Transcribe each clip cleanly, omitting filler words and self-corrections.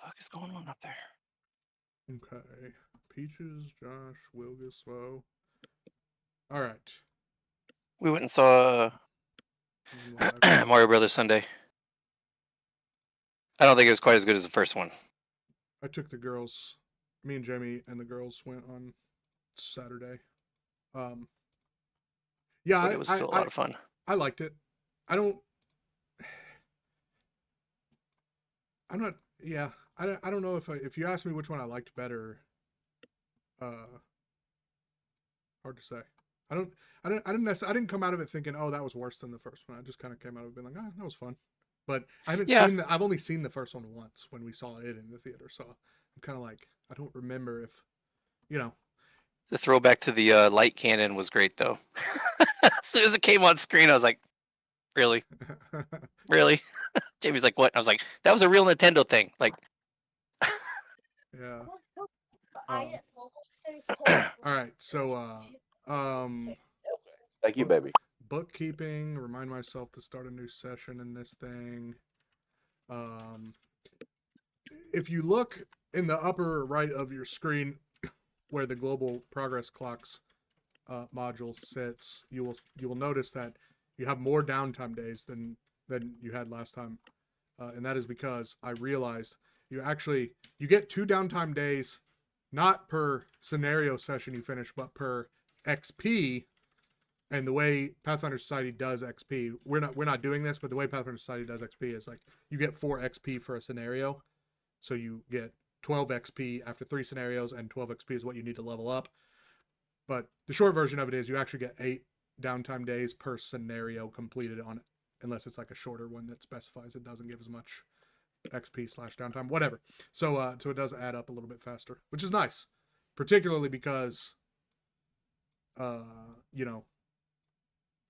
fuck is going on up there? Okay. Peaches, Josh, Wilgislow. All right. We went and saw Live. Mario Brothers Sunday. I don't think it was quite as good as the first one. I took the girls. Me and Jamie and the girls went on Saturday. Um, yeah, But it was still a lot of fun. I liked it. I don't. I'm not. Yeah, I don't know if you ask me which one I liked better. Uh, hard to say. I don't. I didn't come out of it thinking, oh, that was worse than the first one. I just kind of came out of it being like, that was fun. But I haven't Yeah. seen the. I've only seen the first one once when we saw it in the theater. So I'm kind of like, I don't remember if, you know. The throwback to the light cannon was great, though. As soon as it came on screen, I was like, really? Really? Jamie's like, what? I was like, that was a real Nintendo thing. Like, Yeah. All right. So, Thank you, baby. bookkeeping. Remind myself to start a new session in this thing. If you look in the upper right of your screen, where the global progress clocks module sits, you will notice that you have more downtime days than you had last time, and that is because I realized you get 2 downtime days, not per scenario session you finish, but per XP. And the way Pathfinder Society does XP, we're not doing this, but the way Pathfinder Society does XP is like you get 4 XP for a scenario, so you get 12 XP after 3 scenarios, and 12 XP is what you need to level up. But the short version of it is you actually get 8 downtime days per scenario completed on it, unless it's like a shorter one that specifies it doesn't give as much XP/downtime, whatever. So it does add up a little bit faster, which is nice, particularly because you know,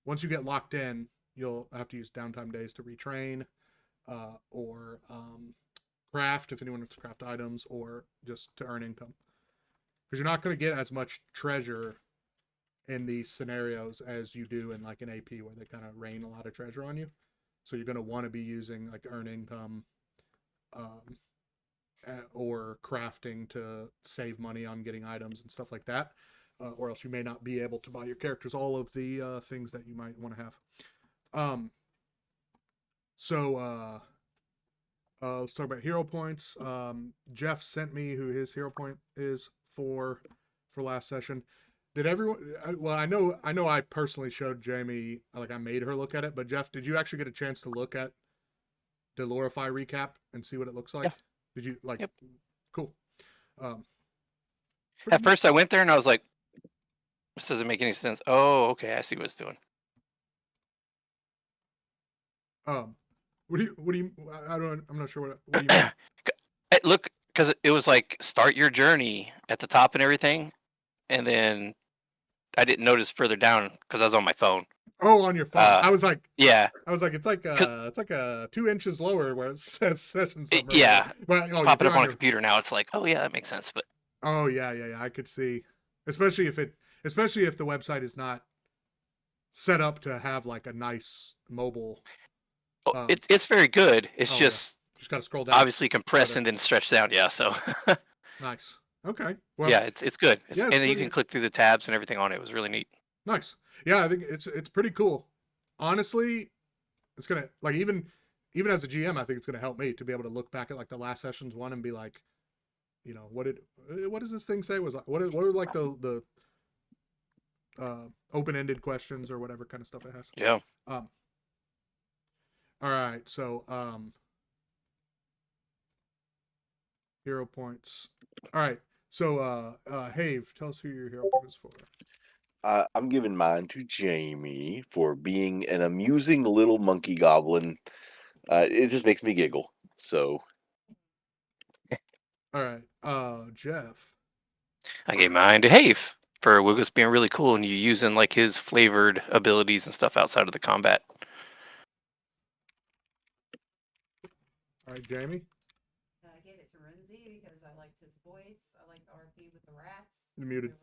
once you get locked in, you'll have to use downtime days to retrain, or craft if anyone wants to craft items, or just to earn income. Because you're not going to get as much treasure in these scenarios as you do in like an AP where they kind of rain a lot of treasure on you. So you're going to want to be using like earn income, or crafting to save money on getting items and stuff like that. Or else you may not be able to buy your characters all of the things that you might want to have. So let's talk about hero points. Jeff sent me who his hero point is for last session. Did everyone? Well, I know I personally showed Jamie, like I made her look at it. But Jeff, did you actually get a chance to look at the Lorify recap and see what it looks like? Yeah. Did you like? Yep. Cool. At first, I went there and I was like, this doesn't make any sense. Oh, okay, I see what it's doing. What do you? I'm not sure what do you mean? Look, because it was like start your journey at the top and everything, and then I didn't notice further down because I was on my phone. Oh, on your phone. I was like, yeah. It's like 2 inches lower where it says session summary. Yeah. But popping up on a computer now, it's like, oh yeah, that makes sense. But oh yeah. I could see, especially if the website is not set up to have like a nice mobile. it's very good. It's just got to scroll down. Obviously compress and then stretch down. Yeah. So nice. Okay. Well, yeah, it's good. Yeah, and you can click through the tabs and everything on it. It was really neat. Nice. Yeah, I think it's pretty cool. Honestly, it's gonna like even as a GM, I think it's gonna help me to be able to look back at like the last session's one and be like, you know, what does this thing say? Was what are like the open-ended questions or whatever kind of stuff it has. Yeah. All right, so hero points. All right, so Have, tell us who your hero point is for. I'm giving mine to Jamie for being an amusing little monkey goblin. It just makes me giggle. So, all right, Jeff. I gave mine to Have for Wiggles being really cool and you using like his flavored abilities and stuff outside of the combat. All right, Jamie. I gave it to Renzi because I liked his voice. I liked the RP with the rats. You're muted.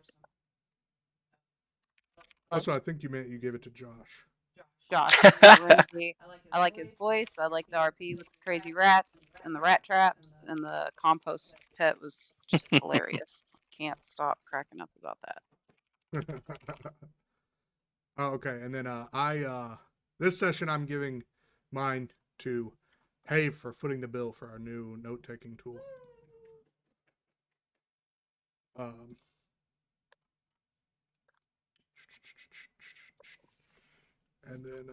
Also, I think you gave it to Josh. Josh. Josh, Renzi. I like his voice. I like the RP RP with the crazy rats and the rat traps, and the compost pet was just hilarious. Can't stop cracking up about that. Oh, okay, and then this session I'm giving mine to Have for footing the bill for our new note taking tool. And then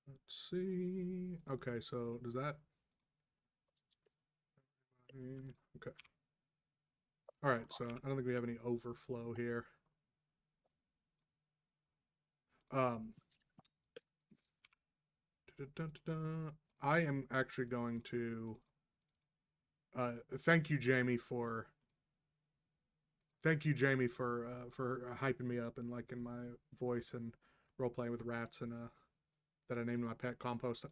let's see. Okay, so does that? Okay. All right, so I don't think we have any overflow here. I am actually going to thank you, Jamie, for hyping me up and liking my voice and role playing with rats and that I named my pet Compost.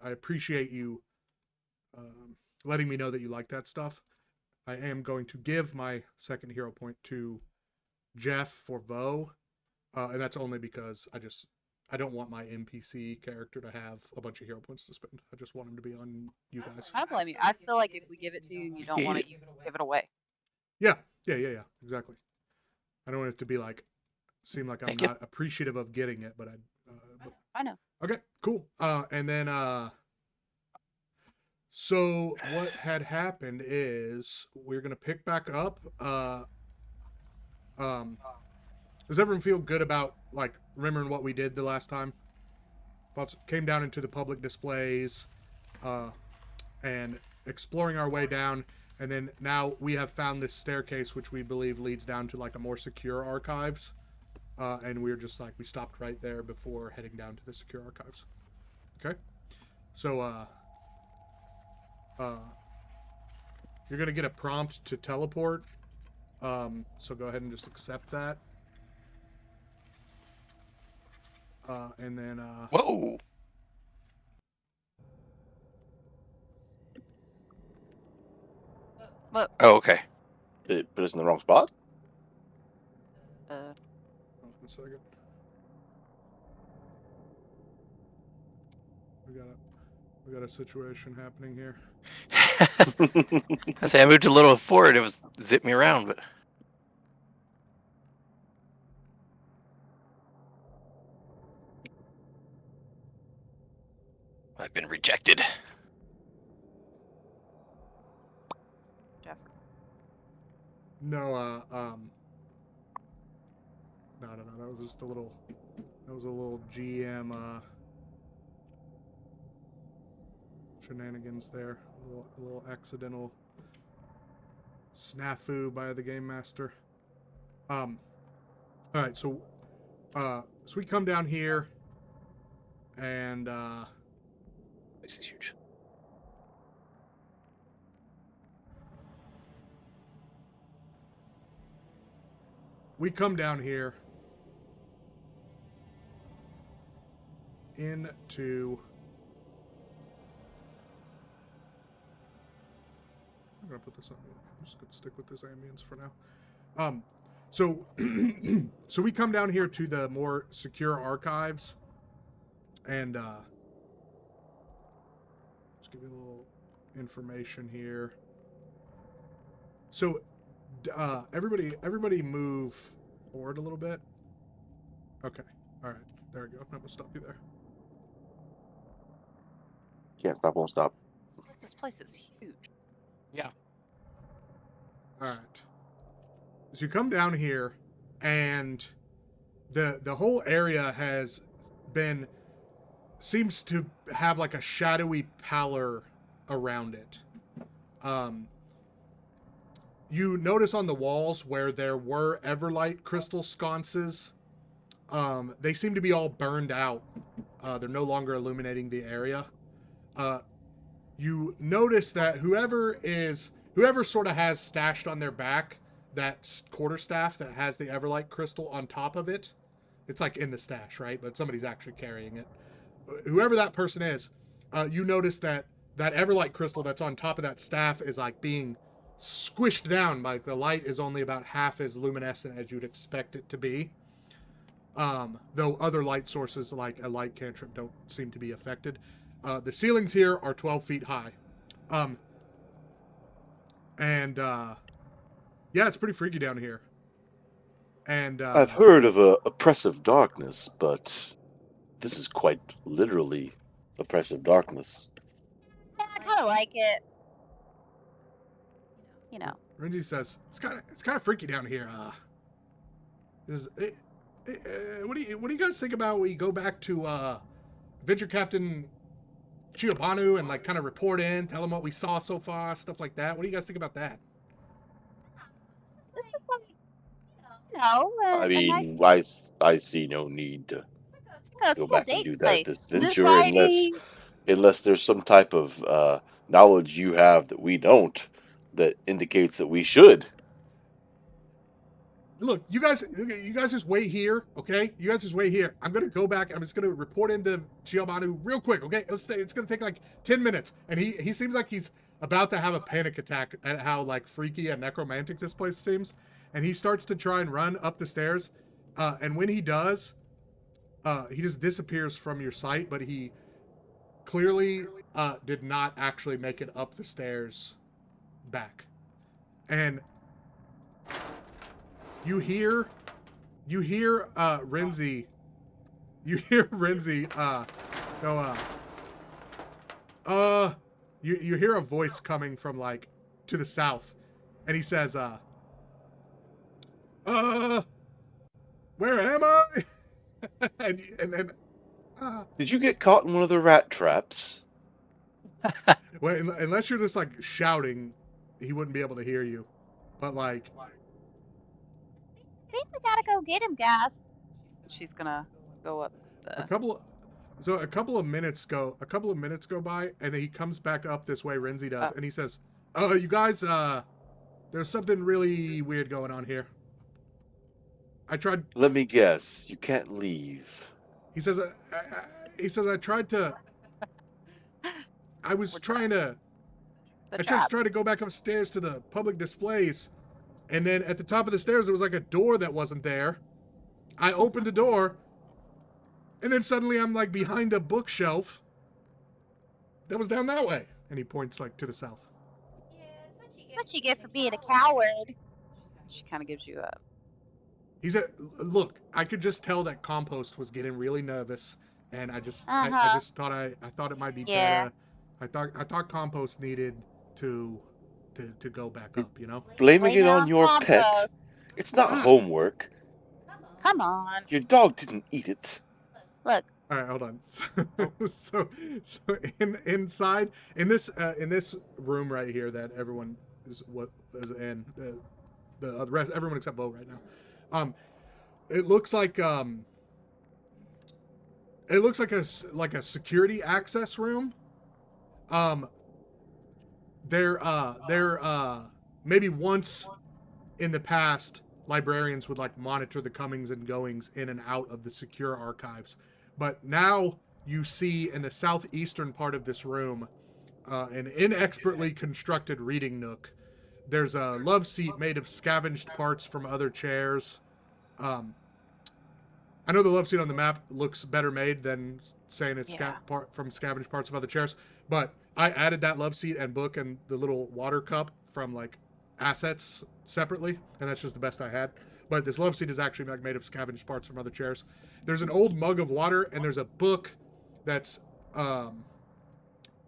I appreciate you letting me know that you like that stuff. I am going to give my second hero point to Jeff for Vo, and that's only because I don't want my NPC character to have a bunch of hero points to spend. I just want him to be on you guys. I don't blame you. I feel like if we give it to you and you don't want it, you give it away. Yeah, exactly. I don't want it to be like seem like I'm Thank you. not appreciative of getting it, but I know. okay, cool. And then so what had happened is we're gonna pick back up. Does everyone feel good about like remembering what we did the last time? Came down into the public displays, and exploring our way down, and then now we have found this staircase which we believe leads down to like a more secure archives. And we were just like, we stopped right there before heading down to the secure archives. Okay? So, you're going to get a prompt to teleport. So go ahead and just accept that. And then, Whoa. Look, Oh, okay. Did it put us in the wrong spot? oh, 1 second. We got a situation happening here. I say I moved a little forward. It was zipped me around, but I've been rejected. Jeff. No, no. That was just a little. That was a little GM shenanigans there. A little accidental snafu by the game master. All right, so we come down here, and This is huge. we come down here into. I'm gonna put this on. I'm just gonna stick with this ambience for now. So so we come down here to the more secure archives, and let's give you a little information here. So everybody move forward a little bit. Okay, all right, there we go. I'm gonna stop you there. Can't stop, won't stop. This place is huge. Yeah. All right. So you come down here, and the whole area seems to have like a shadowy pallor around it. You notice on the walls where there were Everlight crystal sconces, they seem to be all burned out. They're no longer illuminating the area. You notice that whoever sort of has stashed on their back that quarterstaff that has the Everlight crystal on top of it, it's like in the stash, right? But somebody's actually carrying it. Whoever that person is, you notice that Everlight crystal that's on top of that staff is like being squished down. Like the light is only about half as luminescent as you'd expect it to be. Though other light sources like a light cantrip don't seem to be affected. The ceilings here are 12 feet high. Yeah, it's pretty freaky down here. And I've heard of oppressive darkness, but this is quite literally oppressive darkness. Yeah, I kind of like it. You know. Renzi says it's kind of freaky down here. What do you guys think about we go back to Adventure Captain Chiobanu and like kind of report in, tell him what we saw so far, stuff like that? What do you guys think about that? This is like, I a nice, mean, I see no need to it's like a go cool back and date do that place. this This venture lady, unless there's some type of knowledge you have that we don't that indicates that we should. Look, you guys just wait here, okay? You guys just wait here. I'm gonna go back. I'm just gonna report into Chiobanu real quick, okay? It's gonna take like 10 minutes, and he seems like he's about to have a panic attack at how like freaky and necromantic this place seems, and he starts to try and run up the stairs, and when he does, he just disappears from your sight. But he clearly did not actually make it up the stairs back, and you hear Renzi. You hear Renzi go. You hear a voice coming from like to the south, and he says, where am I? and then. Did you get caught in one of the rat traps? Well, unless you're just like shouting, he wouldn't be able to hear you. But like. I think we gotta go get him, guys. She's gonna go up the. A couple of minutes go by, and then he comes back up this way. Renzi does, and he says, you guys, there's something really weird going on here. I tried. Let me guess. You can't leave. He says, I tried to. I was trying to. I just tried to go back upstairs to the public displays, and then at the top of the stairs there was like a door that wasn't there. I opened the door, and then suddenly I'm like behind a bookshelf that was down that way. And he points like to the south. Yeah, That's what you get for being a coward. She kind of gives you a. He said, "Look, I could just tell that Compost was getting really nervous, and I just thought I thought it might be Yeah. better. I thought Compost needed to go back up, you know." Blaming it on your Compost. pet. It's not homework. Come on. Your dog didn't eat it. Look. All right, hold on. So inside in this room right here that everyone is in the rest, everyone except Bo right now. It looks like a security access room. There maybe once in the past librarians would like monitor the comings and goings in and out of the secure archives, but now you see in the southeastern part of this room an inexpertly constructed reading nook. There's a love seat made of scavenged parts from other chairs. I know the love seat on the map looks better made than saying it's from scavenged parts of other chairs, but I added that love seat and book and the little water cup from like assets separately, and that's just the best I had. But this love seat is actually like made of scavenged parts from other chairs. There's an old mug of water, and there's a book that's on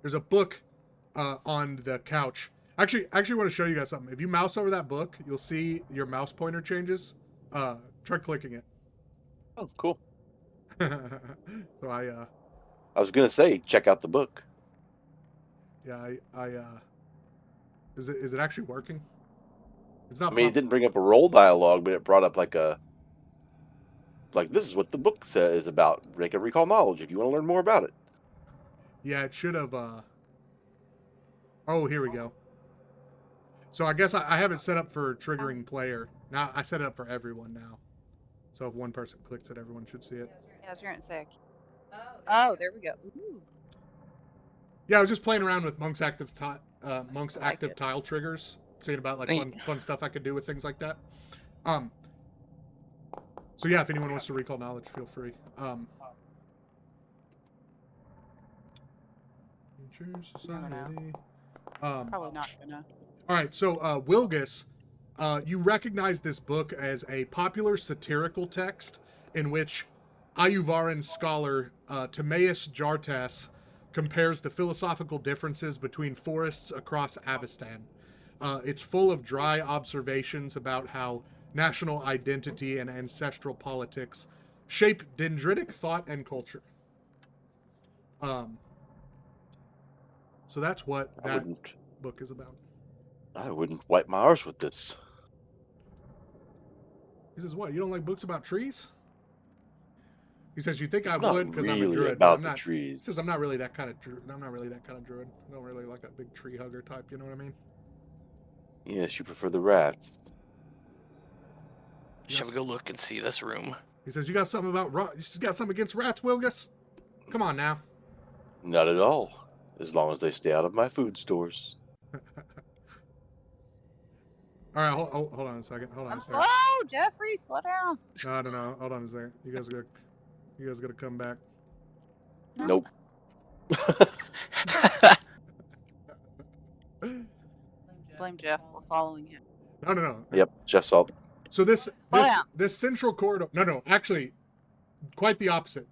the couch. Actually want to show you guys something. If you mouse over that book, you'll see your mouse pointer changes. Try clicking it. Oh, cool. So I was gonna say, check out the book. Yeah, is it actually working? It's not. I mean, it didn't bring up a roll dialogue, but it brought up like this is what the book is about. They can recall knowledge if you want to learn more about it. Yeah, it should have. Oh, here we go. So I guess I have it set up for triggering player. Now I set it up for everyone now. So if one person clicks it, everyone should see it. Yeah, I was going to say. Oh, there we go. Ooh. Yeah, I was just playing around with Monk's active tile triggers. seeing about like Neat. fun stuff I could do with things like that. So yeah, if anyone wants to recall knowledge, feel free. Nature Never know. Society. Probably not gonna. All right, so Wilgus, you recognize this book as a popular satirical text in which Ayuvaran scholar Timaeus Jartas compares the philosophical differences between forests across Avestan. It's full of dry observations about how national identity and ancestral politics shape dendritic thought and culture. So that's what that book is about. I wouldn't wipe my arse with this. He says, "What? You don't like books about trees?" He says, "You think It's I not would because I'm a really druid, but about I'm the not." trees. He says, "I'm not really that kind of druid. I'm not really that kind of druid. I don't really like a big tree hugger type. You know what I mean?" Yes, you prefer the rats. Shall we go look and see this room? He says, "You got something you got something against rats, Wilgus? Come on now." Not at all. As long as they stay out of my food stores. All right, hold on a second. Hold on I'm a second. slow, Jeffrey. Slow down. No, no. Hold on a second. You guys gotta come back. No. Nope. Blame Jeff. We're following him. No. Yep, Jeff's fault. So this Slow down. this central corridor. No. Actually, quite the opposite.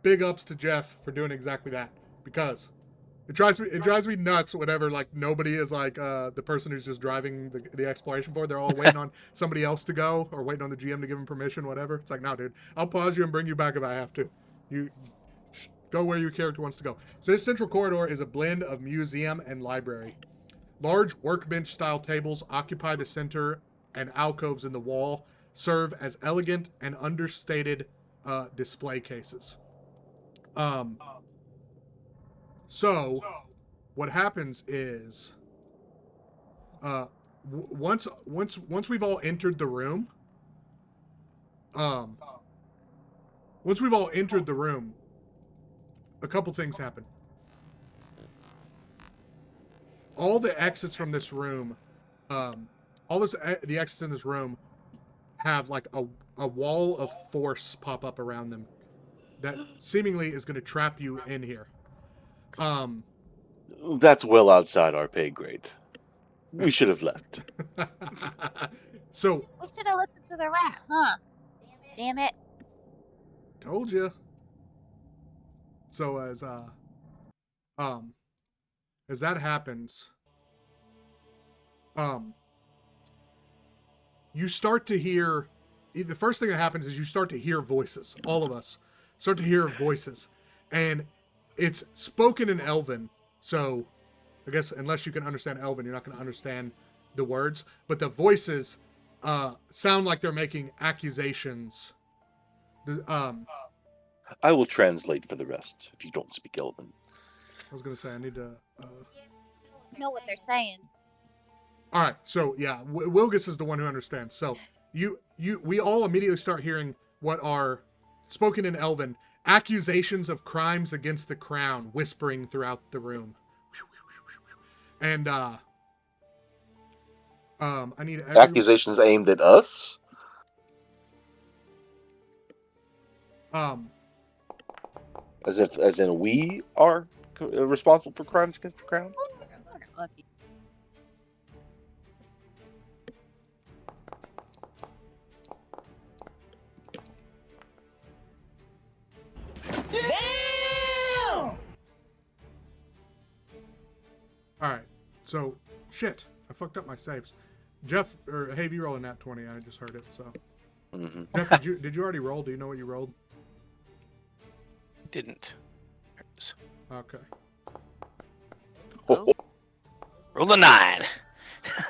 Big ups to Jeff for doing exactly that, because it drives me nuts whenever like nobody is like the person who's just driving the exploration board. They're all waiting on somebody else to go or waiting on the GM to give them permission, whatever. It's like, no, dude, I'll pause you and bring you back if I have to. You go where your character wants to go. So this central corridor is a blend of museum and library. Large workbench style tables occupy the center, and alcoves in the wall serve as elegant and understated display cases. So what happens is once we've all entered the room, a couple things happen. All the exits from this room, the exits in this room have like a wall of force pop up around them that seemingly is going to trap you in here. That's well outside our pay grade. We should have left. So We should have listened to the rat, huh? Damn it. told you. So as that happens, you start to hear, the first thing that happens is you start to hear voices. All of us start to hear voices, and it's spoken in Elven. So I guess unless you can understand Elven, you're not going to understand the words, but the voices sound like they're making accusations. I will translate for the rest if you don't speak Elven. I was going to say, I need to... Know what they're saying. All right, so yeah, Wilgus is the one who understands. So we all immediately start hearing what are spoken in Elven accusations of crimes against the crown, whispering throughout the room. And I need Accusations aimed at us? As in we are responsible for crimes against the crown? Lucky. All right, so shit, I fucked up my saves. Jeff or hey, you roll a nat 20. I just heard it. So Jeff, did you already roll? Do you know what you rolled? Didn't. Okay. Oh. Roll a 9.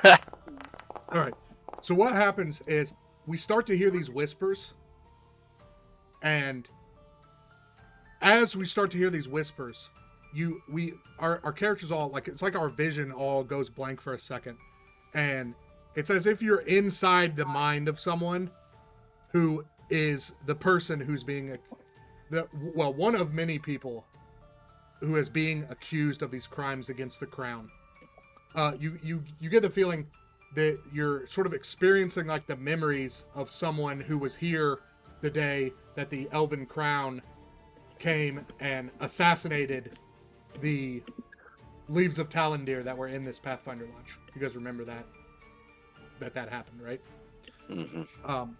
All right. So what happens is we start to hear these whispers, and as we start to hear these whispers, our characters all like, it's like our vision all goes blank for a second, and it's as if you're inside the mind of someone who is the person who's being one of many people who is being accused of these crimes against the crown. you get the feeling that you're sort of experiencing like the memories of someone who was here the day that the Elven Crown came and assassinated the Leaves of Talandir that were in this Pathfinder Lodge. You guys remember that happened, right? Mm-hmm.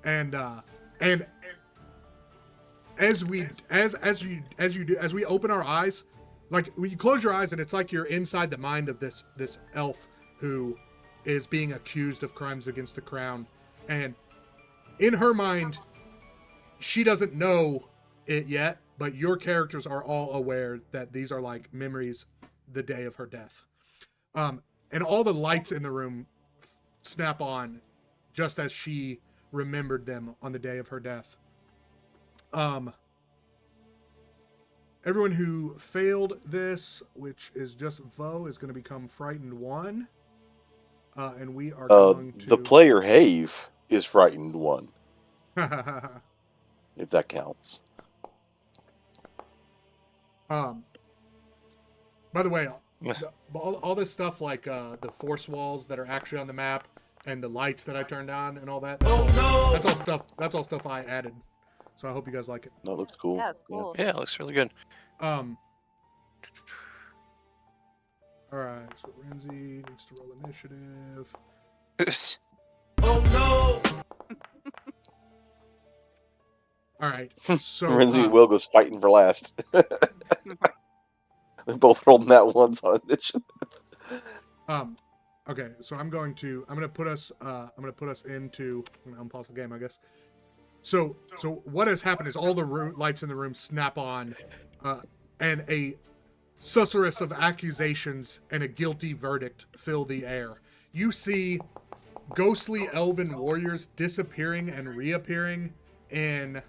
And as we open our eyes, like when you close your eyes and it's like you're inside the mind of this elf who is being accused of crimes against the crown, and in her mind she doesn't know it yet, but your characters are all aware that these are like memories the day of her death. And all the lights in the room snap on just as she remembered them on the day of her death. Everyone who failed this, which is just Vo, is going to become frightened 1. And we are going to... The player Have is frightened 1, if that counts. By the way, all this stuff like the force walls that are actually on the map and the lights that I turned on and all that, that's all stuff I added. So I hope you guys like it. That looks cool. Yeah, it's cool. Yeah, it looks really good. All right, so Renzi needs to roll initiative. All right, so Renzi and Will goes fighting for last. They're both rolling that ones on initiative. Okay, so I'm gonna put us into. I'm gonna unpause the game, I guess. So what has happened is all the lights in the room snap on, and a susurrus of accusations and a guilty verdict fill the air. You see ghostly elven warriors disappearing and reappearing in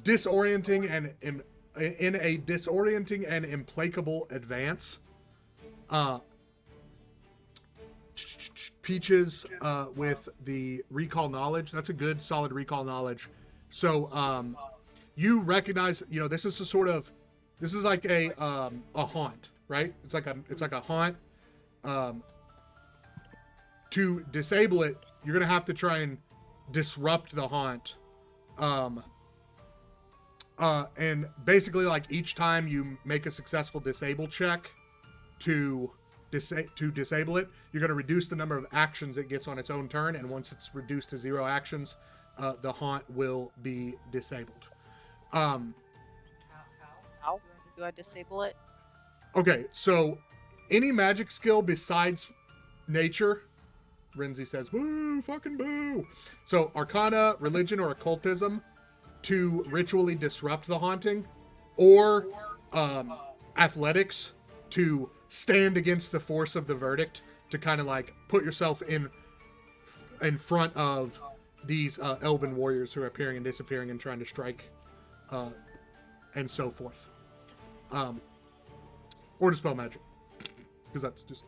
disorienting and in a disorienting and implacable advance. Peaches with the recall knowledge. That's a good solid recall knowledge. So you recognize, this is like a haunt, right? It's like a haunt. To disable it, you're gonna have to try and disrupt the haunt. And basically, like each time you make a successful disable check to disable it, you're going to reduce the number of actions it gets on its own turn, and once it's reduced to 0 actions, the haunt will be disabled. How do I disable it? Okay, so any magic skill besides nature, Renzi says, boo, fucking boo. So Arcana, religion, or occultism to ritually disrupt the haunting, or athletics to stand against the force of the verdict, to kind of like put yourself in front of these elven warriors who are appearing and disappearing and trying to strike, and so forth. Or dispel magic, because that's just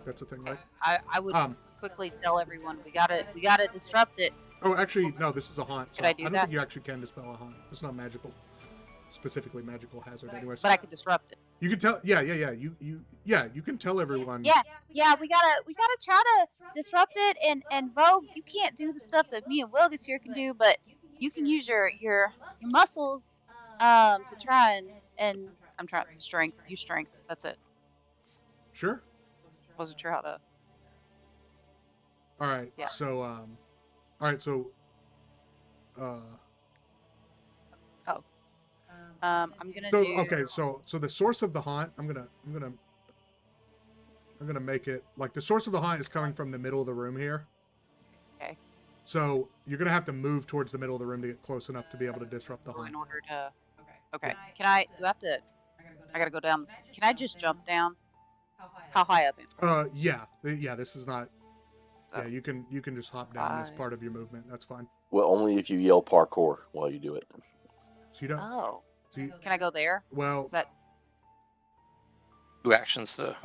that's a thing, right? I would quickly tell everyone we gotta disrupt it. Oh, actually, no. This is a haunt. So Could I do don't that? think you actually can dispel a haunt. It's not magical, specifically magical hazard, anyways. But I could disrupt it. You can tell. Yeah. You can tell everyone. Yeah, we gotta try to disrupt it. And Vogue, you can't do the stuff that me and Wilgus here can do, but you can use your muscles to try and I'm trying strength. Use strength. That's it. Sure. Wasn't sure how to. All right. Yeah. So all right. So. I'm gonna So do. okay. So the source of the haunt. I'm gonna make it like the source of the haunt is coming from the middle of the room here. Okay. So you're gonna have to move towards the middle of the room to get close enough to be able to disrupt the haunt. In order to. Okay. Can I? Do I have to? I gotta go down. Can I just jump down? How high up? Yeah. This is not. Oh. Yeah, you can just hop down as part of your movement. That's fine. Well, only if you yell parkour while you do it. So you don't. Oh. So you, Can I go there? well, Is that? 2 actions to.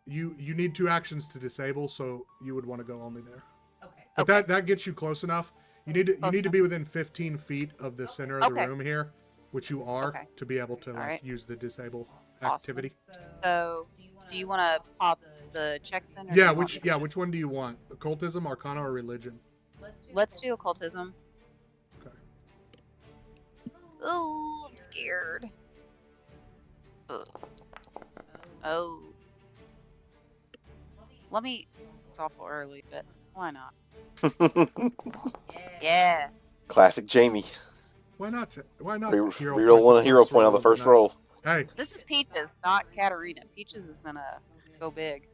you need 2 actions to disable, so you would want to go only there. Okay. But that gets you close enough. You need to Close be within 15 feet of the center of the Okay. room here, which you are, Okay. to be able to All right. use the disable Awesome. activity. So Do you want to pop the checks in? Or do Yeah, you want me to- which one do you want? Occultism, Arcana, or Religion? Let's do occultism. Okay. Oh, I'm scared. Ugh. Oh. Let me. It's awful early, but why not? Yeah. Classic Jamie. Why not? Why not? Reroll one hero point on the first roll. Hey, This is Peaches, not Katarina. Peaches is gonna go big.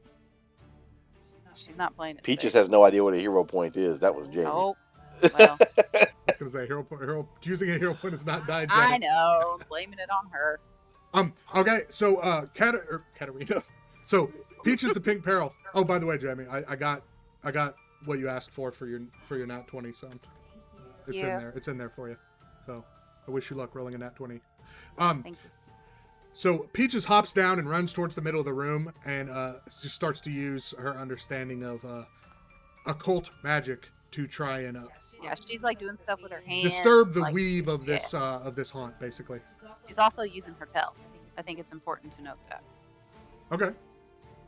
She's not playing it. Peaches safe. has no idea what a hero point is. That was Jamie. Oh, well, I was gonna say hero using a hero point is not diegetic. I know. I'm blaming it on her. Okay, so Katarina. So Peach is the pink peril. Oh, by the way, Jamie, I got what you asked for your nat 20. So it's in Yeah. there. It's in there for you. So I wish you luck rolling a nat 20. Thank you. So Peaches hops down and runs towards the middle of the room and just starts to use her understanding of occult magic to try and Yeah, she's like doing stuff with her hands. disturb the like, weave of this haunt, basically. She's also using her tell. I think it's important to note that. Okay.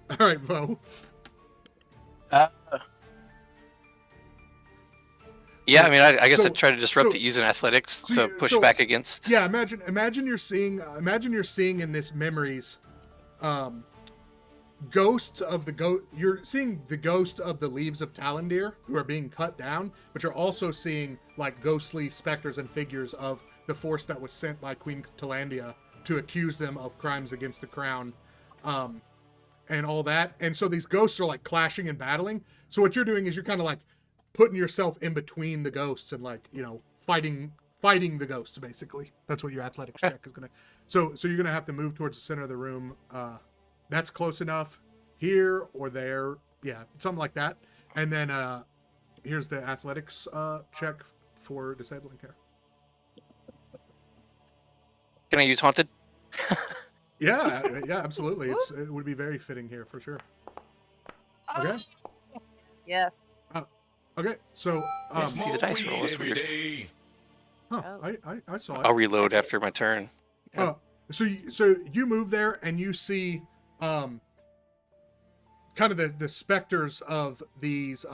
All right, Vo. Yeah, I mean, I guess so- I'd try to disrupt so- it using athletics so to push so- back against. Yeah, imagine you're seeing in this memories, ghosts of you're seeing the ghost of the leaves of Talandir who are being cut down, but you're also seeing like ghostly specters and figures of the force that was sent by Queen Talandia to accuse them of crimes against the crown, and all that. And so these ghosts are like clashing and battling. So what you're doing is you're kind of like putting yourself in between the ghosts and like, fighting the ghosts, basically. That's what your athletics check is gonna. So you're gonna have to move towards the center of the room. That's close enough here or there, yeah, something like that. And then here's the athletics check for disabling here. Can I use haunted? Yeah, absolutely. It would be very fitting here for sure. Okay. Yes. Okay, so See the dice roll. It's weird. I saw it. I'll reload after my turn. So you move there and you see kind of the specters of these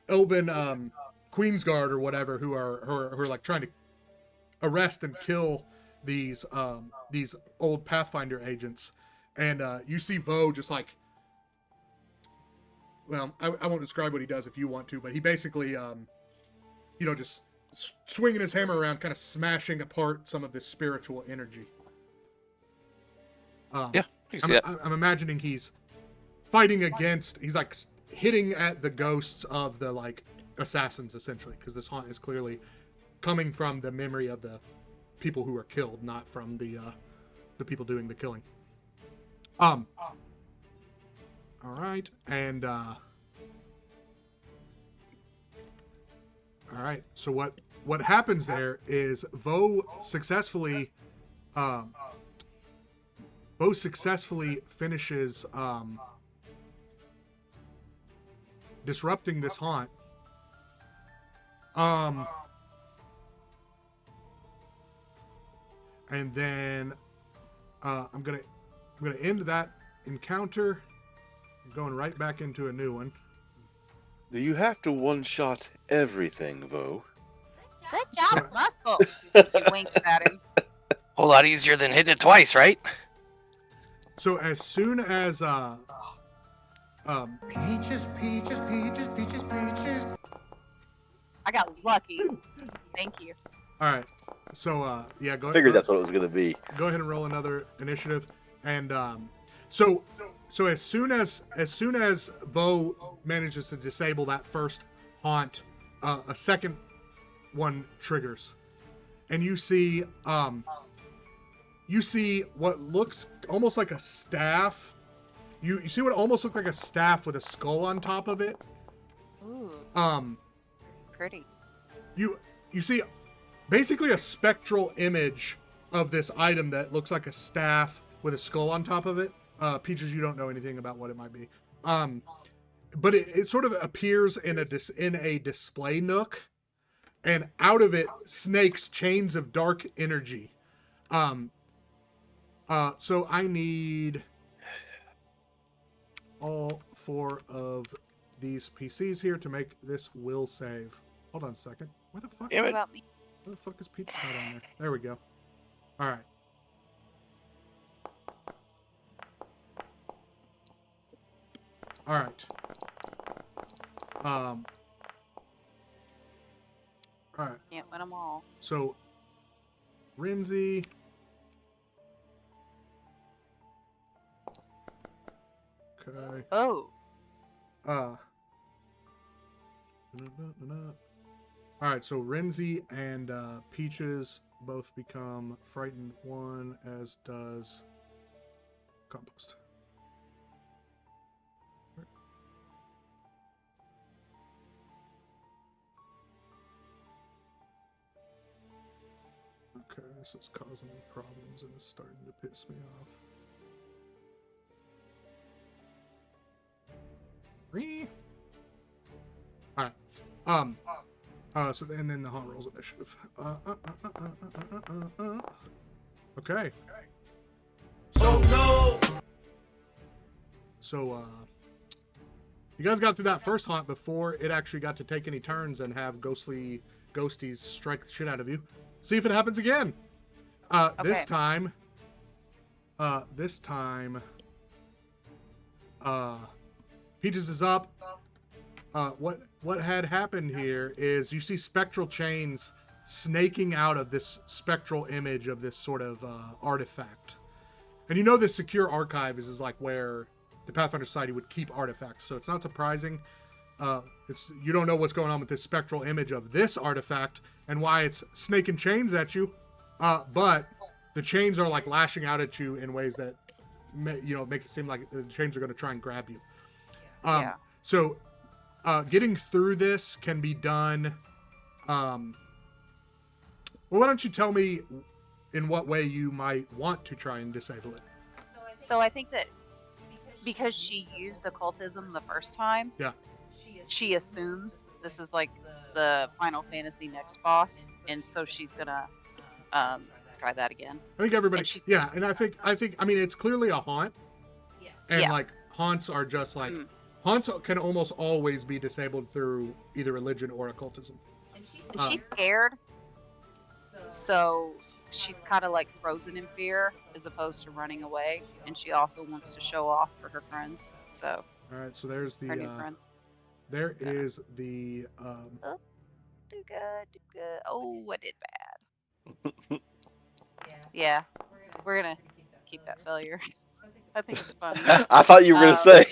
elven Queensguard or whatever who are like trying to arrest and kill these old Pathfinder agents, and you see Vo just like, well, I won't describe what he does if you want to, but he basically just swinging his hammer around, kind of smashing apart some of this spiritual energy. Yeah, you can see that. I'm imagining he's fighting against. He's like hitting at the ghosts of the like assassins, essentially, because this haunt is clearly coming from the memory of the people who were killed, not from the people doing the killing. All right, and all right. So what happens there is Vo successfully finishes disrupting this haunt. And then I'm gonna end that encounter. I'm going right back into a new one. Do you have to one-shot everything, Vo? Good job, Muscle. He winks at him. Whole lot easier than hitting it twice, right? So as soon as Peaches, peaches, peaches, peaches, peaches. I got lucky. Thank you. all right. So yeah, go Figured ahead. that's what it was gonna be. Go ahead and roll another initiative. And so as soon as Vo manages to disable that first haunt, a second one triggers, and you see what looks almost like a staff. You see what almost looks like a staff with a skull on top of it. Ooh, pretty. You see basically a spectral image of this item that looks like a staff with a skull on top of it. Peaches, you don't know anything about what it might be. But it sort of appears in a display nook, and out of it snakes chains of dark energy. So I need all 4 of these PCs here to make this will save. Hold on a second. Where the fuck? Damn What it. about me? Where the fuck is Peach's head on there? There we go. All right. All right. All right. Can't win them all. So, Rinzi. Okay. Oh. All right, so Renzi and Peaches both become Frightened 1, as does Compost. Okay, this is causing me problems and it's starting to piss me off. Alright. So and then the haunt rolls initiative. Okay. So you guys got through that first haunt before it actually got to take any turns and have ghosties strike the shit out of you. See if it happens again. This time Peaches is up. What had happened here is you see spectral chains snaking out of this spectral image of this sort of artifact. And you know this secure archive is like where the Pathfinder Society would keep artifacts. So it's not surprising. You don't know what's going on with this spectral image of this artifact and why it's snaking chains at you. But the chains are like lashing out at you in ways that make it seem like the chains are going to try and grab you. Yeah. So getting through this can be done. Well, why don't you tell me in what way you might want to try and disable it? So I think that because she used occultism the first time, Yeah. she assumes this is like the Final Fantasy next boss, and so she's gonna try that again. I think everybody. And she's- Yeah, and I think. I mean, it's clearly a haunt, and Yeah. like haunts are just like haunts can almost always be disabled through either religion or occultism. And she's scared, so she's kind of like frozen in fear as opposed to running away, and she also wants to show off for her friends. So All right, so there's her new the. friends. There is the. Do good. Oh, I did bad. Yeah, we're gonna keep that failure. I think it's funny. I thought you were going to say.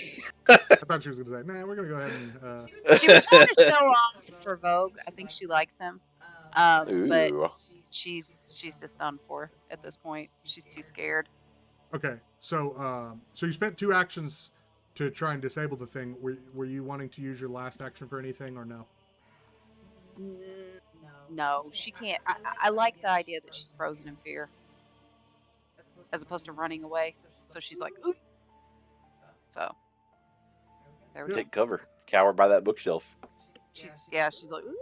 I thought she was going to say, nah, we're going to go ahead and. She was trying to show off for Vogue. I think she likes him, but Ooh. she's just done for at this point. She's too scared. Okay, so so you spent 2 actions to try and disable the thing. Were you wanting to use your last action for anything or no? No, she can't. I like the idea that she's frozen in fear, as opposed to running away. So she's like, ooh. So there we go. Take cover. Cower by that bookshelf. She's like, ooh.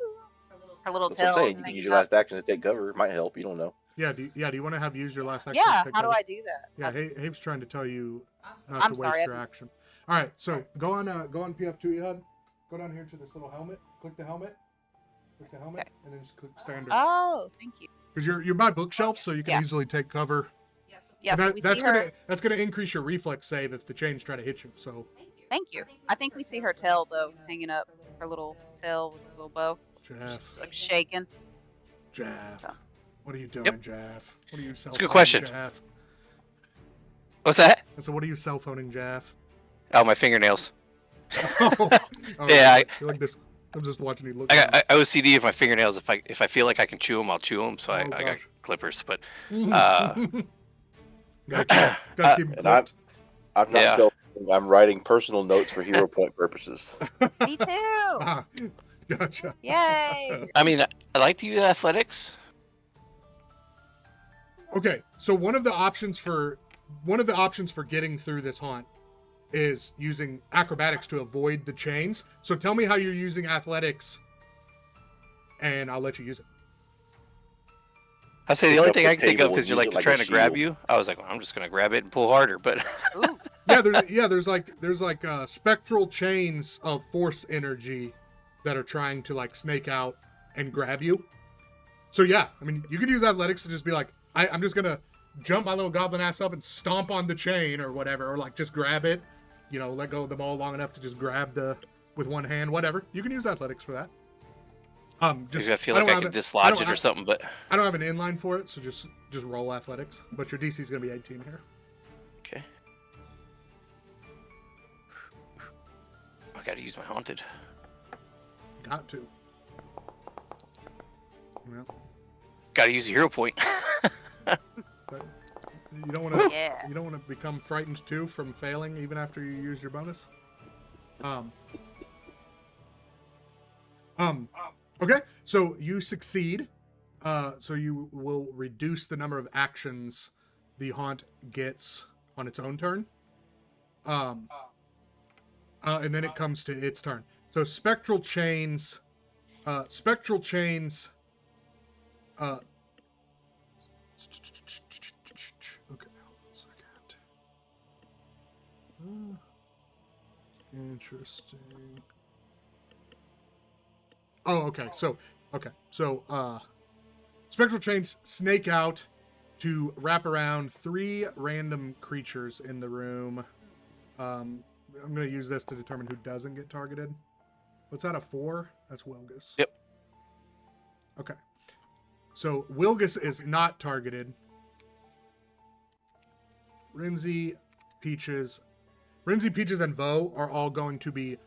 Her little That's what tail. I'm saying. is You can hanging use your up. last action to take cover. It might help. You don't know. Yeah, do you want to have used your last action? Yeah. to take How do cover? I do that? Yeah, Have's trying to tell you not I'm to sorry, waste your action. All right, so go on PF2 Ehud. Go down here to this little helmet. Click the helmet. Click the helmet, Okay. and then just click standard. Oh, thank you. Because you're by bookshelf, so you can Yeah. easily take cover. Yeah, And so that, we that's see her. gonna increase your reflex save if the chains try to hit you. So Thank you. I think we see her tail though, hanging up. Her little tail with a little bow, Jeff, just like shaking. Jaff, So. what are you doing, Yep. Jaff? What are you cell It's a good phoning, question. Jaff? What's that? I said, what are you cell phoning, Jaff? Oh, my fingernails. Oh, Yeah, you're like this. I'm just watching you look. I at got OCD of my fingernails. If I feel like I can chew them, I'll chew them. So Oh, I got gosh. clippers. But them. uh, gotta keep them And I'm clipped. I'm not Yeah. self. I'm writing personal notes for hero point purposes. Me too. Ah, gotcha. Yay. I mean, I like to use athletics. Okay, so one of the options for getting through this haunt is using acrobatics to avoid the chains. So tell me how you're using athletics, and I'll let you use it. I say the pick only up thing the I can think of table because and you're use like it they're like a trying to grab shield. you. I was like, well, I'm just gonna grab it and pull harder. But Ooh. There's like spectral chains of force energy that are trying to like snake out and grab you. So yeah, I mean, you could use athletics to just be like, I'm just gonna jump my little goblin ass up and stomp on the chain or whatever, or like just grab it, let go of the ball long enough to just grab with one hand, whatever. You can use athletics for that. Just maybe I feel I like don't I have could it. dislodge it or something. But I don't have an inline for it, so just roll athletics. But your DC is gonna be 18 here. okay. I gotta use my haunted. Got to. Well, Gotta use a hero point. but you don't want to. Yeah. You don't want to become frightened too from failing even after you use your bonus. Okay, so you succeed. So you will reduce the number of actions the haunt gets on its own turn. And then it comes to its turn. So spectral chains. Okay, hold on a second. Interesting. Oh, okay. So spectral chains snake out to wrap around 3 random creatures in the room. I'm going to use this to determine who doesn't get targeted. What's out of 4? That's Wilgus. Yep. Okay. So Wilgus is not targeted. Rinzi, Peaches, and Vo are all going to be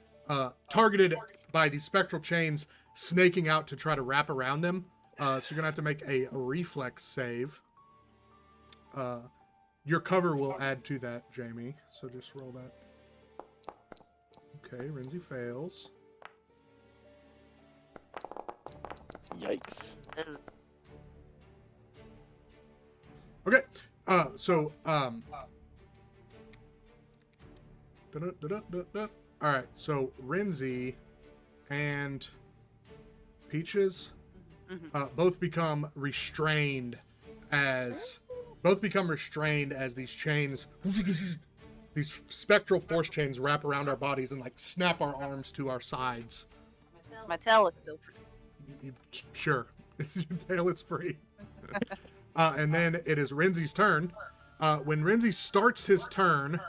targeted by these spectral chains snaking out to try to wrap around them. So you're going to have to make a reflex save. Your cover will add to that, Jamie. So just roll that. Okay, Rinzi fails. Yikes. Ugh. Okay, all right, so Rinzi and Peaches both become restrained as these chains, these spectral force chains wrap around our bodies and like snap our arms to our sides. My tail is still free. Sure, your tail is free. And then it is Rinzi's turn. When Rinzi starts his turn,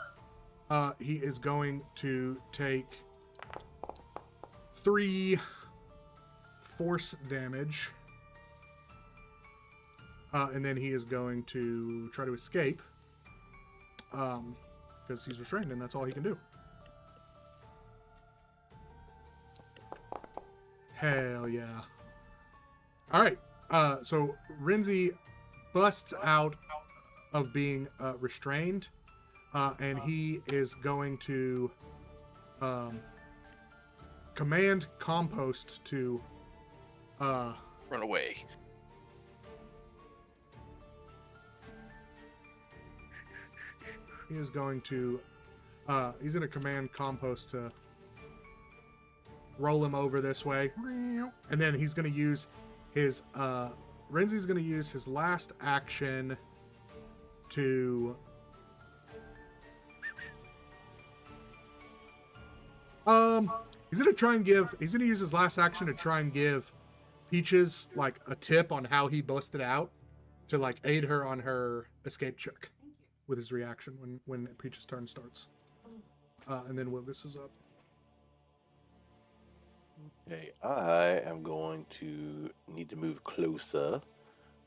he is going to take 3 force damage. And then he is going to try to escape. Because he's restrained and that's all he can do. Hell yeah. Alright. So Rinzi busts out of being restrained. And he is going to command Compost to Run away. he's going to command Compost to roll him over this way. And then he's going to use his Rinzi's going to use his last action to he's going to use his last action to try and give Peaches like a tip on how he busted out to like aid her on her escape check with his reaction when Peaches' turn starts. And then Wilgus is up. Okay, I am going to need to move closer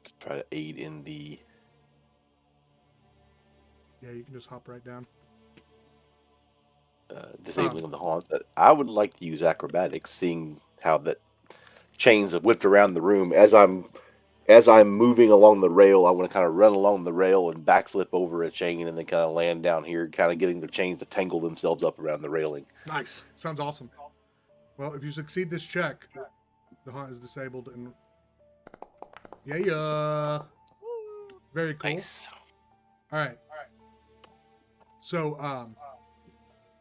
to try to aid in the. Yeah, you can just hop right down. Disabling of the haunt. I would like to use acrobatics, seeing how that chains have whipped around the room. As I'm moving along the rail, I want to kind of run along the rail and backflip over a chain, and then kind of land down here, kind of getting the chains to tangle themselves up around the railing. Nice. Sounds awesome. Well, if you succeed this check, the haunt is disabled, and yeah, very cool. Nice. All right. So,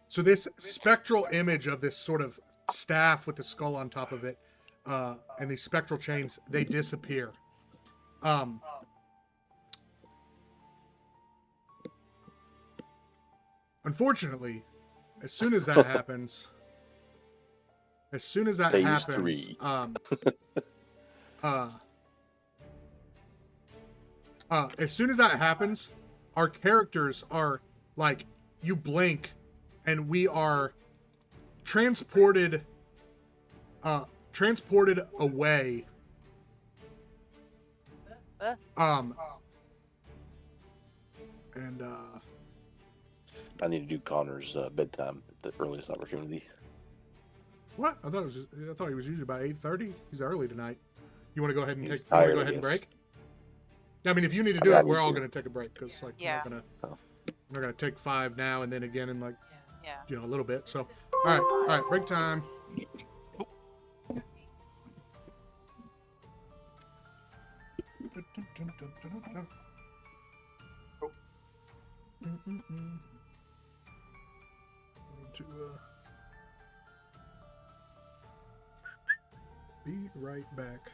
so this spectral image of this sort of staff with the skull on top of it, and these spectral chains, they disappear. Um, unfortunately, as soon as that happens, Phase 3. uh, as soon as that happens, our characters are like, you blink, and we are transported away. Um, and I need to do Connor's bedtime at the earliest opportunity. what? I thought he was usually about 8:30. He's early tonight. You want to go ahead and He's you want to tired, go I ahead and guess. break? I mean, if you need to I do mean, I it, we're need all to. going to take a break because like Yeah. we're not gonna take 5 now and then again in like Yeah. a little bit. So all right, break time. Oh. Need to be right back.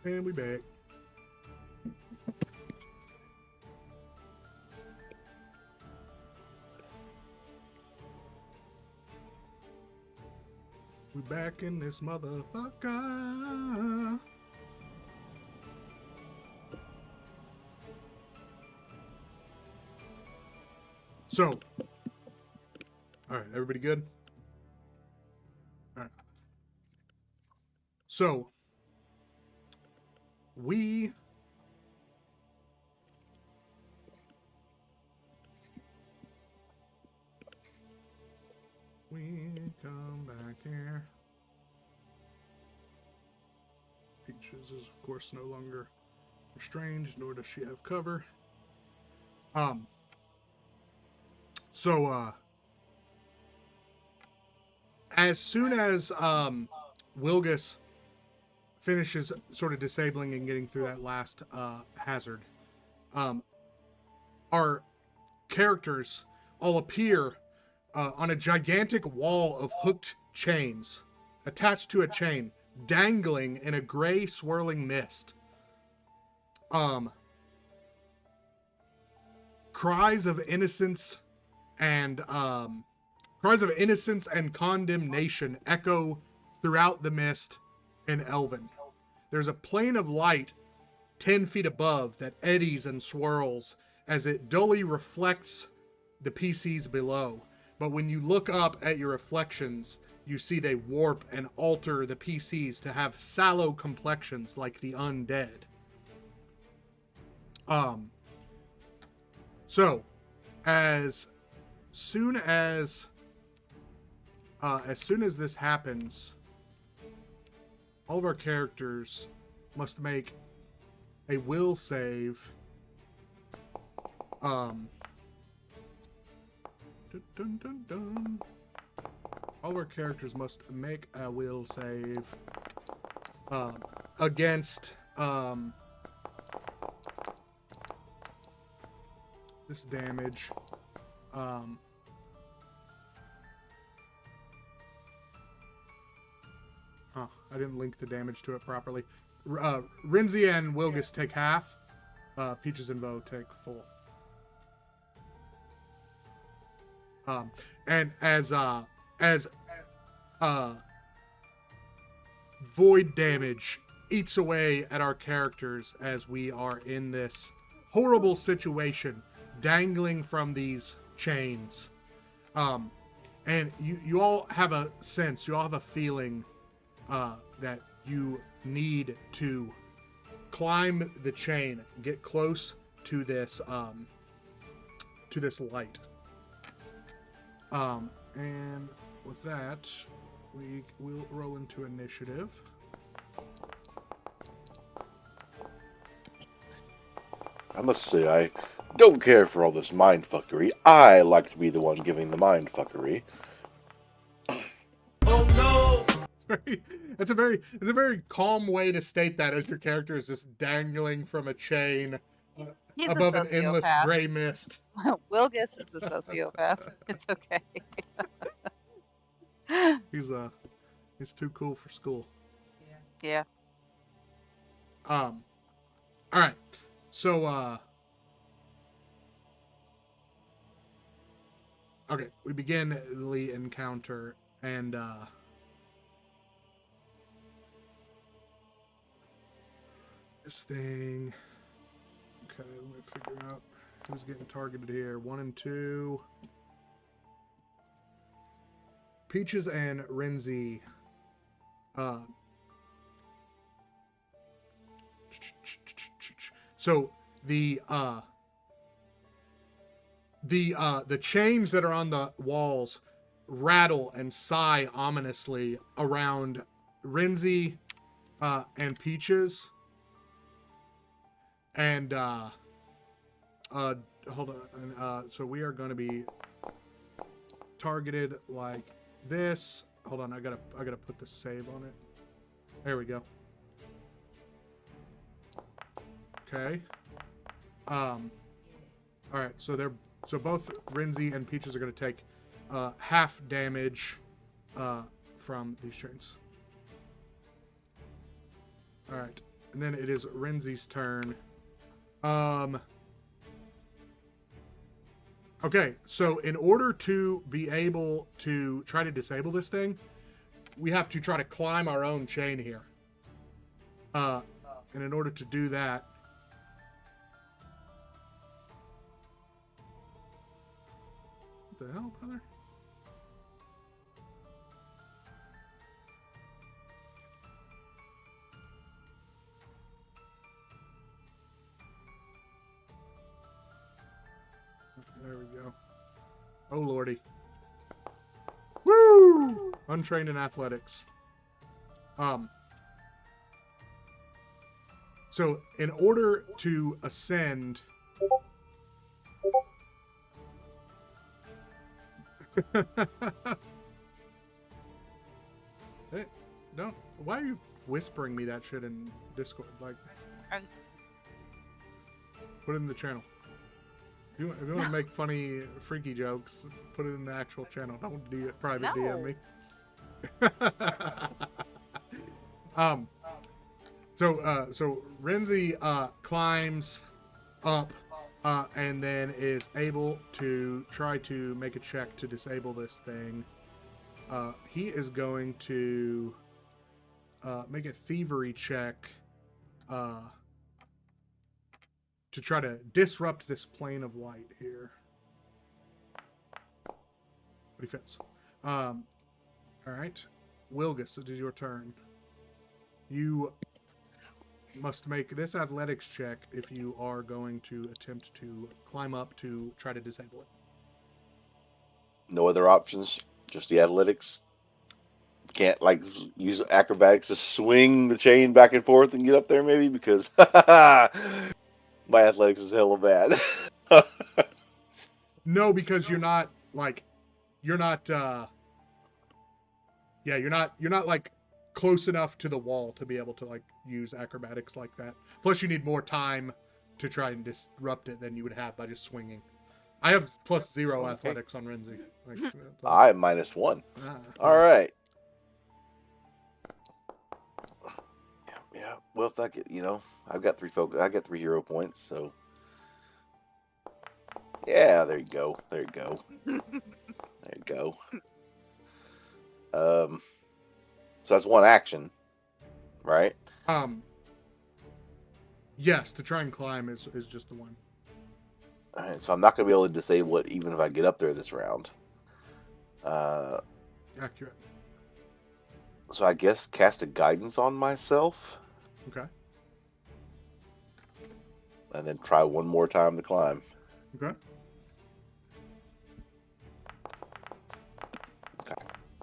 And we back. We back in this motherfucker. So, all right, everybody good? All right. So, we come back here. Peaches is, of course, no longer restrained, nor does she have cover. So, as soon as Wilgus finishes sort of disabling and getting through that last hazard, our characters all appear on a gigantic wall of hooked chains attached to a chain, dangling in a gray swirling mist. Cries of innocence and condemnation echo throughout the mist in Elven. There's a plane of light 10 feet above that eddies and swirls as it dully reflects the PCs below. But when you look up at your reflections, you see they warp and alter the PCs to have sallow complexions like the undead. So, as soon as this happens, all of our characters must make a will save. Dun, dun, dun, dun. All of our characters must make a will save against this damage. I didn't link the damage to it properly. Rinzi and Wilgus take half. Peaches and Vo take full. And as void damage eats away at our characters as we are in this horrible situation, dangling from these chains. And you all have a sense, you all have a feeling that you need to climb the chain, get close to this light. And with that, we will roll into initiative. I must say, I don't care for all this mindfuckery. I like to be the one giving the mindfuckery. Oh no! It's a very calm way to state that, as your character is just dangling from a chain He's above a an endless sociopath. gray mist. Wilgus is a sociopath. It's okay. He's too cool for school. Yeah. All right. So okay, we begin the encounter, and this thing. Okay, let me figure out who's getting targeted here. 1 and 2. Peaches and Rinzi. So the chains that are on the walls rattle and sigh ominously around Rinzi and Peaches. And hold on. So we are going to be targeted like this. Hold on, I gotta put the save on it. There we go. Okay. All right. So both Rinzi and Peaches are gonna take half damage from these chains. All right. and then it is Renzi's turn. Okay, so in order to be able to try to disable this thing, we have to try to climb our own chain here. And in order to do that, what the hell, brother? There we go. Oh, lordy. Woo! Untrained in athletics. So in order to ascend... Hey, don't... Why are you whispering me that shit in Discord? Like, I was, put it in the channel. If you want to make funny, freaky jokes, put it in the actual channel. Don't private DM me. So Renzi climbs up and then is able to try to make a check to disable this thing. He is going to make a thievery check to try to disrupt this plane of light here. But he fits. All right. Wilgus, it is your turn. You must make this athletics check if you are going to attempt to climb up to try to disable it. No other options, just the athletics. Can't like use acrobatics to swing the chain back and forth and get up there, maybe, because my athletics is hella bad. No, because you're not like close enough to the wall to be able to like use acrobatics like that. Plus, you need more time to try and disrupt it than you would have by just swinging. I have +0 athletics on Renzi. Like, I am -1. All yeah. right. Yeah. Well, fuck it. You know, I've got 3 focus. I got 3 hero points. So, yeah. There you go. There you go. There you go. So that's one action, right? Yes, to try and climb is just the one. All right. So I'm not gonna be able to disable it even if I get up there this round. Accurate. So I guess cast a guidance on myself. Okay. And then try one more time to climb. Okay.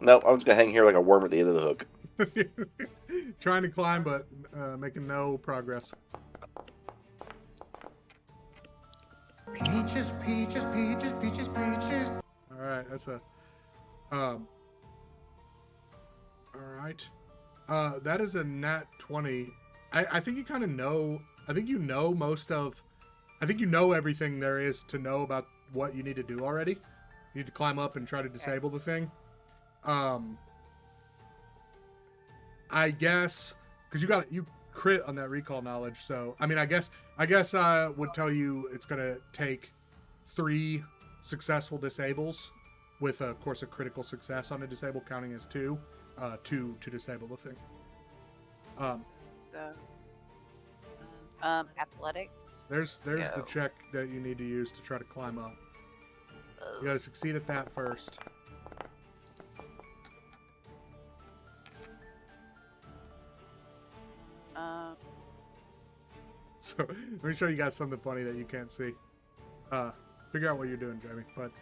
No, I'm just gonna hang here like a worm at the end of the hook. Trying to climb, but making no progress. Peaches, peaches, peaches, peaches, peaches. All right, that's a. All right, that is a nat 20. I think you kind of know. I think you know most of. I think you know everything there is to know about what you need to do already. You need to climb up and try to disable the thing. I guess because you crit on that recall knowledge, so I mean I guess I would tell you it's gonna take 3 successful disables with of course a critical success on a disable counting as 2 to disable the thing. Athletics. There's the Go. check that you need to use to try to climb up. You gotta succeed at that first. So let me show you guys something funny that you can't see. Figure out what you're doing, Jamie. But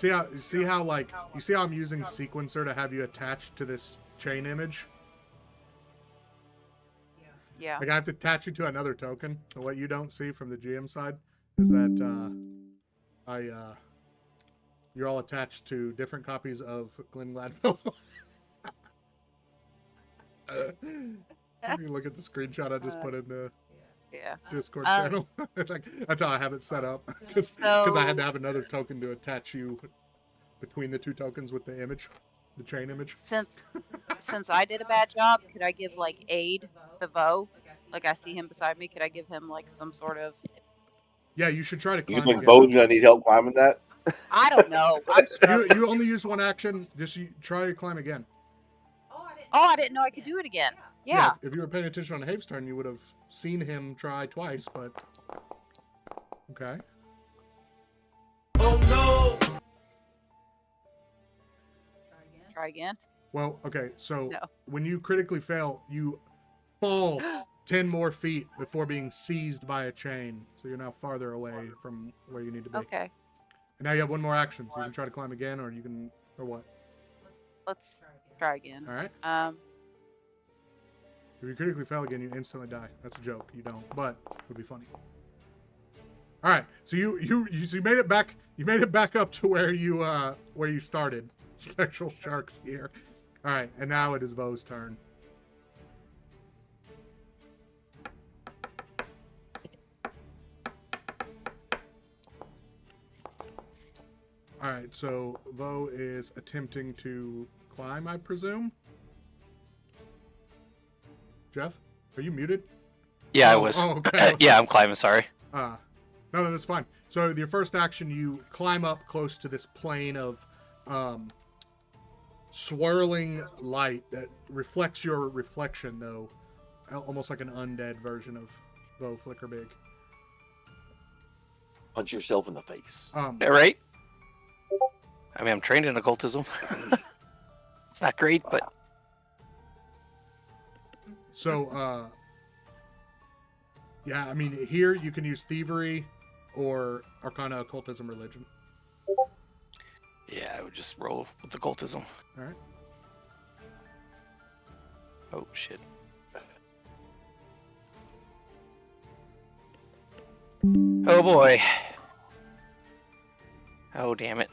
you see how I'm using sequencer to have you attached to this chain image? Yeah. Like I have to attach you to another token. And what you don't see from the GM side is that you're all attached to different copies of Glenn Gladwell. You look at the screenshot I just put in the Discord channel. Like, that's how I have it set up. Because I had to have another token to attach you between the 2 tokens with the image. The chain image. Since I did a bad job, could I give like aid to Vo? Like I see him beside me, could I give him like some sort of? Yeah, you should try to You climb think again. Bo's gonna need help climbing that? I don't know. I'm struggling. You only used one action. Just try to climb again. Oh, I didn't know I could do it again. Yeah. If you were paying attention on Have's turn, you would have seen him try twice, but okay. Try again. Well, okay. So No. when you critically fail, you fall 10 more feet before being seized by a chain. So you're now farther away from where you need to be. Okay. And now you have one more action. So you can try to climb again, or you can, or what? Let's try again. All right. If you critically fail again, you instantly die. That's a joke. You don't, but it would be funny. All right. So you made it back. You made it back up to where you started. Spectral sharks here. All right, and now it is Vo's turn. All right, so Vo is attempting to climb, I presume. Jeff, are you muted? Yeah, I Oh, was. oh, okay. Yeah, I'm climbing. Sorry. No, that's fine. So your first action, you climb up close to this plane of swirling light that reflects your reflection, though, almost like an undead version of Vo Flickerbig. Punch yourself in the face. Yeah, right? I mean, I'm trained in occultism. It's not great, but So, yeah, I mean, here you can use thievery or Arcana, occultism, religion. yeah, I would just roll with occultism. All right. Oh shit. Oh boy. Oh damn it.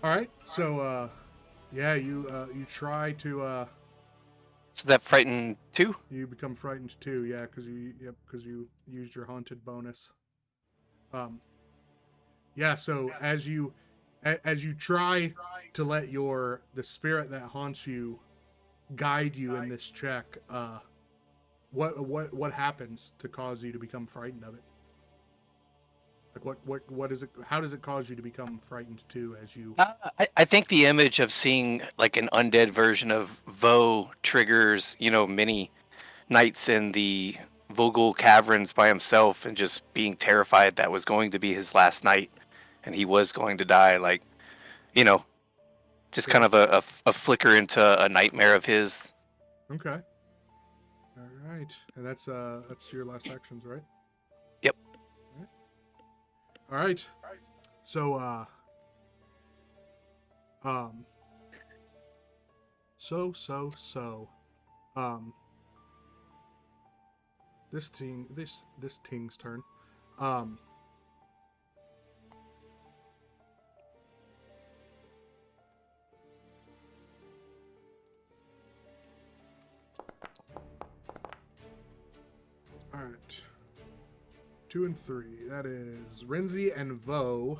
All right. So, yeah, you try to So that frightened too? you become frightened too. Yeah, because you used your haunted bonus. Yeah. So as you try to let the spirit that haunts you guide you in this check, what happens to cause you to become frightened of it? Like what is it? How does it cause you to become frightened too? As you I think the image of seeing like an undead version of Vo triggers, many nights in the Vogel caverns by himself and just being terrified that was going to be his last night and he was going to die. Like, just kind of a flicker into a nightmare of his. okay. All right, and that's your last actions, right? Yep. All right. So this Ting's turn. All right. 2 and 3. That is Renzi and Vo.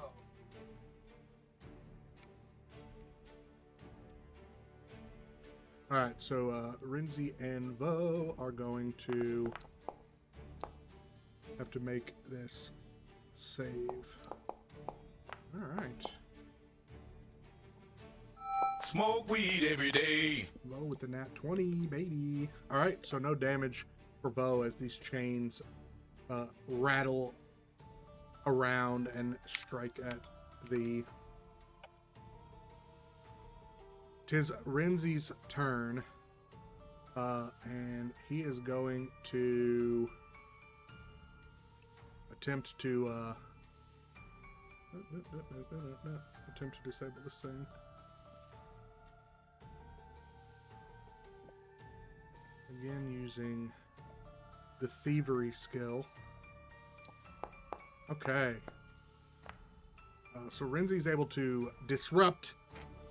All right, so Renzi and Vo are going to have to make this save. All right. Smoke weed every day. Vo with the nat 20, baby. All right, so no damage for Vo as these chains rattle around and strike at the... Tis Renzi's turn, and he is going to attempt to disable this thing. Again, using the thievery skill. Okay. So Renzi's able to disrupt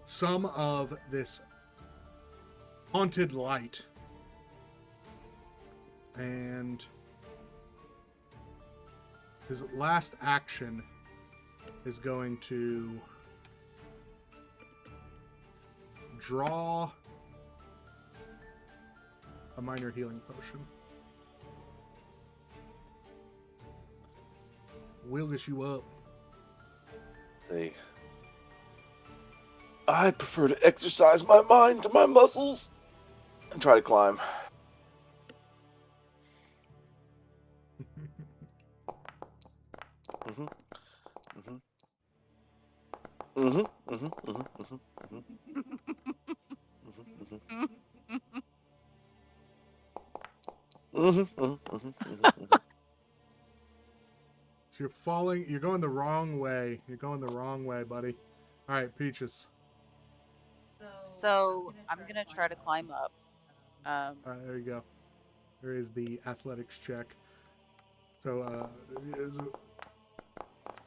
some of this haunted light. And his last action is going to draw a minor healing potion. Wilgus you up. Say, I prefer to exercise my mind to my muscles and try to climb. Mm-hmm. Mm-hmm. Mm-hmm. Mm-hmm. Mm-hmm. Mm-hmm. Mm-hmm. So you're falling. You're going the wrong way. You're going the wrong way, buddy. All right, Peaches. So I'm gonna try to climb up. All right, there you go. There is the athletics check. So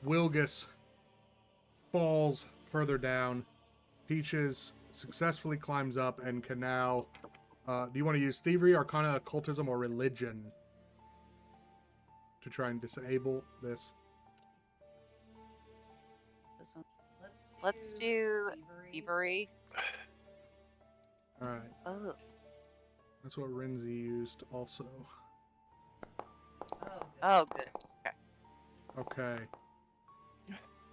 Wilgus falls further down. Peaches successfully climbs up and can now. Do you want to use thievery, arcana, occultism, or religion to try and disable this? This one. Let's do thievery. All right. Oh, That's what Renzi used also. oh, good. Okay.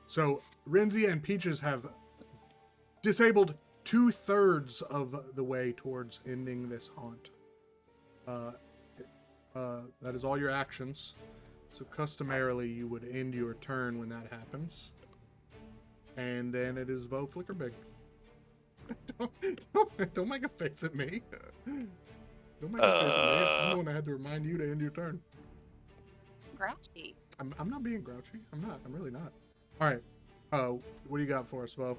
So Renzi and Peaches have disabled 2/3 of the way towards ending this haunt. That is all your actions. So customarily, you would end your turn when that happens. And then it is Vo Flickerbig. don't make a face at me. Don't make a face at me. I'm the one that had to remind you to end your turn. Grouchy. I'm not being grouchy. I'm not. I'm really not. All right. What do you got for us, Vo? Is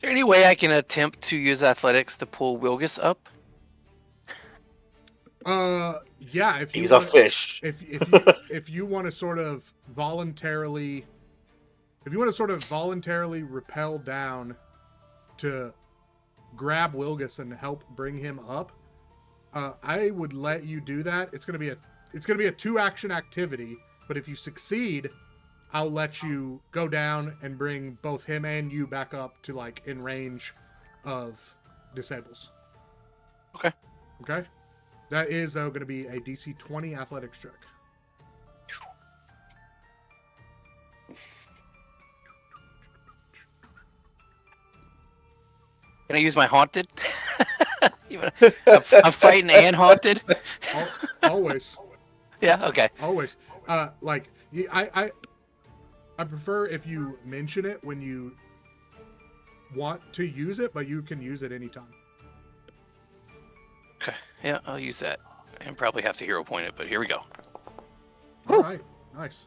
there any way I can attempt to use athletics to pull Wilgus up? Yeah. If you He's want, a fish. if you want to sort of voluntarily rappel down to grab Wilgus and help bring him up, I would let you do that. It's gonna be a 2-action activity, but if you succeed, I'll let you go down and bring both him and you back up to like in range of disables. Okay. Okay. That is though going to be a DC 20 athletics check. Can I use my haunted? I'm fighting and haunted. Always. Yeah. Okay. Always. Like I prefer if you mention it when you want to use it, but you can use it anytime. Okay. Yeah, I'll use that. And probably have to hero point it, but here we go. All right. Nice.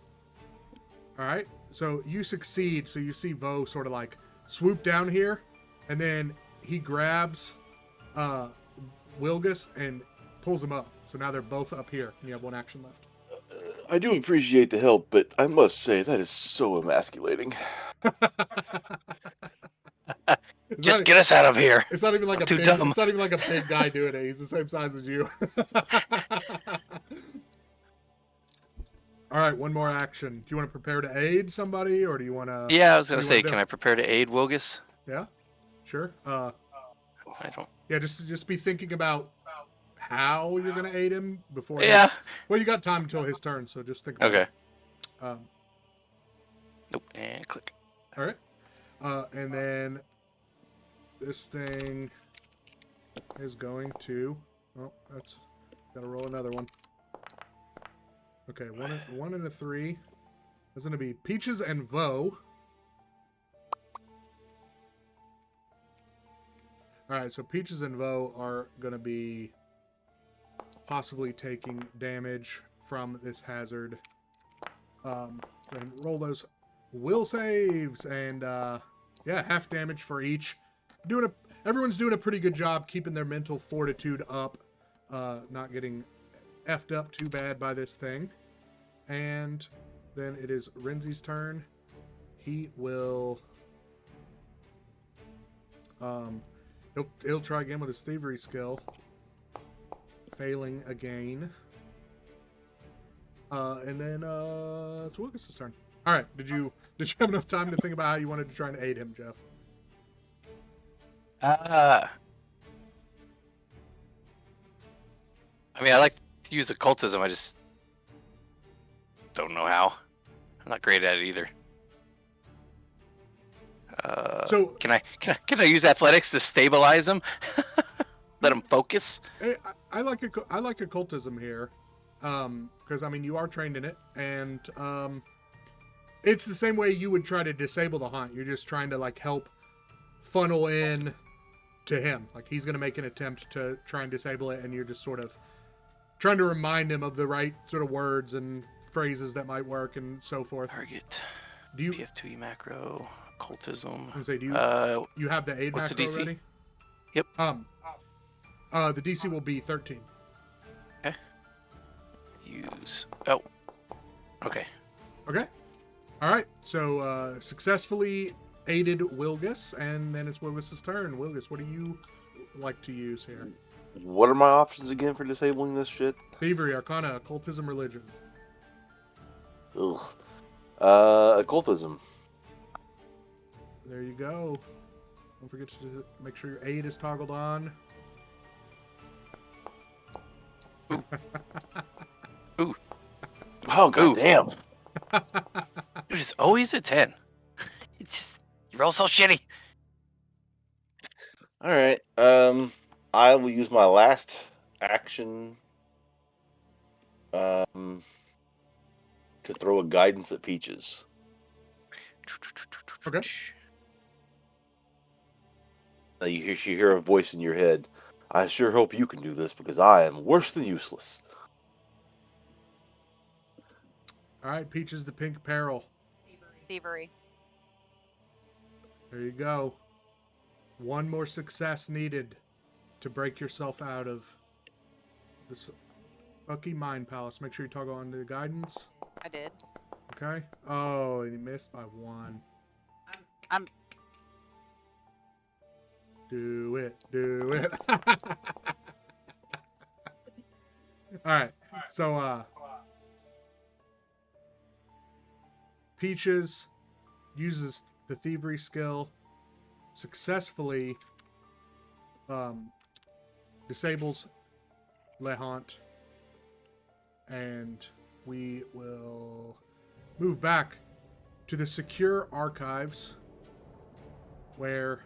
All right. So you succeed. So you see Vo sort of like swoop down here, and then he grabs Wilgus and pulls him up. So now they're both up here, and you have 1 action left. I do appreciate the help, but I must say that is so emasculating. Just get us out of here. It's not even like Too dumb. It's not even like a big guy doing it. He's the same size as you. All right, 1 more action. Do you want to prepare to aid somebody, or do you want to? Yeah, I was gonna say, can I prepare to aid Wilgus? Yeah, sure. I don't. Yeah, just be thinking about how you're gonna aid him before. Yeah. Well, you got time until his turn, so just think. About Okay. It. Nope. And click. All right. And then this thing is going to. Oh, that's gotta roll another one. Okay, one and a 3. That's gonna be Peaches and Vo. All right, so Peaches and Vo are gonna be possibly taking damage from this hazard. And roll those will saves, and yeah, half damage for each. Everyone's doing a pretty good job keeping their mental fortitude up, not getting effed up too bad by this thing. And then it is Renzi's turn. he will. He'll try again with his thievery skill, failing again. And then it's Lucas's turn. All right. Did you have enough time to think about how you wanted to try and aid him, Jeff? I mean, I like to use occultism. I just don't know how. I'm not great at it either. So can I use athletics to stabilize him? Let him focus. I like occultism here, because I mean you are trained in it, and it's the same way you would try to disable the haunt. You're just trying to like help funnel in to him. Like he's gonna make an attempt to try and disable it, and you're just sort of trying to remind him of the right sort of words and phrases that might work and so forth. Target. Do you PF2E macro occultism? and say do you have the aid what's macro the DC? ready? Yep. The DC will be 13. Okay. Use. Oh. Okay. Okay. All right. So successfully aided Wilgus, and then it's Wilgus's turn. Wilgus, what do you like to use here? What are my options again for disabling this shit? Thievery, Arcana, Occultism, Religion. Ugh. Occultism. There you go. Don't forget to make sure your aid is toggled on. Ooh. Oh god damn. Dude, it's always a 10. It's just you're all so shitty. All right. I will use my last action to throw a guidance at Peaches. Okay. You hear a voice in your head. I sure hope you can do this because I am worse than useless. All right, Peaches the Pink Peril. Thievery. There you go. One more success needed to break yourself out of this fucking mind palace. Make sure you toggle on to the guidance. I did. Okay. Oh, and you missed by 1. I'm Do it. Do it. All right. So, Peaches uses the thievery skill, successfully disables Lehant, and we will move back to the secure archives where,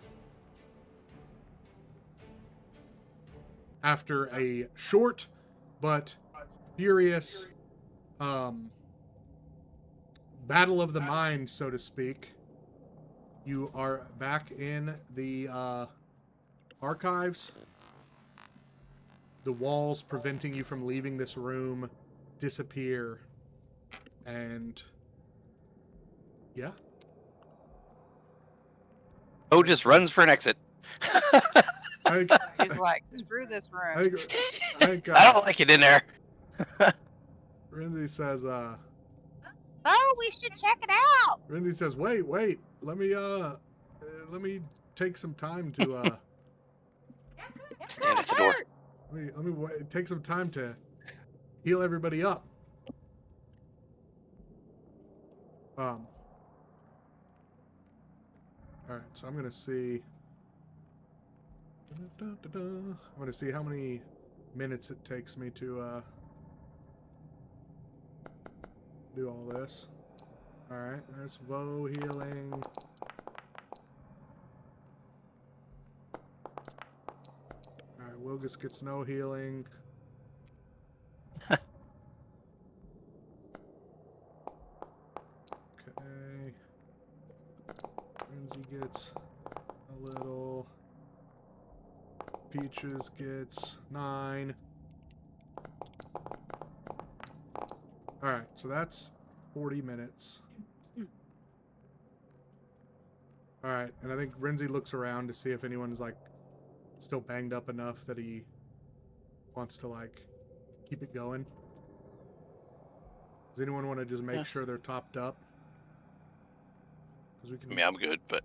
after a short but furious battle of the mind, so to speak, you are back in the archives. The walls preventing you from leaving this room disappear. And yeah. Oh, just runs for an exit. I think, He's like, screw this room. I think I don't like it in there. Rindy says, Oh, we should check it out. Rindy says, wait, let me take some time to Stand at the door. let me take some time to heal everybody up. All right, so I'm gonna see. I'm gonna see how many minutes it takes me to do all this. All right, there's Vo healing. All right, Wilgus gets no healing. Okay. Renzi gets a little. Peaches gets 9. Alright, so that's 40 minutes. Alright, and I think Renzi looks around to see if anyone's like still banged up enough that he wants to like keep it going. Does anyone want to just make sure they're topped up? because we I can. mean, I'm good, but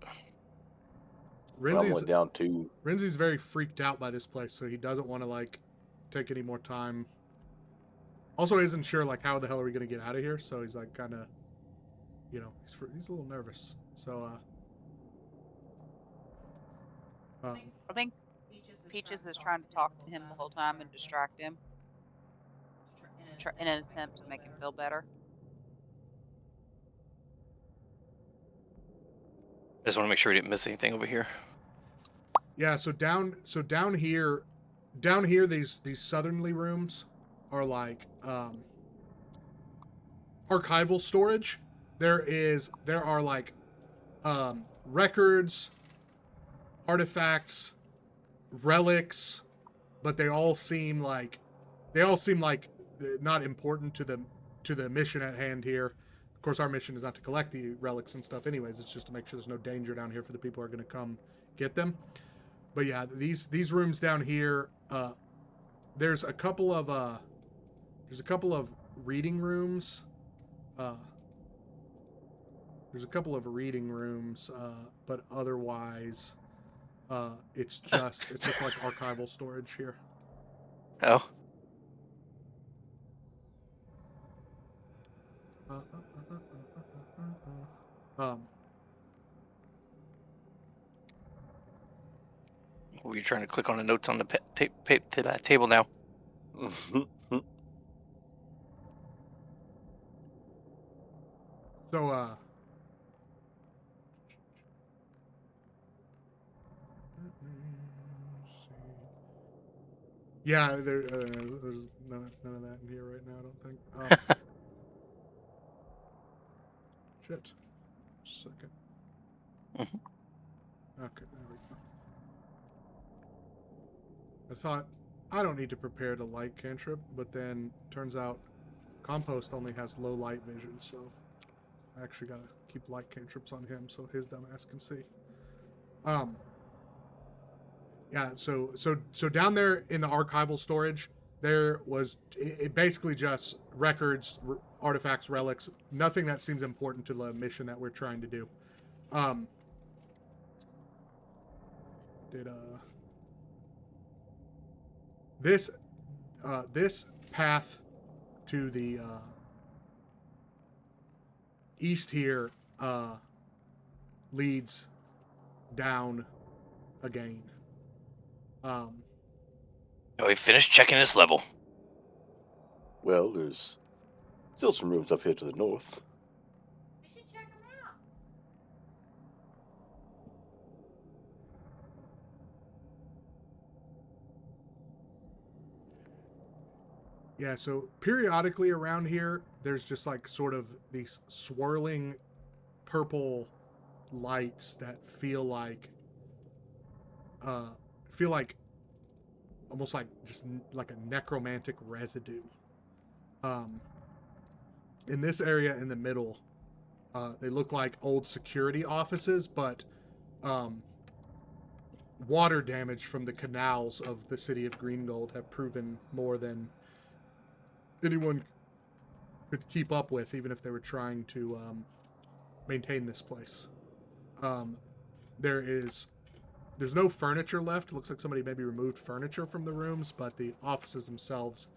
Well, I'm only Renzi's down 2. Renzi's very freaked out by this place, so he doesn't want to like take any more time. Also, isn't sure like how the hell are we gonna get out of here, so he's like kind of, he's a little nervous. So I think Peaches is trying to talk to him the whole time and distract him in an attempt to make him feel better. just want to make sure we didn't miss anything over here. yeah, so down here, these southerly rooms are like archival storage. There are like records, artifacts, relics, but they all seem like not important to the mission at hand here. Of course, our mission is not to collect the relics and stuff anyways. It's just to make sure there's no danger down here for the people who are going to come get them. But yeah, these rooms down here, there's a couple of reading rooms. But otherwise, it's just like archival storage here. Oh, were you trying to click on the notes on the table now? So yeah, there's none of that in here right now, I don't think. Shit. Second. Mhm. Okay, there we go. I thought I don't need to prepare to light cantrip, but then turns out Compost only has low light vision, so I actually gotta keep light cantrips on him so his dumbass can see. Yeah, so down there in the archival storage, there was it basically just records, artifacts, relics, nothing that seems important to the mission that we're trying to do. This path to the east here leads down again. We finished checking this level. Well, there's still some rooms up here to the north. We should check them out. Yeah, so periodically around here, there's just like sort of these swirling purple lights that feel like almost like just like a necromantic residue. In this area in the middle, they look like old security offices, but water damage from the canals of the city of Greengold have proven more than anyone could keep up with, even if they were trying to maintain this place. There's no furniture left. It looks like somebody maybe removed furniture from the rooms, but the offices themselves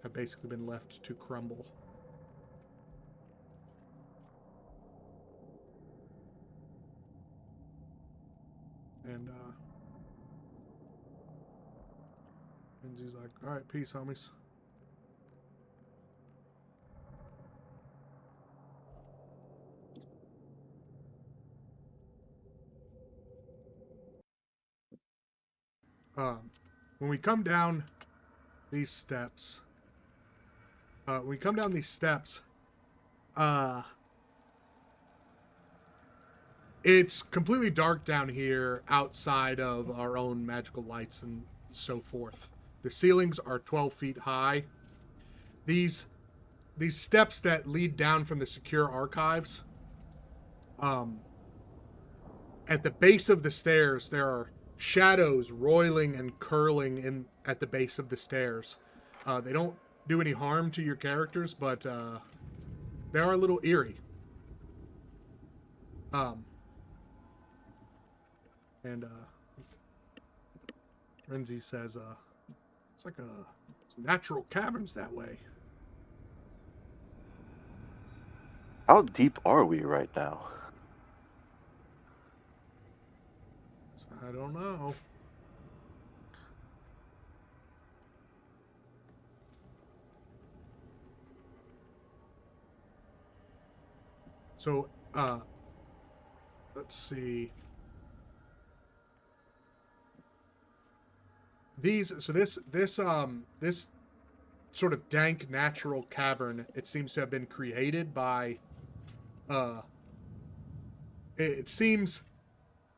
have basically been left to crumble. And he's like, all right, peace, homies. When we come down these steps, it's completely dark down here outside of our own magical lights and so forth. The ceilings are 12 feet high. These steps that lead down from the secure archives, at the base of the stairs, there are shadows roiling and curling in at the base of the stairs. They don't do any harm to your characters, but they are a little eerie. And Renzi says, it's like some natural caverns that way. How deep are we right now? I don't know. So, let's see. This sort of dank natural cavern, it seems to have been created by, it seems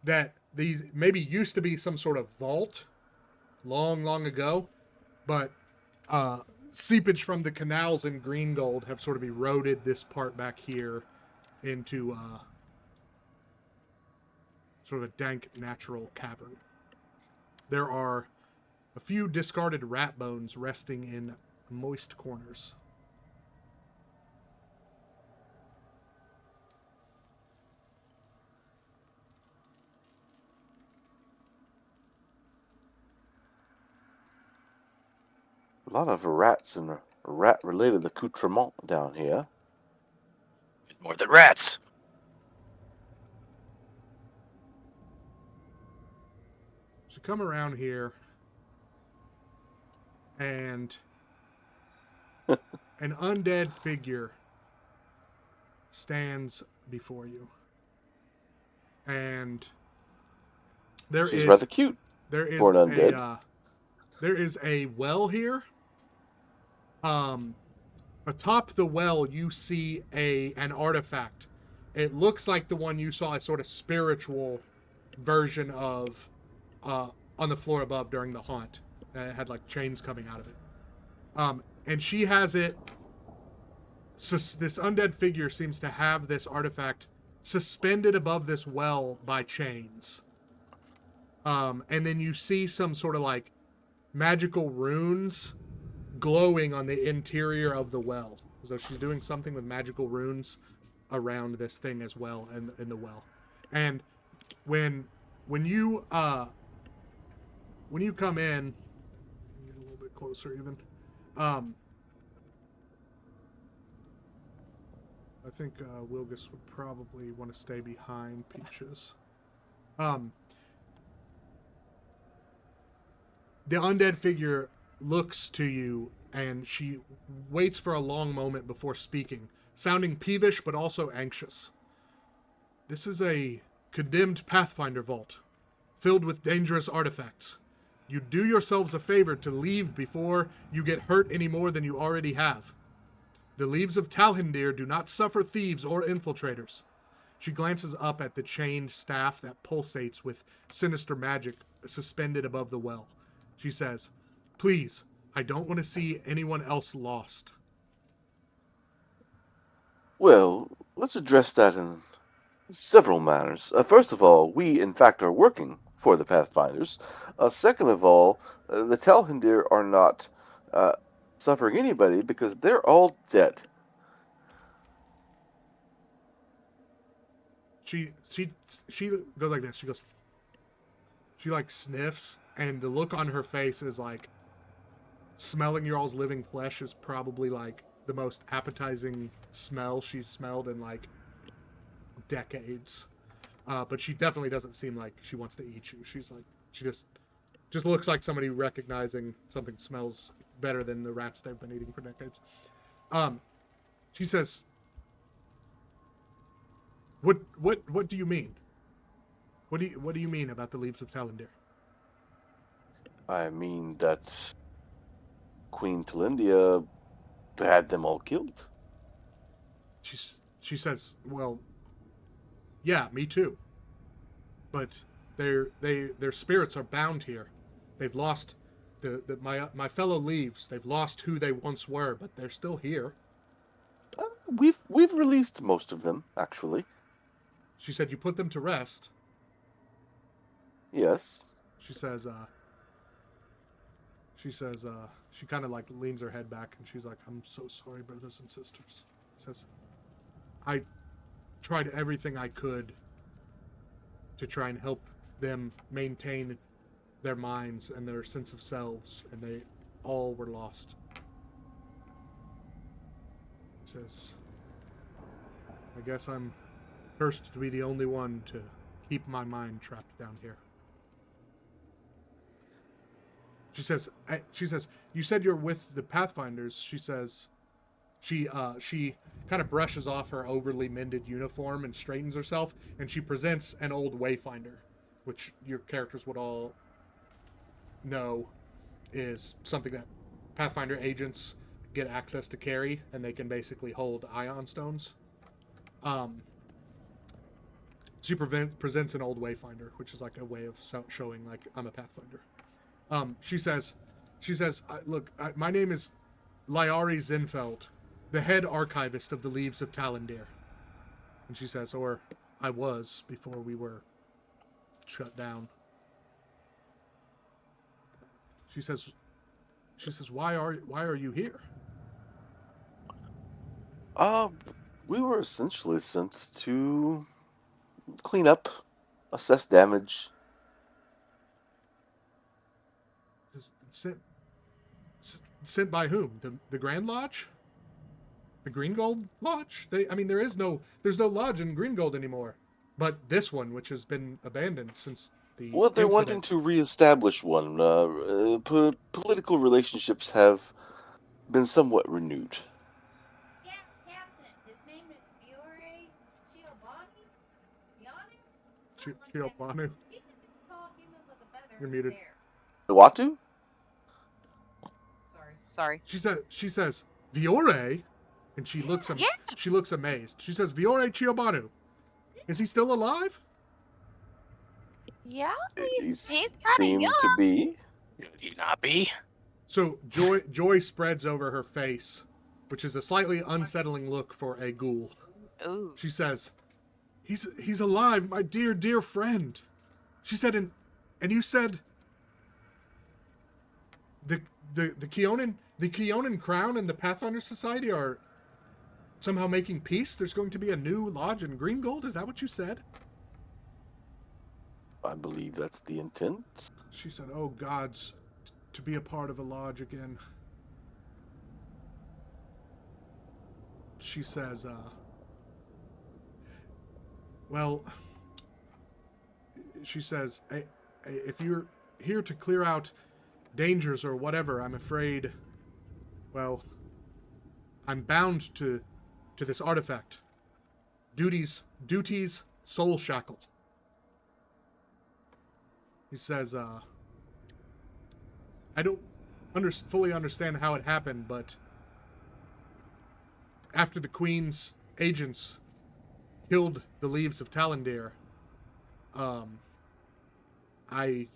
that these maybe used to be some sort of vault long ago, but seepage from the canals in Green Gold have sort of eroded this part back here into sort of a dank natural cavern. There are a few discarded rat bones resting in moist corners. A lot of rats and rat-related accoutrement down here. More than rats. So come around here, and an undead figure stands before you. And She's rather cute there is for an undead. there is a well here. Atop the well, you see an artifact. It looks like the one you saw, a sort of spiritual version of on the floor above during the haunt. It had like chains coming out of it. And she has it. This undead figure seems to have this artifact suspended above this well by chains. And then you see some sort of like magical runes glowing on the interior of the well. So she's doing something with magical runes around this thing as well in the well. And when you come in, get a little bit closer even. I think Wilgus would probably want to stay behind Peaches. The undead figure looks to you, and she waits for a long moment before speaking, sounding peevish but also anxious. This is a condemned Pathfinder vault, filled with dangerous artifacts. You do yourselves a favor to leave before you get hurt any more than you already have. The leaves of Talhindir do not suffer thieves or infiltrators. She glances up at the chained staff that pulsates with sinister magic suspended above the well. She says, "Please, I don't want to see anyone else lost." Well, let's address that in several manners. First of all, we in fact are working for the Pathfinders. Second of all, the Talhindir are not suffering anybody because they're all dead. She goes like this. She like sniffs, and the look on her face is like smelling your all's living flesh is probably like the most appetizing smell she's smelled in like decades. But she definitely doesn't seem like she wants to eat you. She's like, she just looks like somebody recognizing something smells better than the rats they've been eating for decades. She says, What do you mean? What do you mean about the leaves of Talhindir? I mean that Queen Talindia had them all killed. She says, "Well, yeah, me too. But their spirits are bound here. They've lost my fellow leaves. They've lost who they once were, but they're still here." We've released most of them, actually. She said, "You put them to rest." Yes. She says, she kind of like leans her head back and she's like, "I'm so sorry, brothers and sisters." Says, "I tried everything I could to try and help them maintain their minds and their sense of selves, and they all were lost. He says, I guess I'm cursed to be the only one to keep my mind trapped down here. She says, you said you're with the Pathfinders. She says, she kind of brushes off her overly mended uniform and straightens herself, and she presents an old Wayfinder, which your characters would all know is something that Pathfinder agents get access to carry, and they can basically hold ion stones. She presents an old Wayfinder, which is like a way of showing like I'm a Pathfinder. She says, look, my name is Lyari Zinfeld, the head archivist of the Leaves of Talandir. And she says, or I was before we were shut down. She says, why are you here? We were essentially sent to clean up, assess damage. Sent by whom? The Grand Lodge? The Green Gold Lodge? There's no lodge in Green Gold anymore. But this one, which has been abandoned since the Well, they're incident. wanting to reestablish one. Political relationships have been somewhat renewed. Yeah, Captain. His name is Fiore Chiobani? Chiobanu? He's a tall human with a feather You're in muted. his hair. The Watu? Sorry. She says, Viore? And she looks she looks amazed. She says, Viore Chiobanu. Is he still alive? Yeah, He he's kind of seemed young. to be. Would he not be? So joy spreads over her face, which is a slightly unsettling look for a ghoul. Ooh. She says, he's alive, my dear friend. She said, and you said the Keonan Crown and the Pathfinder Society are somehow making peace? There's going to be a new lodge in Green Gold? Is that what you said? I believe that's the intent. She said, oh gods, to be a part of a lodge again. She says, she says, if you're here to clear out dangers or whatever, I'm afraid, I'm bound to this artifact. Duty's soul shackle. He says, I don't fully understand how it happened, but after the Queen's agents killed the Leaves of Talandir, I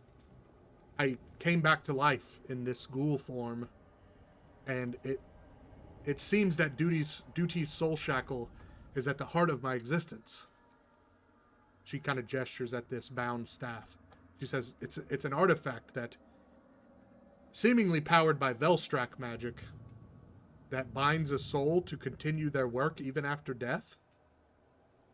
came back to life in this ghoul form, and it seems that Duty's soul shackle is at the heart of my existence. She kind of gestures at this bound staff. She says it's an artifact that, seemingly powered by Velstrak magic, that binds a soul to continue their work even after death.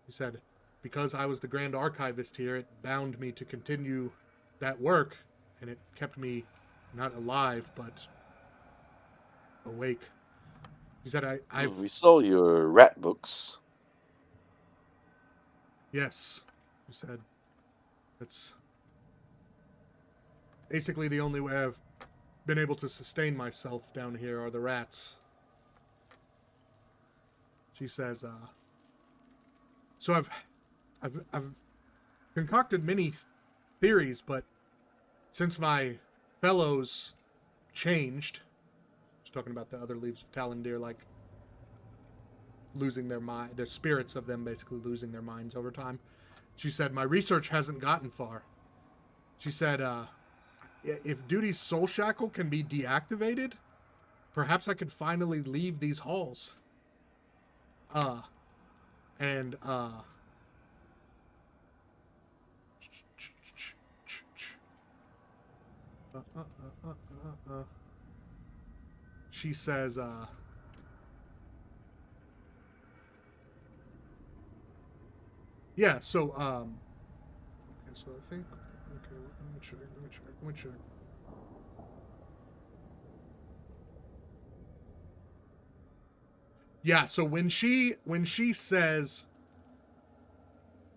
He said, because I was the Grand Archivist here, it bound me to continue that work, and it kept me not alive, but awake. He said, We saw your rat books. Yes, he said, it's basically the only way I've been able to sustain myself down here are the rats. She says, so I've concocted many theories, but since my fellows changed, she's talking about the other Leaves of Talandir, like losing their mind, their spirits of them basically losing their minds over time. She said, my research hasn't gotten far. She said, if Duty's soul shackle can be deactivated, perhaps I could finally leave these halls. She says, yeah, so, okay, so I think Okay, let me check. Let me check. Yeah, so when she says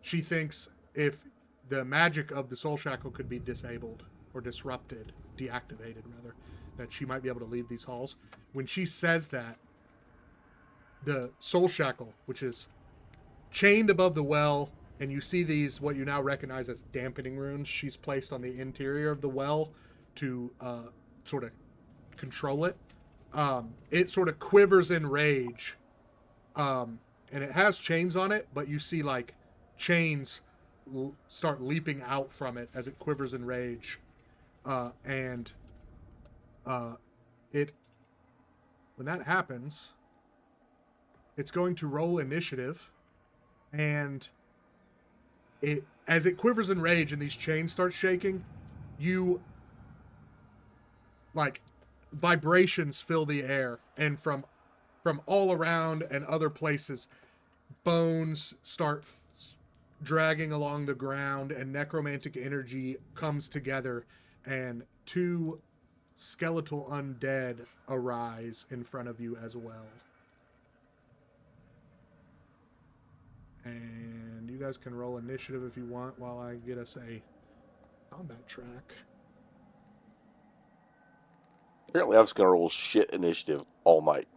she thinks if the magic of the soul shackle could be disabled or disrupted, deactivated rather, that she might be able to leave these halls. When she says that, the soul shackle, which is chained above the well, and you see these what you now recognize as dampening runes she's placed on the interior of the well to sort of control it. It sort of quivers in rage, and it has chains on it, but you see like chains start leaping out from it as it quivers in rage, and it when that happens, it's going to roll initiative, and it as it quivers in rage and these chains start shaking, you like vibrations fill the air, and from all around and other places, bones start dragging along the ground, and necromantic energy comes together, and two skeletal undead arise in front of you as well. And you guys can roll initiative if you want while I get us a combat track. Apparently, I'm just gonna roll shit initiative all night.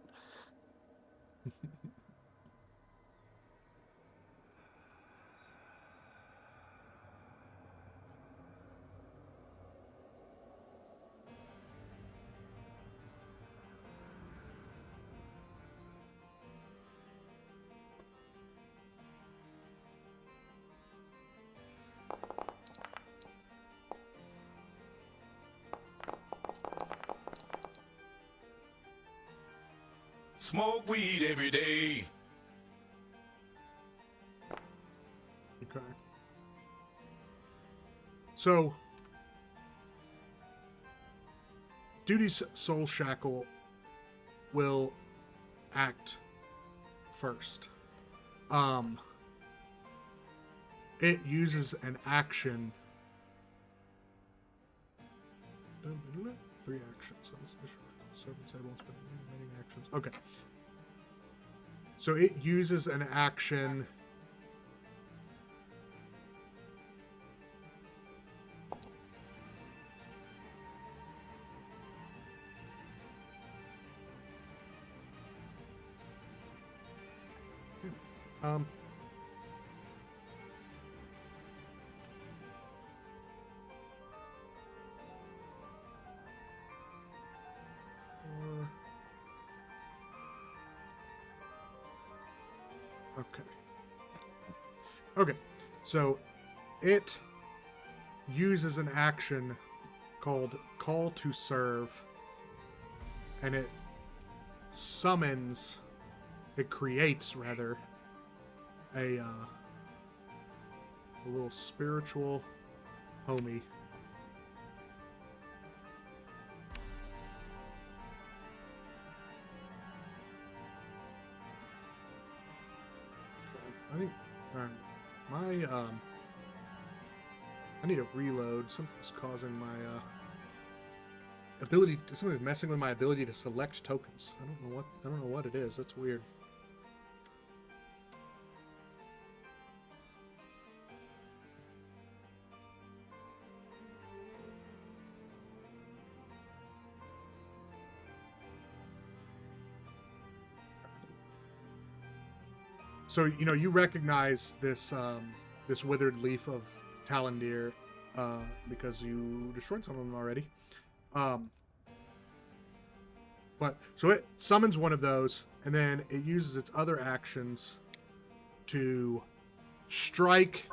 Smoke weed every day. Okay. So, Duty's Soul Shackle will act first. It uses an action. 3 actions. So it's remaining actions. Okay. So it uses an action. Um. Okay. Okay. So it uses an action called Call to Serve, and it summons, it creates rather, a little spiritual homie. I think, alright, my, I need to reload. Something's causing my, ability, something's messing with my ability to select tokens. I don't know what it is. That's weird. So, you know, you recognize this this withered leaf of Talandir because you destroyed some of them already. But so it summons one of those, and then it uses its other actions to strike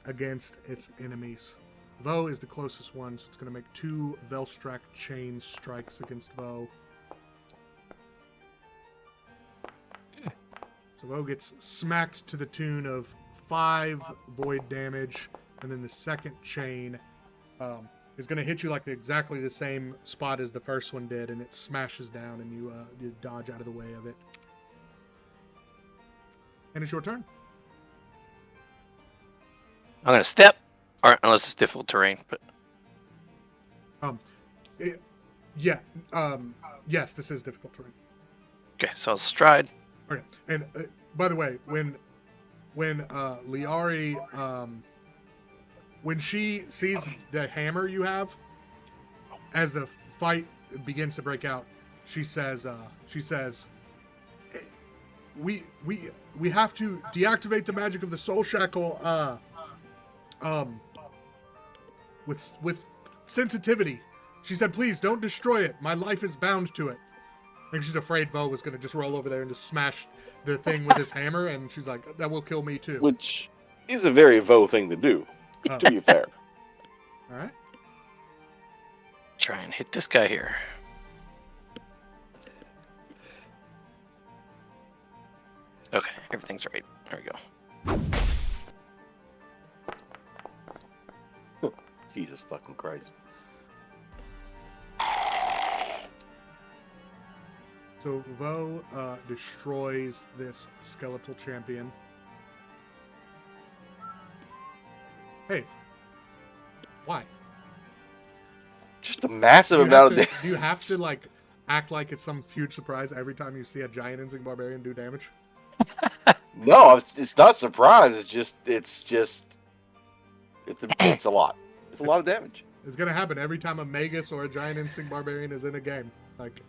against its enemies. Vo is the closest one, so it's going to make 2 Velstrak chain strikes against Vo. So Vo gets smacked to the tune of 5 void damage, and then the second chain is going to hit you like exactly the same spot as the first one did, and it smashes down, and you dodge out of the way of it. And it's your turn. I'm gonna step, or unless it's difficult terrain. But Yeah. Yes, this is difficult terrain. okay, so I'll stride. Okay. And by the way, when Liari when she sees the hammer you have, as the fight begins to break out, she says, we have to deactivate the magic of the soul shackle with sensitivity. She said, please don't destroy it. My life is bound to it. I think she's afraid Vo was going to just roll over there and just smash the thing with his hammer, and she's like, that will kill me too. Which is a very Vo thing to do, to be fair. All right. Try and hit this guy here. Okay, everything's right. There we go. Jesus fucking Christ. So Vo destroys this skeletal champion. Hey, why? Just a massive Do you amount of have damage. to- Do you have to like act like it's some huge surprise every time you see a giant insect barbarian do damage? No, it's not surprise. It's a lot. It's a lot of damage. It's gonna happen every time a magus or a giant instinct barbarian is in a game. Like,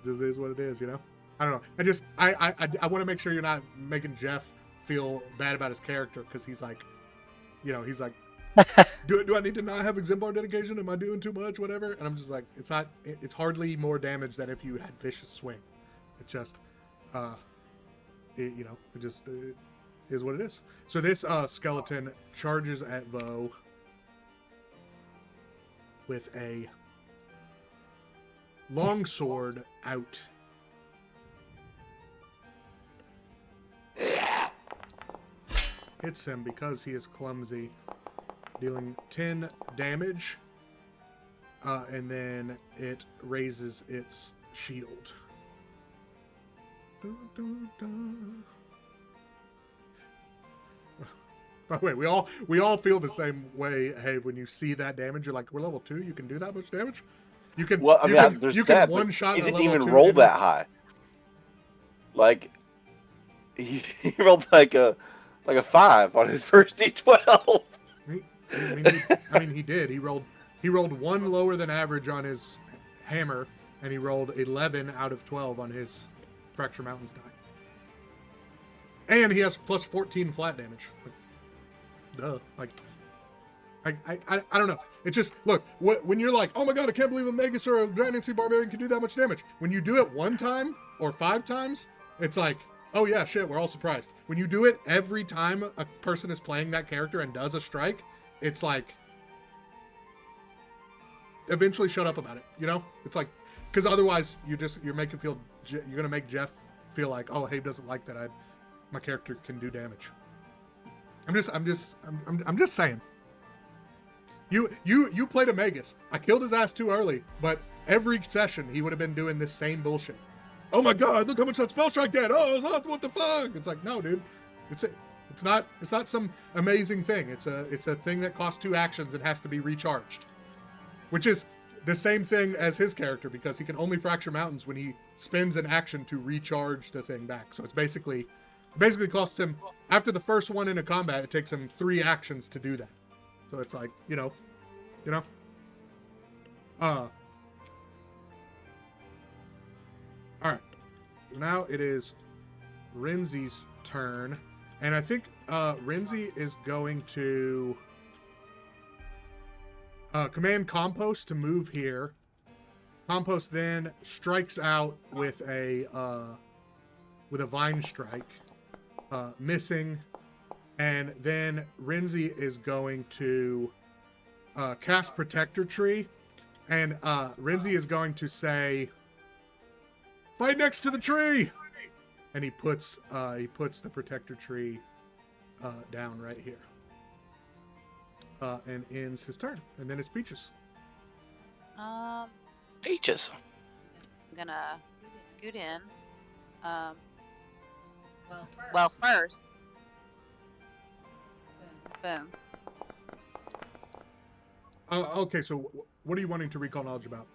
this is what it is, you know. I don't know. I want to make sure you're not making Jeff feel bad about his character because he's like, you know, he's like, do I need to not have exemplar dedication? Am I doing too much? Whatever. And I'm just like, it's not. It's hardly more damage than if you had vicious swing. It just, you know, it just is what it is. So this skeleton charges at Vo with a longsword out. Hits him because he is clumsy, dealing 10 damage, and then it raises its shield. By the way, we all feel the same way. Hey, when you see that damage, you're like, we're level 2. You can do that much damage. You can. Well, I you mean, can, there's you that. can one shot. He a didn't level even 2 roll enemy. that high. Like he rolled like a 5 on his first D12. I mean, he did. He rolled 1 lower than average on his hammer, and he rolled 11 out of 12 on his Fracture Mountains die. And he has plus 14 flat damage. Like, duh. Like, I don't know. It just, look, when you're like, oh my god, I can't believe a Magus or a Giant Insect Barbarian can do that much damage. When you do it 1 time or 5 times, it's like, oh yeah, shit, we're all surprised. When you do it every time a person is playing that character and does a strike, it's like, eventually shut up about it, you know? It's like, because otherwise you're gonna make Jeff feel like, oh, Habe doesn't like that my character can do damage. I'm just saying. You played a Magus. I killed his ass too early, but every session he would have been doing this same bullshit. Oh my god, look how much that spell strike did. Oh, what the fuck? It's like, no, dude. It's not some amazing thing. It's a thing that costs 2 actions and has to be recharged. Which is the same thing as his character, because he can only fracture mountains when he spends an action to recharge the thing back. So it's basically costs him, after the first one in a combat, it takes him 3 actions to do that. So it's like, you know. Alright. Now it is Renzi's turn. And I think Renzi is going to command Compost to move here. Compost then strikes out with a Vine Strike, missing. And then Renzi is going to cast Protector Tree. And Renzi is going to say, fight next to the tree! And he puts the Protector Tree down right here. And ends his turn. And then it's Peaches. Peaches. I'm gonna scoot in. Well, first, boom. Okay, so what are you wanting to recall knowledge about?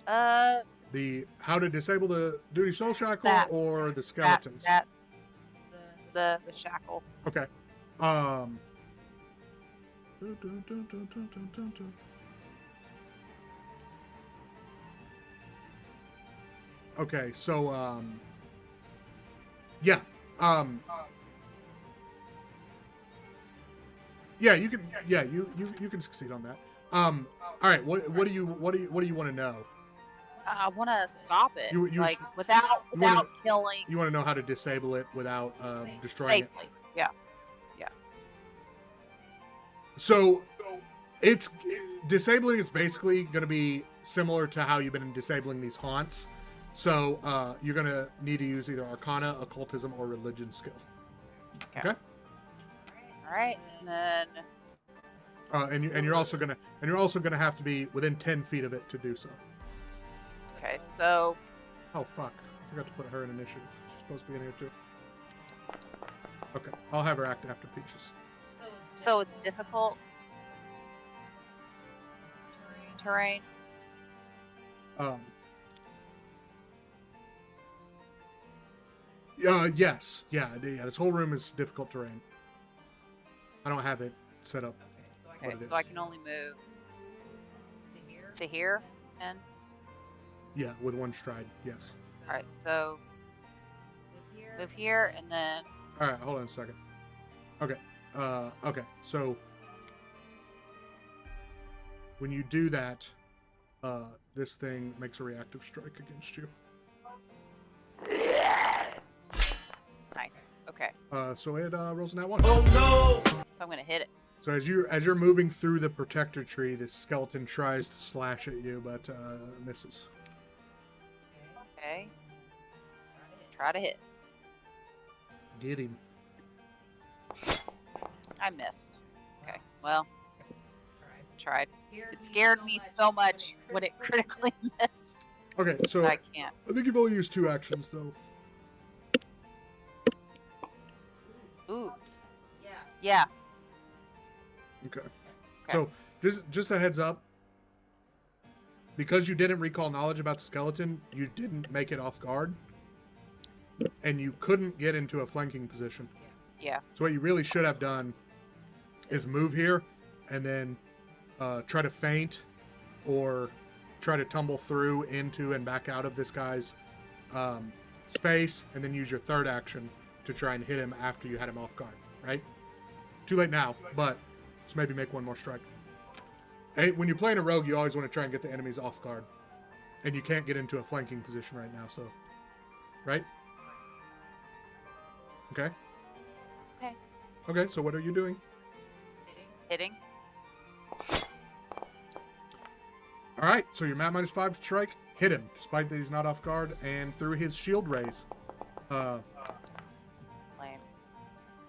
Uh, The how to disable the duty soul shackle That. or the that skeletons? that the shackle. Okay. Um. Okay, so yeah, yeah, you can, yeah, you can succeed on that. All right, what do you want to know? I want to stop it, You like you without wanna- killing You want to know how to disable it without destroying it. safely. Yeah. So it's disabling is basically going to be similar to how you've been disabling these haunts. So you're going to need to use either Arcana, Occultism, or Religion skill. Okay. All right, and then And you're also gonna have to be within 10 feet of it to do so. okay, so Oh fuck! I forgot to put her in initiative. She's supposed to be in here too. Okay, I'll have her act after Peaches. so it's difficult terrain. Yes, yeah. This whole room is difficult terrain. I don't have it set up. Okay, What it so I is. can only move to here, and Yeah, with one stride. Yes. all right, so move here, and then All right, hold on a second. Okay. Okay. So when you do that, this thing makes a reactive strike against you. nice. Okay, So it rolls an @1. Oh no! so I'm gonna hit it. So as you're moving through the protector tree, this skeleton tries to slash at you, but misses. Okay, try to hit. Get him. I missed. Okay, well, tried. It scared me so much when it critically missed. Okay, so I can't. I think you've only used 2 actions though. Ooh. Yeah. Okay. So just a heads up. Because you didn't recall knowledge about the skeleton, you didn't make it off guard. And you couldn't get into a flanking position. Yeah. So what you really should have done is move here and then try to feint or try to tumble through into and back out of this guy's space, and then use your third action to try and hit him after you had him off guard, right? Too late now, but just maybe make one more strike. Hey, when you're playing a rogue, you always want to try and get the enemies off guard. And you can't get into a flanking position right now, so... Right? Okay? Okay. Okay, so what are you doing? Hitting. Alright, so your Mat -5 strike, hit him, despite that he's not off guard, and through his shield raise. Lame.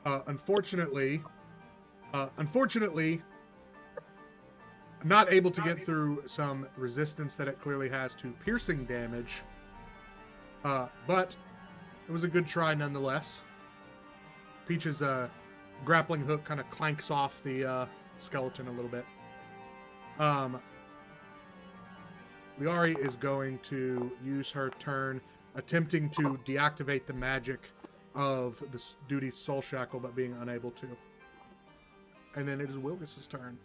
Unfortunately, not able to get through some resistance that it clearly has to piercing damage. But it was a good try nonetheless. Peach's grappling hook kind of clanks off the skeleton a little bit. Liari is going to use her turn attempting to deactivate the magic of the duty's soul shackle, but being unable to. And then it is Wilgis's turn.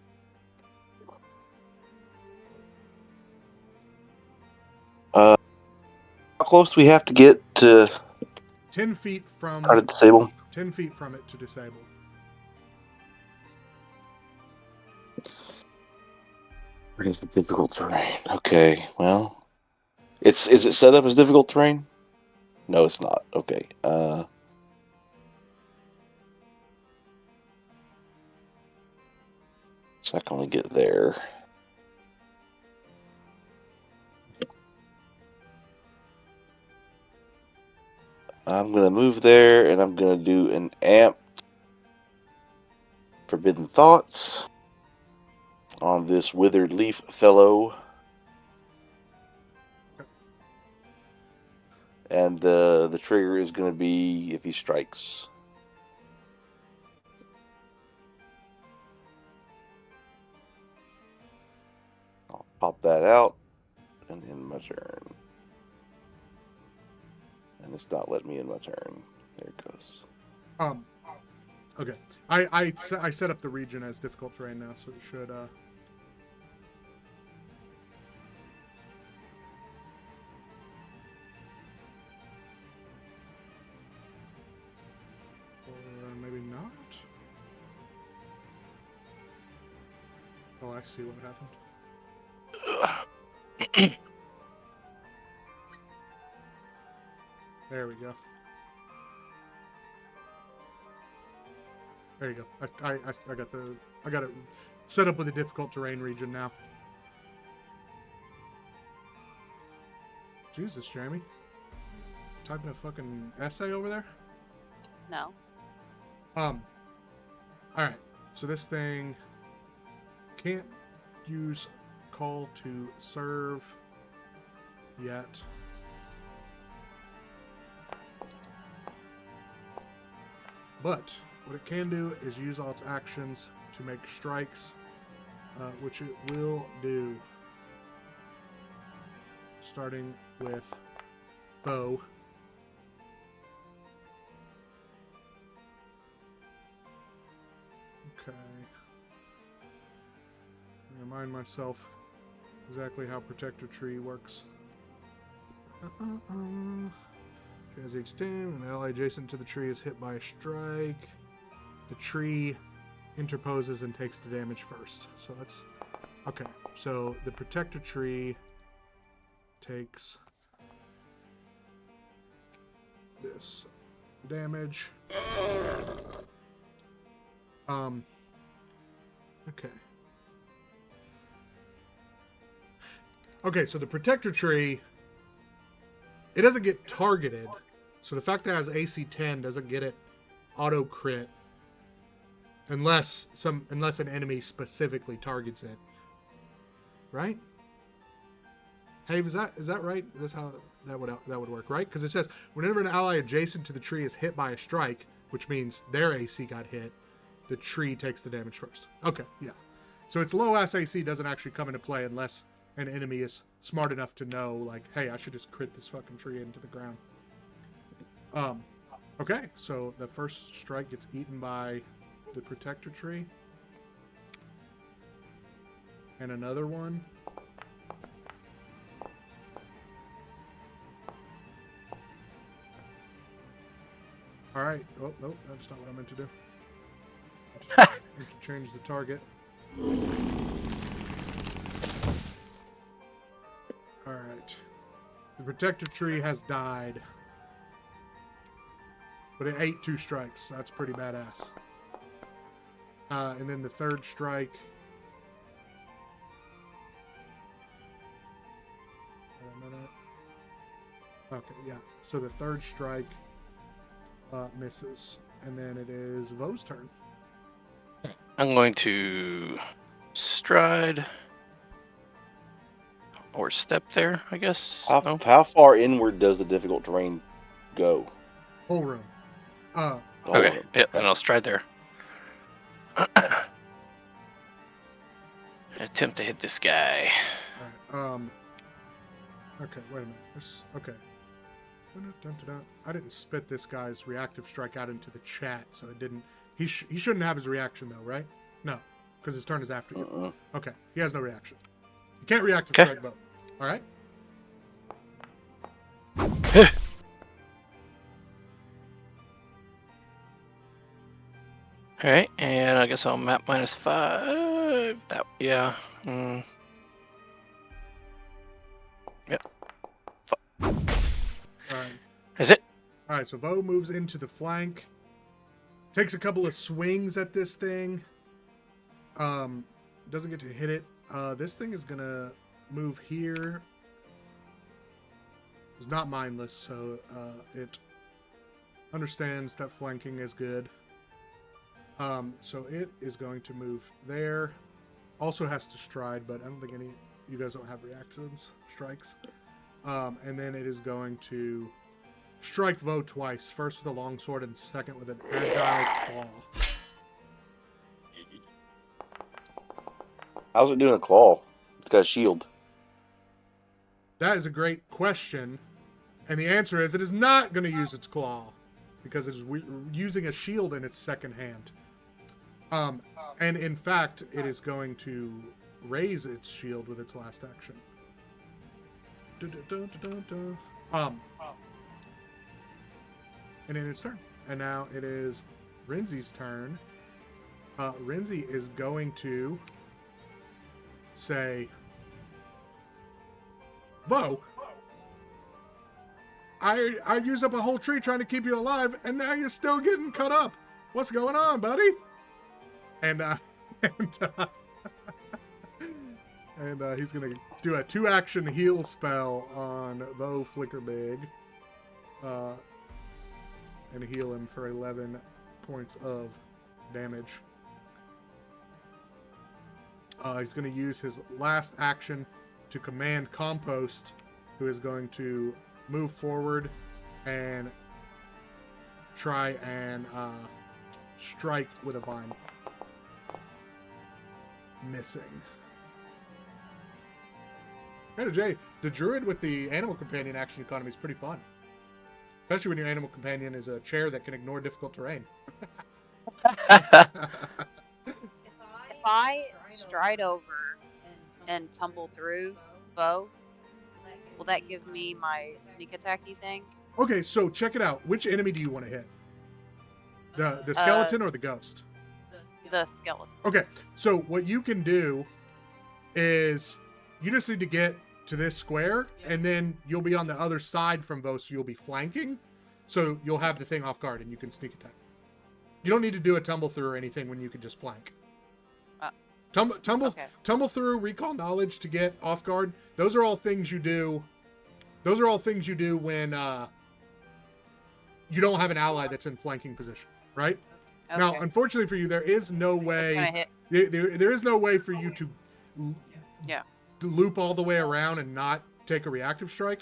How close do we have to get to 10 feet from try to disable? 10 feet from it to disable. Where is the difficult terrain? Okay, well, is it set up as difficult terrain? No, it's not. Okay. So I can only get there. I'm gonna move there, and I'm gonna do an amp Forbidden Thoughts on this withered leaf fellow. And the trigger is going to be if he strikes. that out, and end my turn. And it's not letting me end my turn. There it goes. Okay. I set up the region as difficult terrain now, so it should or maybe not. Oh, I see what happened. There we go. There you go. I got it set up with a difficult terrain region now. Jesus, Jamie. Typing a fucking essay over there? No. Alright. So this thing can't use call to serve yet. But what it can do is use all its actions to make strikes, which it will do. Starting with bow. Okay. Remind myself exactly how Protector Tree works. She has H10. An ally adjacent to the tree is hit by a strike. The tree interposes and takes the damage first. So that's okay. So the Protector Tree takes this damage. Okay. Okay, so the Protector Tree, it doesn't get targeted. So the fact that it has AC 10 doesn't get it auto crit unless an enemy specifically targets it. Right? Hey, is that right? That's how that would work, right? Because it says whenever an ally adjacent to the tree is hit by a strike, which means their AC got hit, the tree takes the damage first. Okay, yeah. So its low ass AC doesn't actually come into play unless an enemy is smart enough to know, like, hey, I should just crit this fucking tree into the ground. Okay, so the first strike gets eaten by the Protector Tree. And another one. All right. Oh, nope, that's not what I meant to do. I meant to change the target. All right. The Protector Tree has died. But it ate 2 strikes. That's pretty badass. And then the third strike. Wait a minute. Okay, yeah. So the third strike misses. And then it is Vo's turn. I'm going to stride or step there, I guess. No? How far inward does the difficult terrain go? Whole room. The whole Okay, room. yeah, then I'll stride there. Attempt to hit this guy. All right. Okay, wait a minute. Okay. I didn't spit this guy's reactive strike out into the chat, so it didn't. He shouldn't have his reaction though, right? No, because his turn is after you. Okay, he has no reaction. You can't reactive strike both. All right. All right, and I guess I'll map -5. That, yeah. Yep. All right. Is it? All right. So Vo moves into the flank, takes a couple of swings at this thing. Doesn't get to hit it. This thing is gonna move here. It's not mindless, so it understands that flanking is good. So it is going to move there. Also has to stride, but I don't think you guys don't have reactions strikes. And then it is going to strike Vo twice. First with a longsword and second with an agile claw. How's it doing a claw? It's got a shield. That is a great question. And the answer is it is not going to use its claw because it is using a shield in its second hand. And in fact, it is going to raise its shield with its last action. And in its turn. And now it is Rinzi's turn. Rinzi is going to say, Vo, I used up a whole tree trying to keep you alive, and now you're still getting cut up. What's going on, buddy? And he's gonna do a 2-action heal spell on Vo Flickerbig, and heal him for 11 points of damage. He's gonna use his last action to command Compost, who is going to move forward and try and strike with a vine. Missing. Hey, Jay, the druid with the animal companion action economy is pretty fun. Especially when your animal companion is a chair that can ignore difficult terrain. If I stride over and tumble through Bo, will that give me my sneak attacky thing? Okay, so check it out. Which enemy do you want to hit? The skeleton or the ghost? The skeleton. Okay, so what you can do is you just need to get to this square, and then you'll be on the other side from Vo, so you'll be flanking. So you'll have the thing off guard, and you can sneak attack. You don't need to do a tumble through or anything when you can just flank. Tumble through, recall knowledge to get off guard. Those are all things you do. Those are all things you do when you don't have an ally that's in flanking position, right? Okay. Now, unfortunately for you, there is no way. There is no way for you to loop all the way around and not take a reactive strike.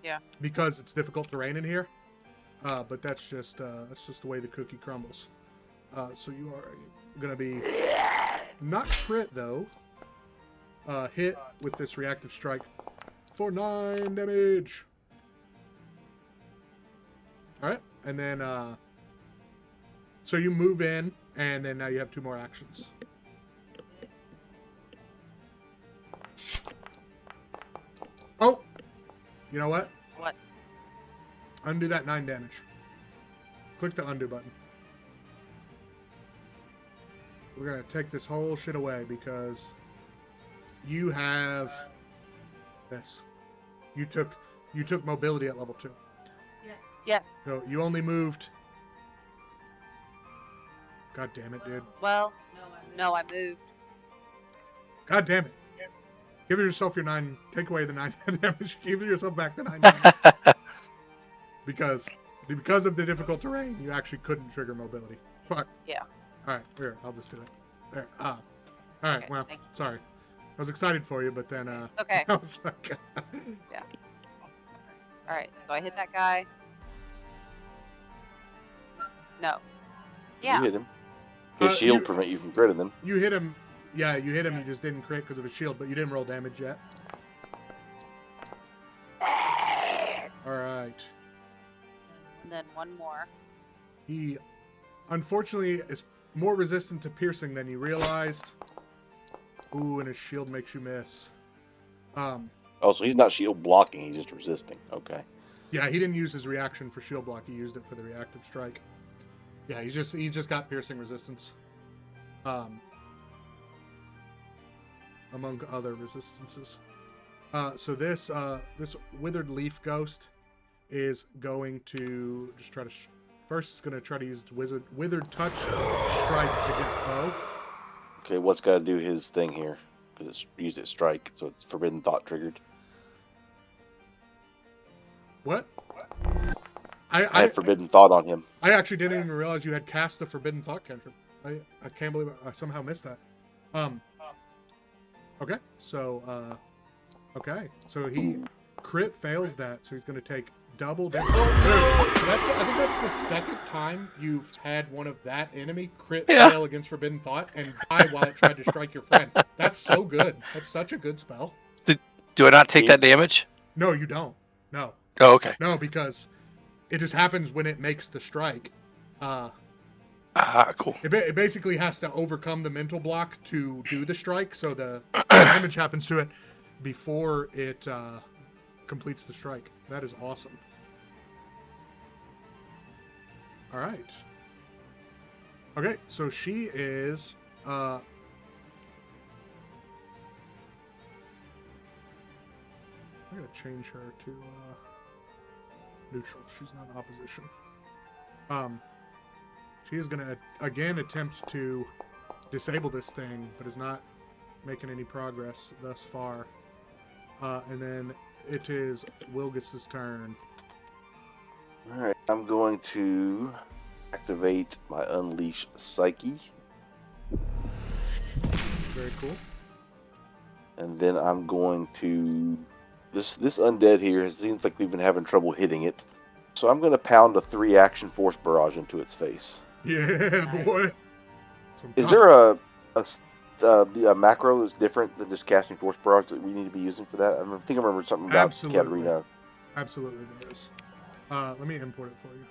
Yeah. Because it's difficult terrain in here. But that's just the way the cookie crumbles. So you are gonna be not crit though. Hit with this reactive strike for 9 damage. All right, and then so you move in, and then now you have 2 more actions. Oh, you know what? What? Undo that 9 damage. Click the undo button. We're gonna take this whole shit away because you have this. You took mobility at level 2. Yes. So you only moved. God damn it, dude. Well, no, I moved. God damn it. Give yourself your 9. Take away the 9 damage. Give yourself back the 9 damage. Because of the difficult terrain, you actually couldn't trigger mobility. Fuck. Yeah. All right, here, I'll just do it. There. All right, Okay, well, thank you. sorry. I was excited for you, but then Okay. I was like, Yeah. All right, so I hit that guy. No. Yeah. You hit him. His shield you- prevent you from critting them. you hit him. Yeah, you hit him. You just didn't crit because of his shield, but you didn't roll damage yet. All right. And then one more. He, unfortunately, is more resistant to piercing than you realized. Ooh, and his shield makes you miss. Oh, so he's not shield blocking, he's just resisting. Okay. Yeah, he didn't use his reaction for shield block. He used it for the reactive strike. Yeah, he's just got piercing resistance. Among other resistances. So this withered leaf ghost is going to just try to first. It's going to try to use its withered touch strike against Bo. Okay, what's got to do his thing here? Because it's used its strike, so it's forbidden thought triggered. What? I had forbidden thought on him. I actually didn't even realize you had cast the forbidden thought cantrip. I can't believe I somehow missed that. Okay, so he crit fails that, so he's going to take double damage. I think that's the second time you've had one of that enemy crit fail against forbidden thought and die while it tried to strike your friend. That's so good. That's such a good spell. Do I not take that damage? No, you don't. No, Oh, okay. no, because it just happens when it makes the strike. Cool. It basically has to overcome the mental block to do the strike, so the damage happens to it before it completes the strike. That is awesome. All right. Okay, so she is I'm gonna change her to neutral. She's not in opposition. She is gonna again attempt to disable this thing, but is not making any progress thus far. And then it is Wilgis's turn. All right, I'm going to activate my Unleash Psyche, Very cool. and then I'm going to this undead here. It seems like we've been having trouble hitting it, so I'm going to pound a 3-action Force Barrage into its face. Yeah, Nice. boy. Is there a macro that's different than just casting Force Barrage that we need to be using for that? I think I remember something about Absolutely. Katarina. Absolutely there is. Let me import it for you.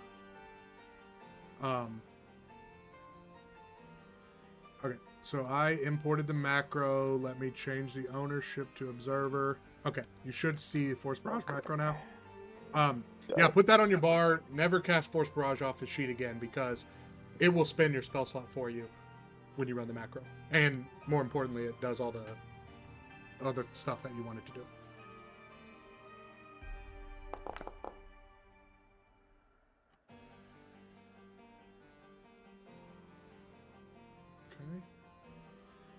Okay, so I imported the macro. Let me change the ownership to observer. Okay, you should see the Force Barrage macro now. Yeah, put that on your bar. Never cast Force Barrage off the sheet again because it will spin your spell slot for you when you run the macro. And more importantly, it does all the other stuff that you want it to do.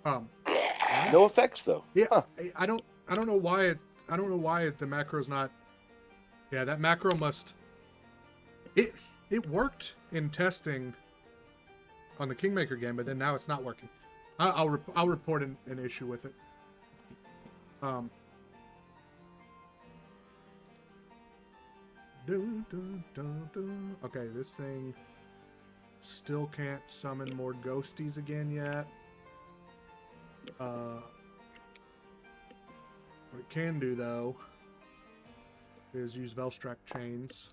Okay. No effects though. Yeah, Huh. I don't know why the macro's not. Yeah, that macro must. It worked in testing on the Kingmaker game, but then now it's not working. I'll report an issue with it. Okay, this thing still can't summon more ghosties again yet. What it can do though is use Velstrak chains.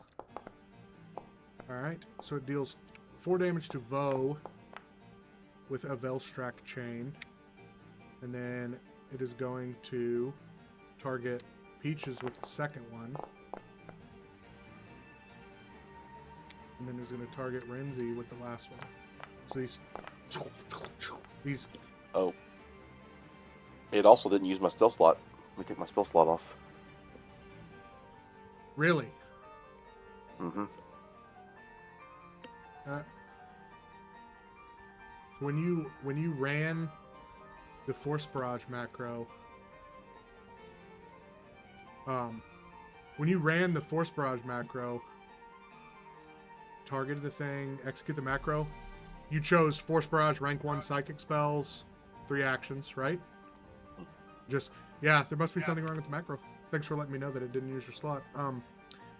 Alright, so it deals 4 damage to Vo with a Velstrak chain. And then it is going to target Peaches with the second one. And then is going to target Renzi with the last one. So these Oh. It also didn't use my spell slot. Let me take my spell slot off. really. Mm-hmm. When you ran the Force Barrage macro, targeted the thing, execute the macro, you chose Force Barrage, rank 1 psychic spells, 3 actions, right? Yeah, there must be something wrong with the macro. Thanks for letting me know that it didn't use your slot.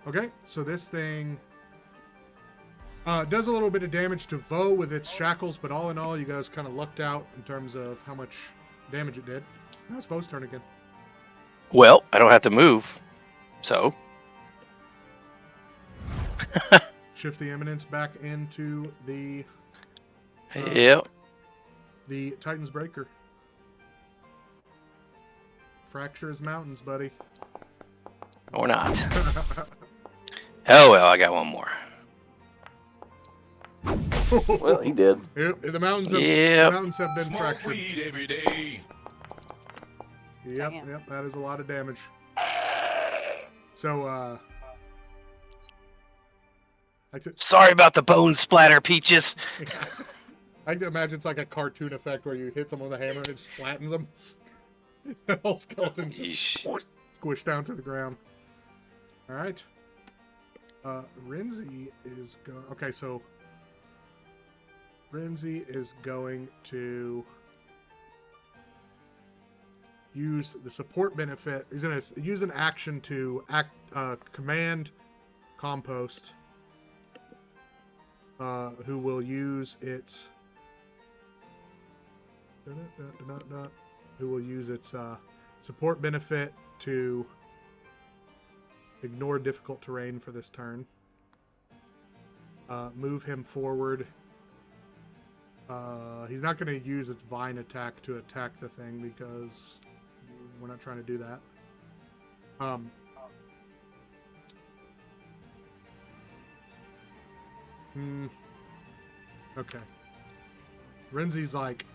Okay, so this thing does a little bit of damage to Vo with its shackles, but all in all, you guys kind of lucked out in terms of how much damage it did. Now it's Vo's turn again. Well, I don't have to move, so Shift the Eminence back into the yep. the Titan's Breaker. Fracture his mountains, buddy. Or not. Oh well, I got one more. Well, he did. Yep, the mountains have, Yep. the mountains have been Smoke fractured. weed every day. Yep, Damn. yep, that is a lot of damage. So, Sorry about the bone splatter, Peaches. I can imagine it's like a cartoon effect where you hit someone with a hammer and it just flattens them. All skeletons just Yeesh. squish down to the ground. All right. Renzi is going. Okay, so Renzi is going to use the support benefit. He's going to use an action to command Compost, who will use its support benefit to Ignore difficult terrain for this turn. Move him forward. He's not going to use its vine attack to attack the thing because we're not trying to do that. Okay. Renzi's like,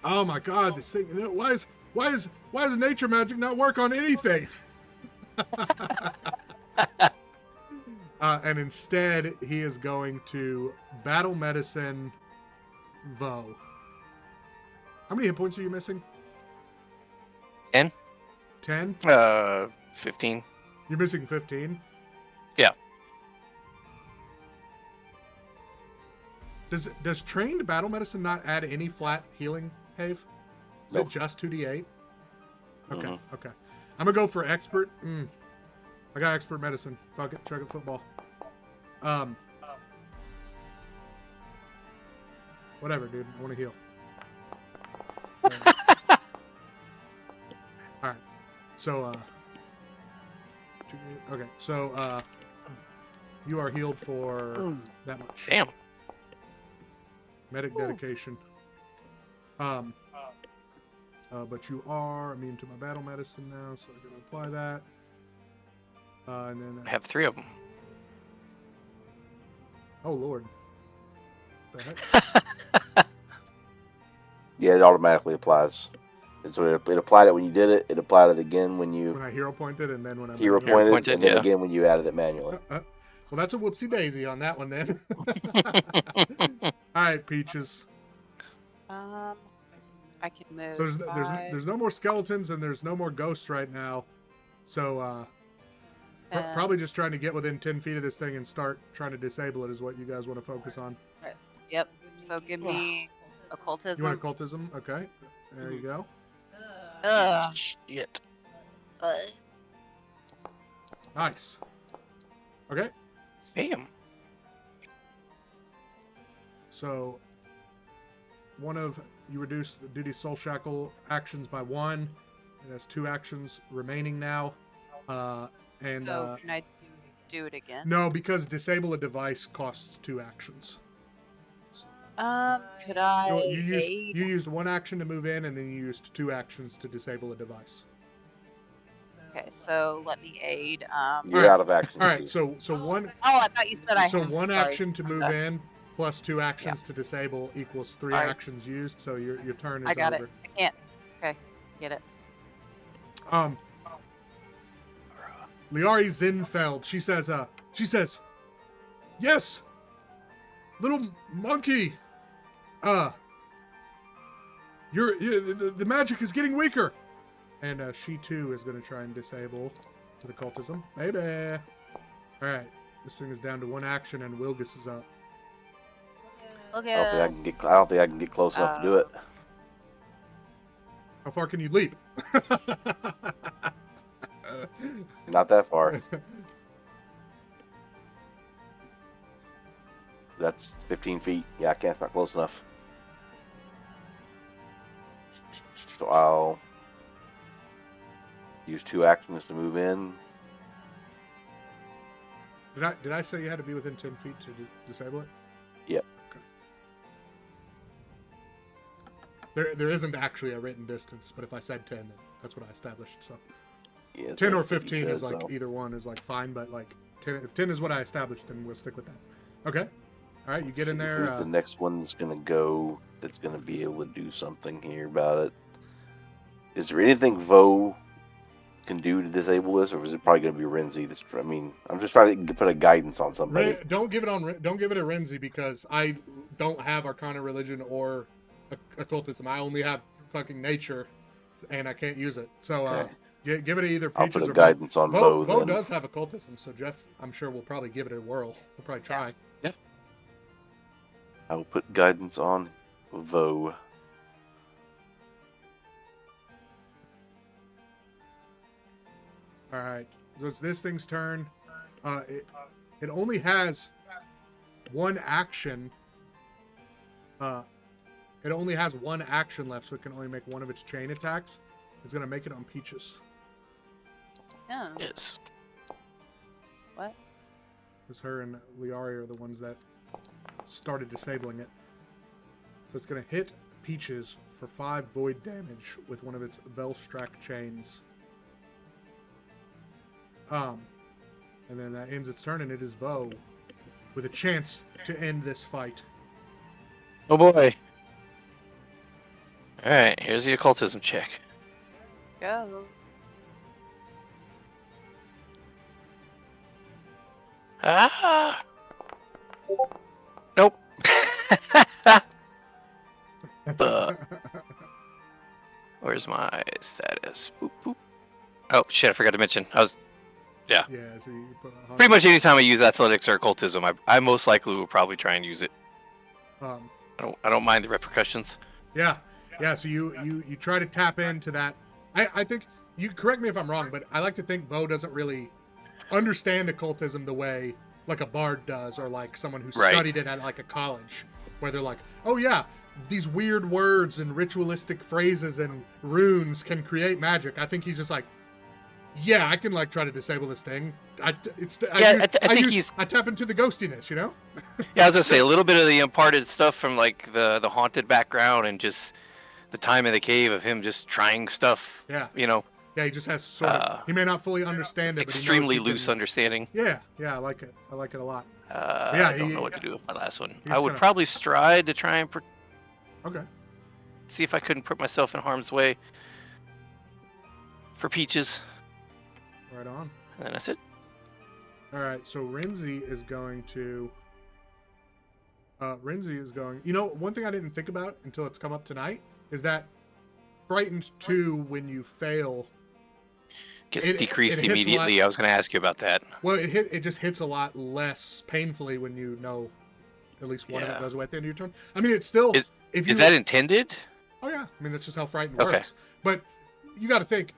oh my god, this thing, why does nature magic not work on anything? And instead, he is going to battle medicine Vo. How many hit points are you missing? 10? 10? 15. You're missing 15? Yeah. Does trained battle medicine not add any flat healing, Have? Is Nope. it just 2d8? Okay, Mhm. okay. I'm gonna go for expert. I got expert medicine. Fuck it, chuck it football. Whatever, dude. I want to heal. Alright. So, okay. So, you are healed for that much. Damn. Medic dedication. But you are immune to my battle medicine now, so I'm going to apply that. And then... I have 3 of them. oh, Lord. The heck? Yeah, it automatically applies. And so it applied it when you did it. It applied it again when you When I hero pointed, and then when I... hero manually- pointed, and then yeah. again when you added it manually. well, that's a whoopsie daisy on that one, then. All right, Peaches. I can move. So there's 5, no more skeletons and there's no more ghosts right now. So probably 10. just trying to get within 10 feet of this thing and start trying to disable it is what you guys want to focus on. Yep. So give me occultism. You want occultism? Okay. There you go. Ugh. Shit. Nice. Okay. Damn. So you reduce the duty soul shackle actions by 1. It has 2 actions remaining now. So can I do it again? No, because disable a device costs 2 actions. Could I You aid? used 1 action to move in, and then you used 2 actions to disable a device. Okay, so let me aid. You're out of action. All right, so one Oh, I thought you said I. so had. one Sorry. action to move Okay. in plus 2 actions to disable equals 3 Alright. actions used. So your turn is I got over. it. I can't. Okay, get it. Liari Zinfeld. She says, yes, little monkey. The magic is getting weaker. And she too is going to try and disable with occultism. Baby. All right. This thing is down to 1 action, and Wilgus is up. Look I don't at think I can get close enough to do it. How far can you leap? Not that far. That's 15 feet. Yeah, I can't. It's not close enough. So I'll use 2 actions to move in. Did I say you had to be within 10 feet to disable it? Yep. Okay. There isn't actually a written distance, but if I said 10, then that's what I established. So Yeah, 10 or that's what you 15 is said, like so. either one is like fine, but like 10, if 10 is what I established, then we'll stick with that. Okay. All right, you get in See, there. Who's the next one that's gonna go? That's gonna be able to do something here about it. Is there anything Vo can do to disable this, or is it probably gonna be Renzi? I mean, I'm just trying to put a guidance on somebody. Don't give it to Renzi because I don't have Arcana Religion or Occultism. I only have fucking Nature, and I can't use it. So Okay. give it to either I'll Peaches put a or guidance on Vo. Vo. Vo then. does have Occultism, so Jeff, I'm sure, will probably give it a whirl. He'll probably try. I will put guidance on Vo. All right, so it's this thing's turn. It only has 1 action. It only has 1 action left, so it can only make 1 of its chain attacks. It's gonna make it on Peaches. Yeah. Yes. What? Because her and Liari are the ones that started disabling it. So it's going to hit Peaches for 5 void damage with one of its Velstrak chains. And then that ends its turn, and it is Vo with a chance to end this fight. Oh boy. Alright, here's the occultism check. Go. Ah! Nope. Where's my status? Boop, boop. Oh, shit, I forgot to mention. Yeah, so you put a Pretty much anytime I use athletics or occultism, I most likely will probably try and use it. I don't mind the repercussions. Yeah, so you try to tap into that. I think, you correct me if I'm wrong, but I like to think Vo doesn't really understand occultism the way like a bard does, or like someone who studied it at like a college, where they're like, oh yeah, these weird words and ritualistic phrases and runes can create magic. I think he's just like, yeah, I can like try to disable this thing. I tap into the ghostiness, you know? Yeah, I was gonna say a little bit of the imparted stuff from like the haunted background and just the time in the cave of him just trying stuff. Yeah. You know. Yeah, he just has sort of. He may not fully understand it. Extremely but he knows loose understanding. Yeah, I like it. I like it a lot. I don't know what to do with my last one. I would probably stride to try and okay. See if I couldn't put myself in harm's way for Peaches. Right on. And then that's it. All right, so Renzi is going to. You know, one thing I didn't think about until it's come up tonight is that frightened 2 when you fail. Gets decreased immediately. I was going to ask you about that. Well, it just hits a lot less painfully when you know at least one of it goes away at the end of your turn. I mean, it's still. Is that intended? Oh, yeah. I mean, that's just how frightened Okay. works. But you got to think,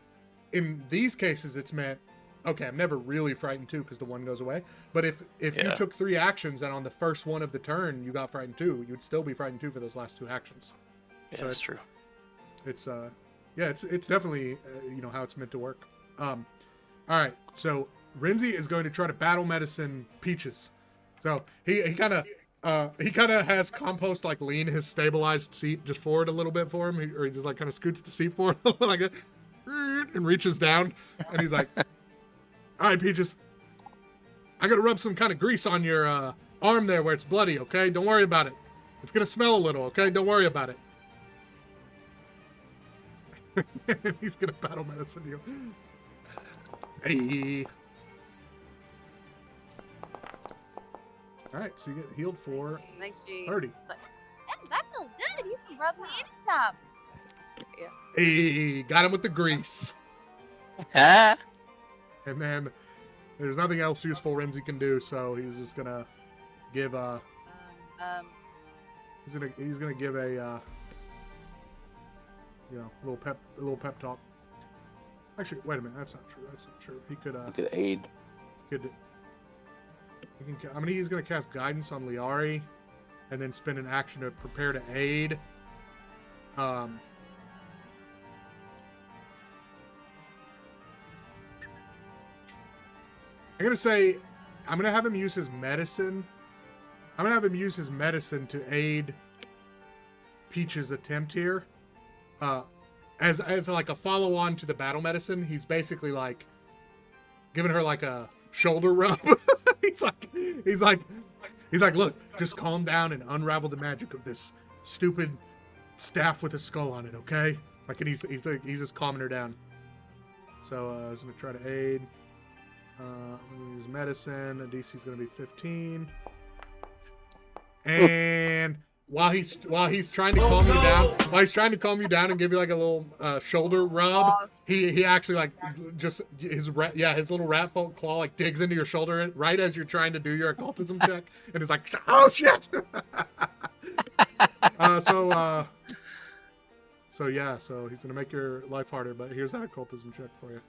in these cases, it's meant, okay, I'm never really frightened 2 because the one goes away. But if you took 3 actions and on the first one of the turn you got frightened 2, you'd still be frightened 2 for those last 2 actions. Yeah, so that's true. It's it's definitely how it's meant to work. All right, so Renzi is going to try to battle medicine Peaches. So he kind of has Compost like lean his stabilized seat just forward a little bit for him, or he just like kind of scoots the seat forward a little like that, and reaches down, and he's like, "All right, Peaches, I gotta rub some kind of grease on your arm there where it's bloody. Okay, don't worry about it. It's gonna smell a little. Okay, don't worry about it." He's gonna battle medicine you. Hey. All right, so you get healed for Thanks, G. 30. That feels good. You can rub me anytime. Yeah. Hey, got him with the grease. Ah. And then there's nothing else useful Renzi can do, so he's just gonna give he's gonna give a little pep talk. Actually, wait a minute, that's not true. He could aid. He's gonna cast guidance on Liari and then spend an action to prepare to aid. I'm gonna have him use his medicine. I'm gonna have him use his medicine to aid Peach's attempt here. As like a follow on to the battle medicine, he's basically like giving her like a shoulder rub. he's like, look, just calm down and unravel the magic of this stupid staff with a skull on it, okay? Like, and he's just calming her down. So I was gonna try to aid. I'm gonna use medicine. DC's gonna be 15. And while he's trying to calm you down, and give you like a little shoulder rub, he actually like just his little rat folk claw like digs into your shoulder right as you're trying to do your occultism check, and it's like, oh shit. So he's gonna make your life harder, but here's that occultism check for you.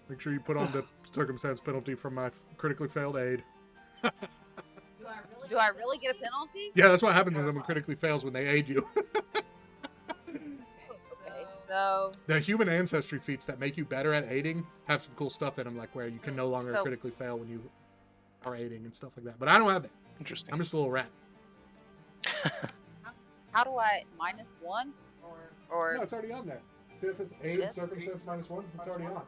Make sure you put on the circumstance penalty from my critically failed aid. Do I really get a penalty? Yeah, that's what happens when someone critically fails when they aid you. Okay, So The human ancestry feats that make you better at aiding have some cool stuff in them, like where you can no longer So- critically fail when you are aiding and stuff like that. But I don't have that. Interesting. I'm just a little rat. how do I -1 or No, it's already on there. See, it says aid is? circumstance -1. It's already on.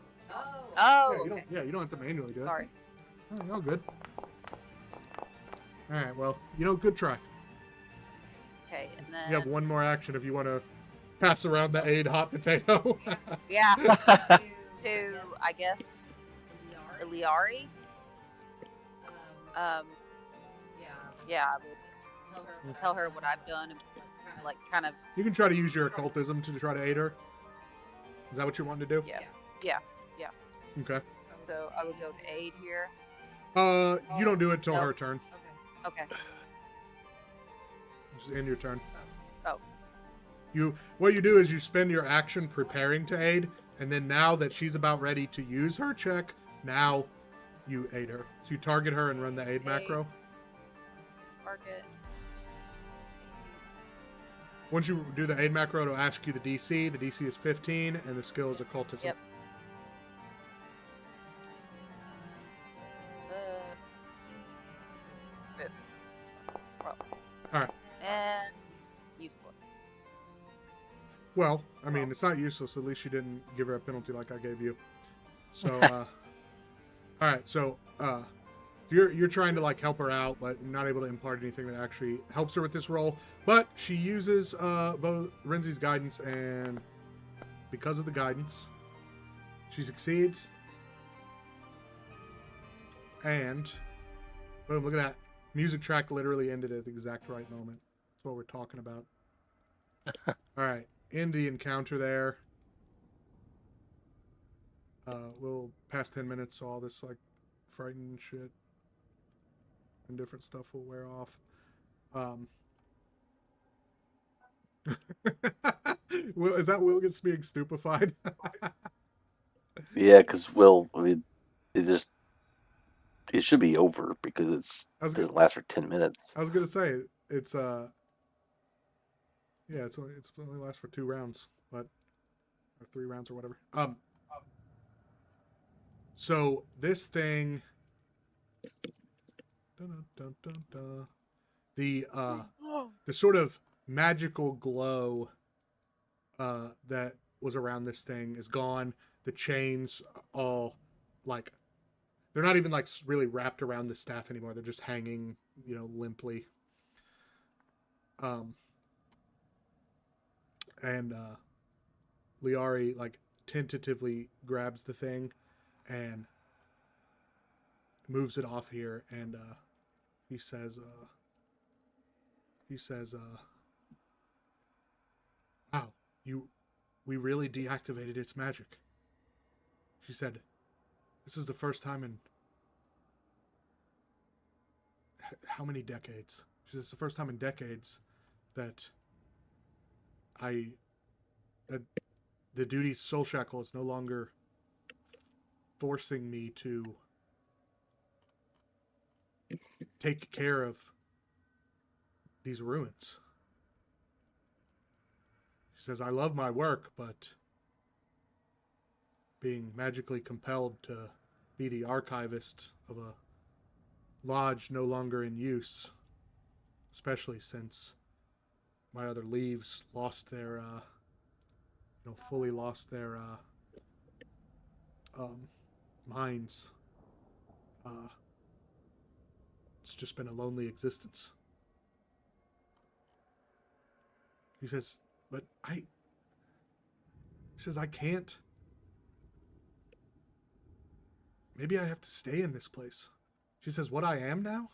Oh, yeah, okay. you don't have to manually do Sorry. it. Oh, all good. All right, well, good try. Okay, and then You have one more action if you want to pass around the aid hot potato. yeah, to I guess Iliari. Yeah, I will tell her what I've done and like kind of You can try to use your occultism to try to aid her. Is that what you want to do? yeah. Okay. So I would go to aid here. You don't do it till No. her turn. Okay. Just end your turn. Oh. What you do is you spend your action preparing to aid, and then now that she's about ready to use her check, now you aid her. So you target her and run the aid macro. Target. Once you do the aid macro, it'll ask you the DC. The DC is 15, and the skill is occultism. Yep. Well. All right. And useless. Well, I mean, it's not useless. At least you didn't give her a penalty like I gave you. So, all right. So, you're trying to like help her out, but not able to impart anything that actually helps her with this role. But she uses Renzi's guidance, and because of the guidance, she succeeds. And boom! Look at that. Music track literally ended at the exact right moment. That's what we're talking about. All right. End the encounter there. We'll pass 10 minutes, so all this like frightened shit and different stuff will wear off. Is that Will gets being stupefied? Yeah, because it should be over because it doesn't last for 10 minutes. I was gonna say it's yeah, it's only lasts for 2 rounds, or 3 rounds or whatever. So this thing, the sort of magical glow that was around this thing is gone. The chains all like they're not even like really wrapped around the staff anymore. They're just hanging, limply. And Liari like tentatively grabs the thing and moves it off here, and he says wow, we really deactivated its magic. She said, this is the first time in how many decades? She says it's the first time in decades that the duty's soul shackle is no longer forcing me to take care of these ruins. She says, I love my work, but being magically compelled to be the archivist of a lodge no longer in use, especially since my other leaves lost their fully lost their minds. It's just been a lonely existence. He says, but she says, I can't. Maybe I have to stay in this place. She says, what I am now?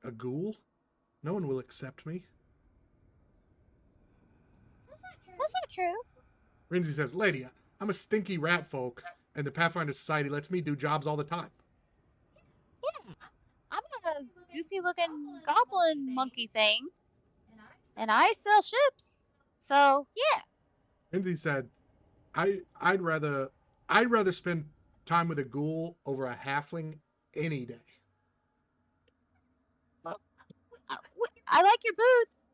A ghoul? No one will accept me. That's not true. Rinzi says, lady, I'm a stinky rat folk, and the Pathfinder Society lets me do jobs all the time. Yeah, I'm a goofy-looking goblin monkey thing, and I sell ships. So yeah. Rinzi said, I'd rather spend time with a ghoul over a halfling any day. I like your boots.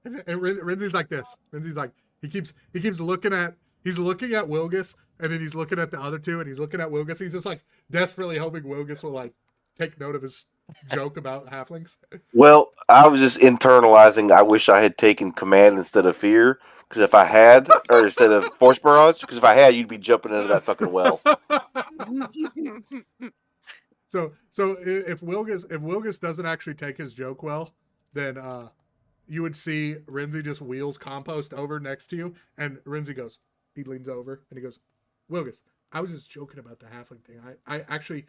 And Renzi's like this. Renzi's like he keeps looking at Wilgus, and then he's looking at the other two, and he's looking at Wilgus. He's just like desperately hoping Wilgus will like take note of his joke about halflings. Well, I was just internalizing. I wish I had taken command instead of fear, because if I had, or instead of force barrage, because if I had, you'd be jumping into that fucking well. So if Wilgus doesn't actually take his joke well, then you would see Renzi just wheels compost over next to you, and Renzi goes, he leans over and he goes, Wilgus, I was just joking about the halfling thing. I actually,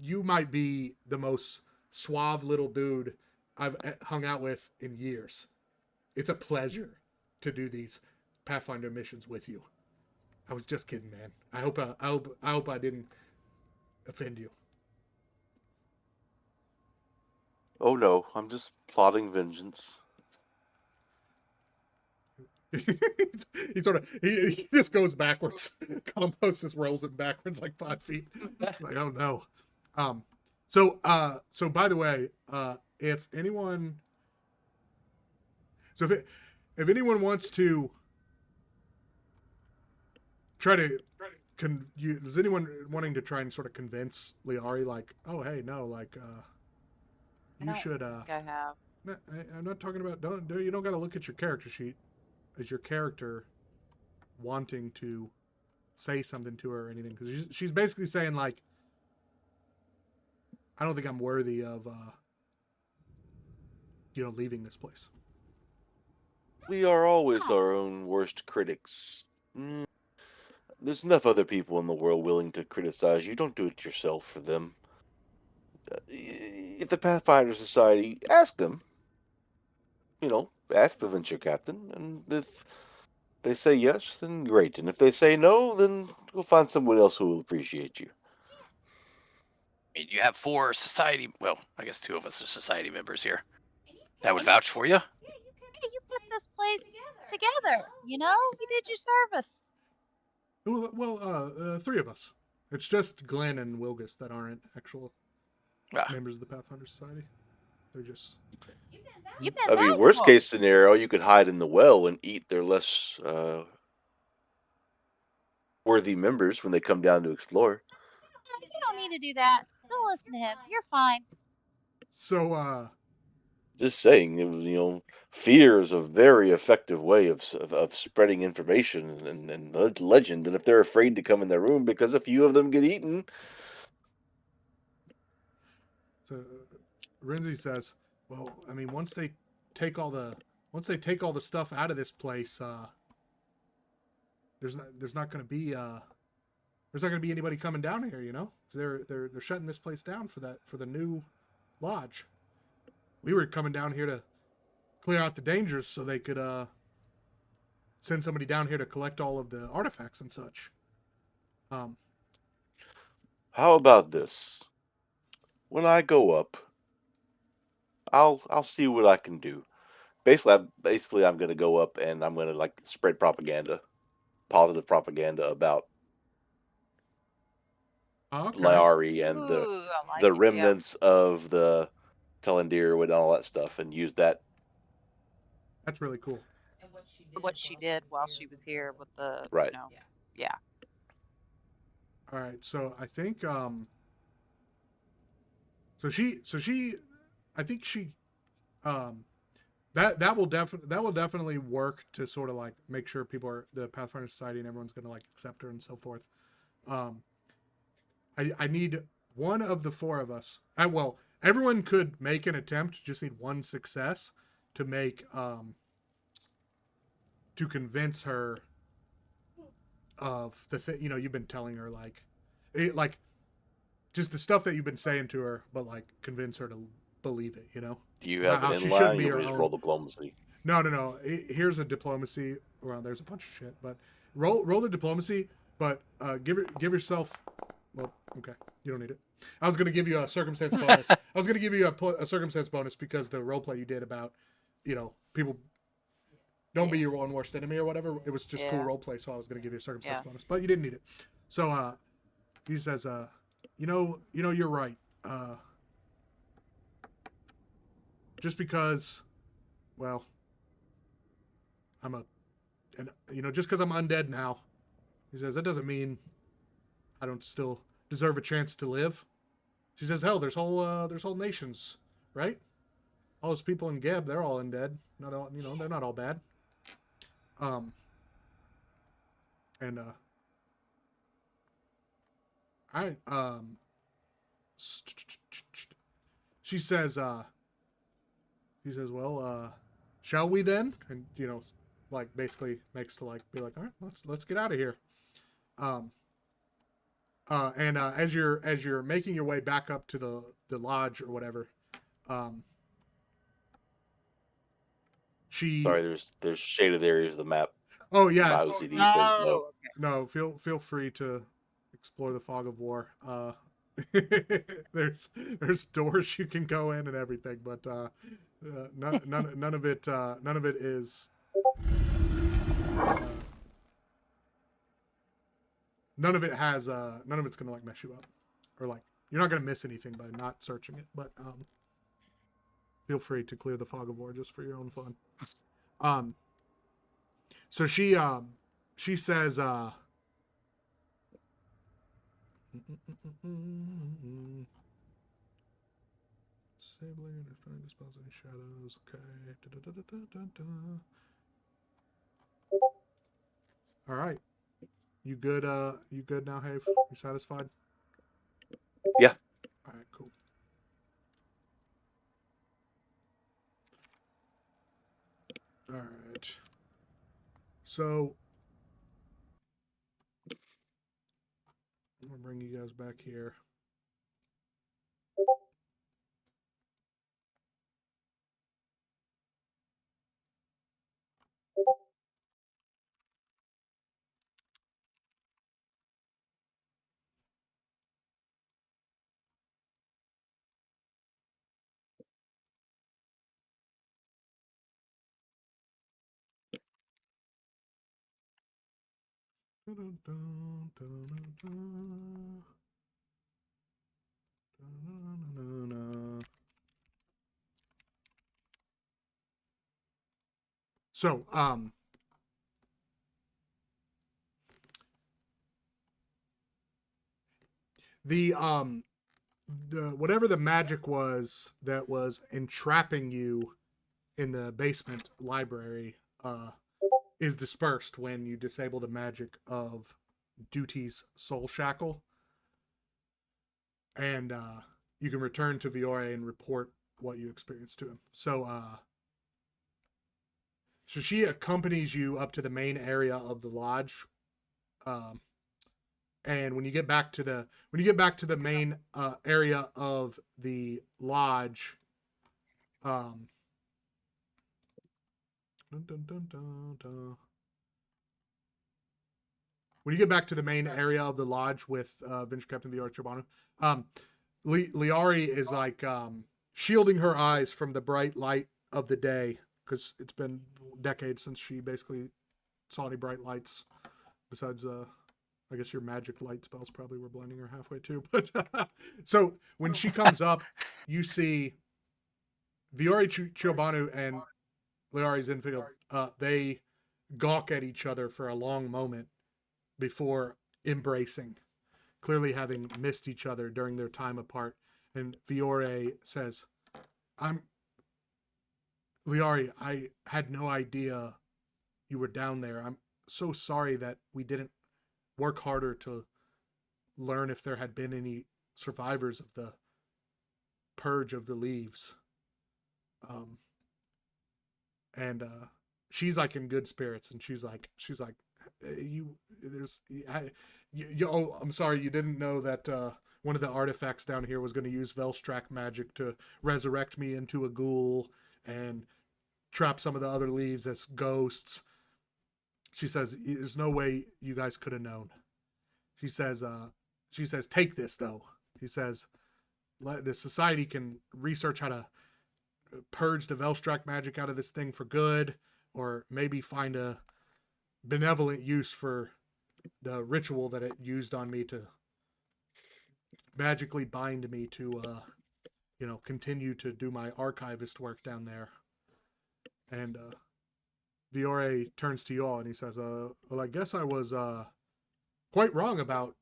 you might be the most suave little dude I've hung out with in years. It's a pleasure to do these Pathfinder missions with you. I was just kidding, man. I hope I didn't offend you. Oh no, I'm just plotting vengeance. he just goes backwards. Compost just rolls it backwards like 5 feet. Like, oh no. So by the way, if anyone wants to try to is anyone wanting to try and sort of convince Liari, like, oh hey, no, like you should I have. I'm not talking about you don't got to look at your character sheet as your character wanting to say something to her or anything, because she's basically saying like, I don't think I'm worthy of leaving this place. We are always our own worst critics. There's enough other people in the world willing to criticize you. Don't do it yourself for them. If the Pathfinder Society, ask them. Ask the venture captain, and if they say yes, then great. And if they say no, then we'll find someone else who will appreciate you. I mean, you have 4 society. Well, I guess 2 of us are society members here. That would vouch for you. Hey, you put this place together. You did your service. Well, 3 of us. It's just Glenn and Wilgus that aren't actual members of the Pathfinder Society. They're just. You've been I mean, valuable. worst case scenario, you could hide in the well and eat their less worthy members when they come down to explore. You don't need to do that. Don't listen to him. You're fine. So, Just saying, fear is a very effective way of spreading information and legend. And if they're afraid to come in their room because a few of them get eaten, so Renzi says, well, I mean, once they take all the stuff out of this place, there's not going to be anybody coming down here, They're shutting this place down for the new lodge. We were coming down here to clear out the dangers so they could send somebody down here to collect all of the artifacts and such. how about this? When I go up, I'll see what I can do. Basically, I'm going to go up and I'm going to spread propaganda, positive propaganda about Liari and Ooh, I like the it, yeah. remnants of the Telendir and all that stuff, and use that. That's really cool. And What she did while she was here with the, Right. Yeah. All right, so I think so she I think she that will definitely work to sort of like make sure people are the Pathfinder Society and everyone's going to like accept her and so forth. I need one of the 4 of us. Well, everyone could make an attempt, just need one success to make to convince her of the thing. You've been telling her like just the stuff that you've been saying to her, but like convince her to believe it. Do you have How an she inline? should be You her want me to just own- roll diplomacy? No. Here's a diplomacy. Well, there's a bunch of shit, but roll the diplomacy. But give yourself. Well, okay, you don't need it. I was gonna give you a circumstance bonus. I was gonna give you a circumstance bonus because the roleplay you did about, people don't be your own worst enemy or whatever. It was just cool Yeah. roleplay, so I was gonna give you a circumstance Yeah. bonus, but you didn't need it. So he says, you're right. Just because, well, and just because I'm undead now, he says, that doesn't mean I don't still deserve a chance to live. She says, hell, there's whole nations, right? All those people in Geb, they're all undead. Not all, they're not all bad. And I she says, well, shall we then? And like basically makes to like be like, all right, let's get out of here. And as you're making your way back up to the lodge or whatever, she. Sorry, there's shaded areas of the map. Oh yeah. My OCD says no. Oh, okay. No, feel free to explore the fog of war. There's doors you can go in and everything, but none of it is. None of it has. None of it's gonna like mess you up, or like you're not gonna miss anything by not searching it. But feel free to clear the fog of war just for your own fun. So she says, disabling and destroying dispels any shadows. Okay. All right. You good? You good now, Have? You satisfied? Yeah. All right. Cool. All right. So I'm gonna bring you guys back here. So, the whatever the magic was that was entrapping you in the basement library is dispersed when you disable the magic of Duty's soul shackle, and you can return to Viore and report what you experienced to him. So she accompanies you up to the main area of the lodge, and when you get back to the main area of the lodge, dun, dun, dun, dun, dun. When you get back to the main area of the lodge with Venture Captain Viore Chobanu, Liari is like shielding her eyes from the bright light of the day because it's been decades since she basically saw any bright lights besides I guess your magic light spells probably were blinding her halfway too. But so when she comes up, you see Viore Chobanu and Liari Zinfield. They gawk at each other for a long moment before embracing, clearly having missed each other during their time apart. And Viore says, Liari, I had no idea you were down there. I'm so sorry that we didn't work harder to learn if there had been any survivors of the purge of the leaves. And she's like in good spirits, and she's like, oh, I'm sorry, you didn't know that one of the artifacts down here was going to use Velstrak magic to resurrect me into a ghoul and trap some of the other leaves as ghosts. She says, there's no way you guys could have known. She says, take this though. She says, the society can research how to purge the Velstrak magic out of this thing for good, or maybe find a benevolent use for the ritual that it used on me to magically bind me to continue to do my archivist work down there. And Viore turns to you all and he says, well, I guess I was quite wrong about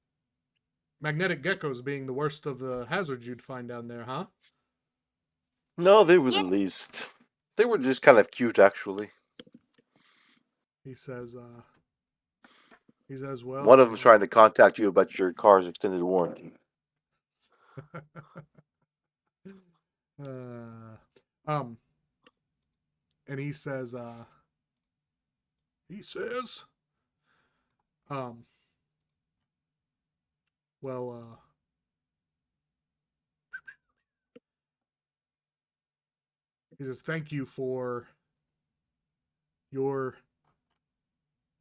magnetic geckos being the worst of the hazards you'd find down there, huh? No, they were Yeah. the least. They were just kind of cute, actually. He says, well, One of them's trying to contact you about your car's extended warranty. And he says, well, he says, thank you for your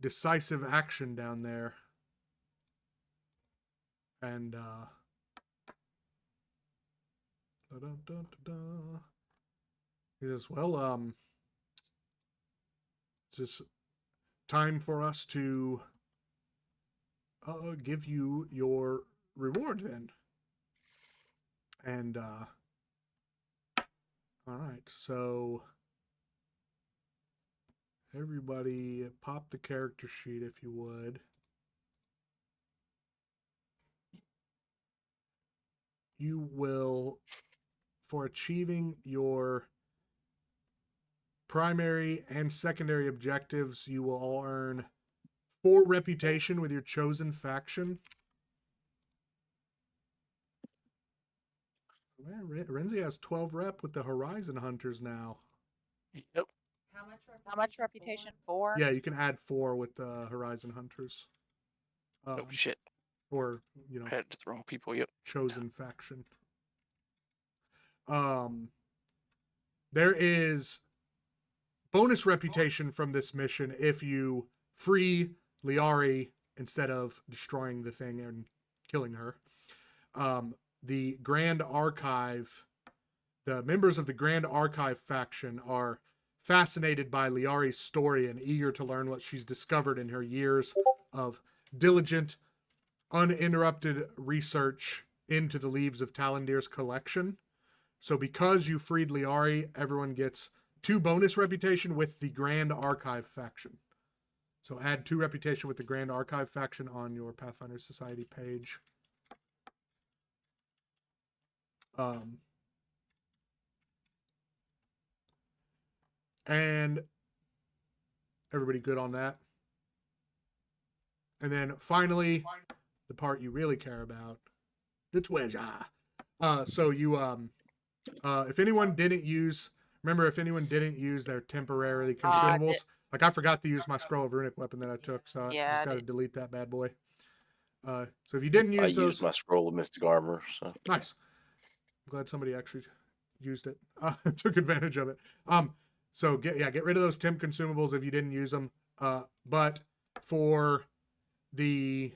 decisive action down there. And, he says, well, it's just time for us to give you your reward then. And, all right, so everybody pop the character sheet if you would. You will, for achieving your primary and secondary objectives, you will all earn 4 reputation with your chosen faction. Renzi has 12 rep with the Horizon Hunters now. Yep. How much reputation for? Yeah, you can add 4 with the Horizon Hunters. Oh shit! Or, I had to the wrong people. Yep. chosen faction. There is bonus reputation from this mission if you free Liari instead of destroying the thing and killing her. The Grand Archive, the members of the Grand Archive faction are fascinated by Liari's story and eager to learn what she's discovered in her years of diligent, uninterrupted research into the leaves of Talandir's collection. So because you freed Liari, everyone gets 2 bonus reputation with the Grand Archive faction. So add 2 reputation with the Grand Archive faction on your Pathfinder Society page. And everybody good on that? And then finally, the part you really care about, the treasure. So you, if anyone didn't use their temporarily consumables, like I forgot to use my Scroll of Runic weapon that I took, so I just got to delete that bad boy. So if you didn't use I those, used my Scroll of Mystic Armor. So nice. I'm glad somebody actually used it, took advantage of it. So get rid of those temp consumables if you didn't use them. But for the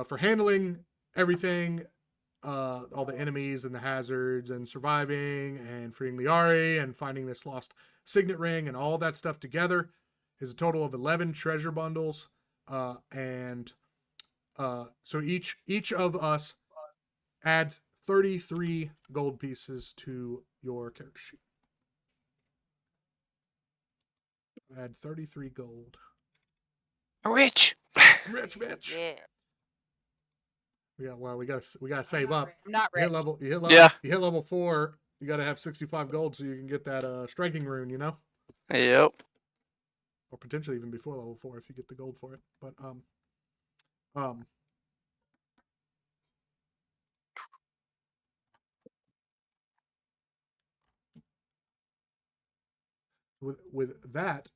for handling everything, all the enemies and the hazards and surviving and freeing Liari and finding this lost signet ring and all that stuff together is a total of 11 treasure bundles. And so each of us add 33 gold pieces to your character sheet. Add 33 gold. Rich. Rich, bitch. Yeah. Yeah, well, we gotta save up. I'm not You hit rich. level. Yeah. You hit level 4. You gotta have 65 gold so you can get that striking rune. You know. Yep. Or potentially even before level 4 if you get the gold for it. But with that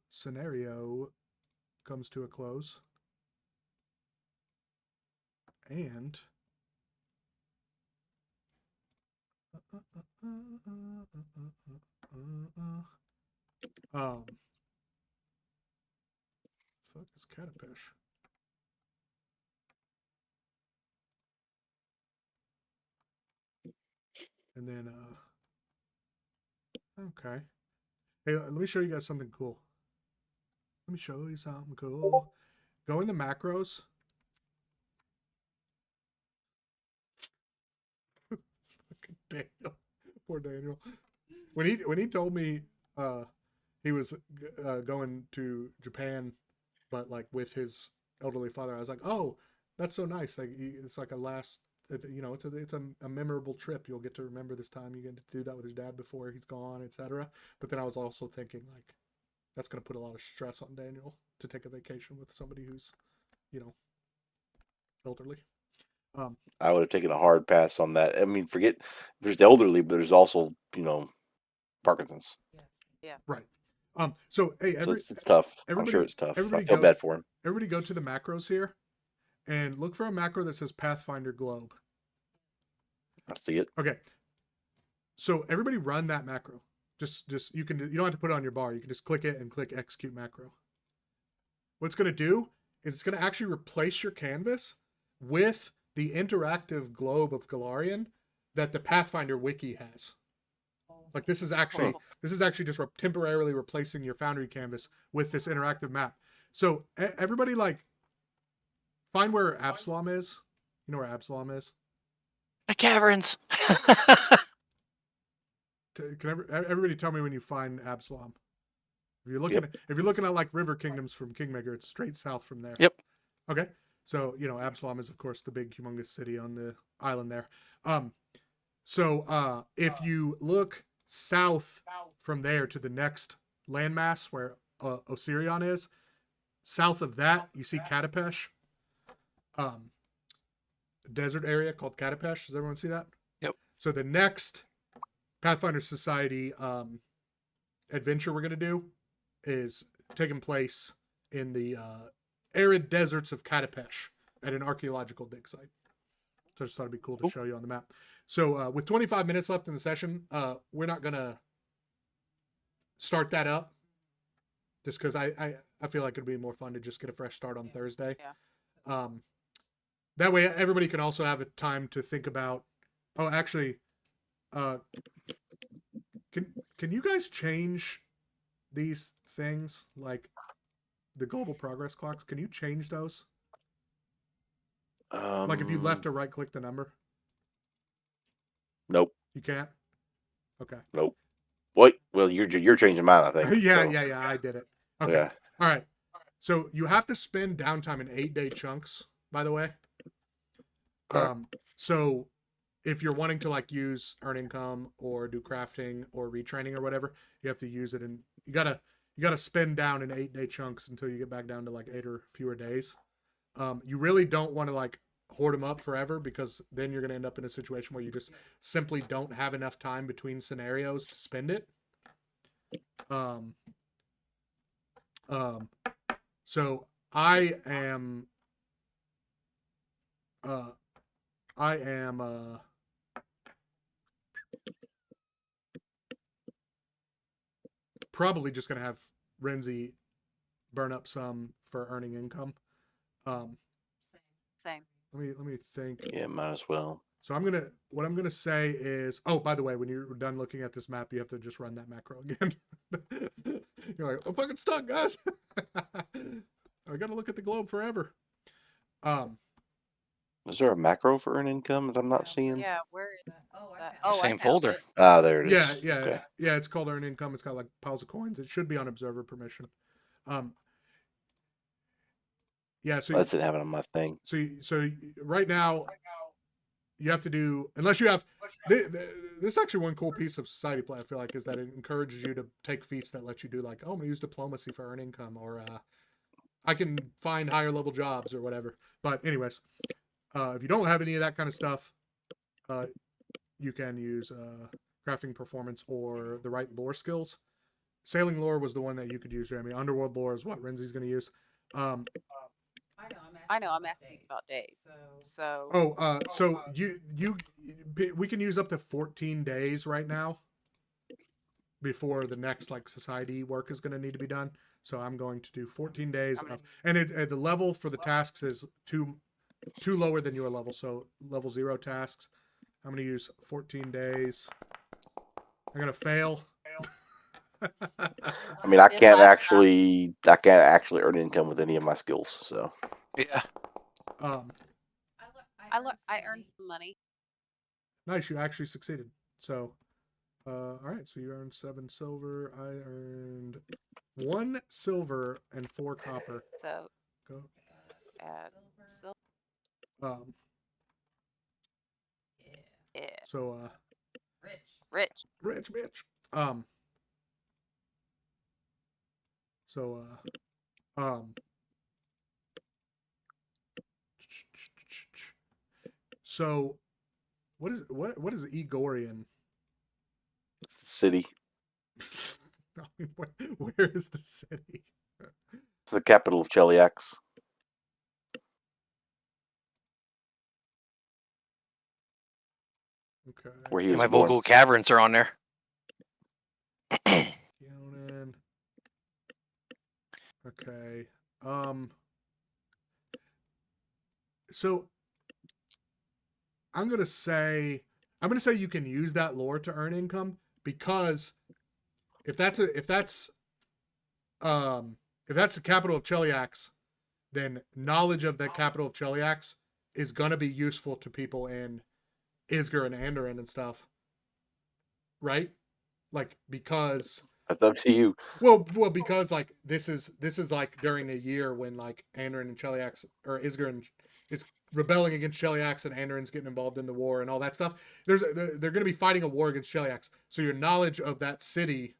scenario comes to a close, and fuck is Catapish? And then okay. Hey, let me show you guys something cool. Let me show you something cool. Go in the macros. Fucking Daniel. Poor Daniel. When he told me he was going to Japan, but like with his elderly father, I was like, oh, that's so nice. Like it's like a last, it's a memorable trip. You'll get to remember this time. You get to do that with your dad before he's gone, etc. But then I was also thinking like, that's going to put a lot of stress on Daniel to take a vacation with somebody who's, elderly. I would have taken a hard pass on that. I mean, forget there's the elderly, but there's also Parkinson's. Yeah. Right. So hey, So it's tough. I'm sure it's tough. I feel bad for him. Everybody go to the macros here and look for a macro that says Pathfinder Globe. I see it. Okay. So everybody run that macro. Just you don't have to put it on your bar. You can just click it and click execute macro. What it's going to do is it's going to actually replace your canvas with the interactive globe of Galarian that the Pathfinder wiki has. Like this is actually just temporarily replacing your Foundry canvas with this interactive map. So everybody like find where Absalom is. You know where Absalom is? The caverns. Can everybody tell me when you find Absalom? If you're looking at like River Kingdoms from Kingmaker, it's straight south from there. Yep. Okay. So, Absalom is of course the big humongous city on the island there. So if you look south from there to the next landmass where Osirion is, south of that you see Katapesh. Desert area called Katapesh. Does everyone see that? Yep. So the next Pathfinder Society adventure we're going to do is taking place in the arid deserts of Katapesh at an archaeological dig site. So I just thought it'd be cool to show you on the map. So with 25 minutes left in the session, we're not going to start that up just because I feel like it'd be more fun to just get a fresh start on Thursday. Yeah. That way everybody can also have a time to think about, can you guys change these things like the global progress clocks? Can you change those? Like if you left or right click the number? Nope. You can't? Okay. Nope. Wait. Well, you're changing mine, I think. yeah, so. yeah. I did it. Okay. Yeah. All right. So you have to spend downtime in 8-day chunks, by the way. Okay. So if you're wanting to like use earn income or do crafting or retraining or whatever, you have to use it, and you gotta spend down in 8-day chunks until you get back down to like 8 or fewer days. You really don't want to like hoard them up forever, because then you're going to end up in a situation where you just simply don't have enough time between scenarios to spend it. So I am probably just going to have Renzi burn up some for earning income. Same. Let me think. Yeah, might as well. So what I'm gonna say is, oh, by the way, when you're done looking at this map, you have to just run that macro again. You're like, I'm fucking stuck, guys. I gotta look at the globe forever. Is there a macro for earn income that I'm not seeing? Yeah, where is that? I Same found folder. it. Ah, there it is. Yeah. Okay. Yeah, it's called earn income. It's got like piles of coins. It should be on observer permission. Yeah, so That's it having on my thing. So right now you have to do, unless you have this is actually one cool piece of society play, I feel like, is that it encourages you to take feats that let you do like, oh, I'm gonna use diplomacy for earn income, or I can find higher level jobs or whatever. But anyways, if you don't have any of that kind of stuff, you can use crafting performance or the right lore skills. Sailing lore was the one that you could use, Jeremy. Underworld lore is what Renzi's going to use. I know. I'm asking about days. So. So we can use up to 14 days right now before the next like society work is going to need to be done. So I'm going to do 14 days of, and the level for the tasks is two lower than your level. So level 0 tasks. I'm going to use 14 days. I'm going to fail. I mean, I can't actually earn income with any of my skills. So Yeah. I earned some money. Nice, you actually succeeded. So All right, so you earned 7 silver. I earned 1 silver and 4 copper. So Go. add silver. Um. Yeah. So Rich. rich bitch. Um. So um. So what is Igorian? It's the city. I mean, where is the city? It's the capital of Cheliax. Okay. Where he Yeah, was my born. Vogel caverns are on there. Yonan. Okay. So I'm gonna say you can use that lore to earn income, because if that's the capital of Cheliax, then knowledge of the capital of Cheliax is gonna be useful to people in Isger and Andoran and stuff, right? Like, because That's up to you. well, because like this is like during the year when like Andoran and Cheliax, or Isger is rebelling against Cheliax, and Andoran's getting involved in the war and all that stuff. They're going to be fighting a war against Cheliax, so your knowledge of that city,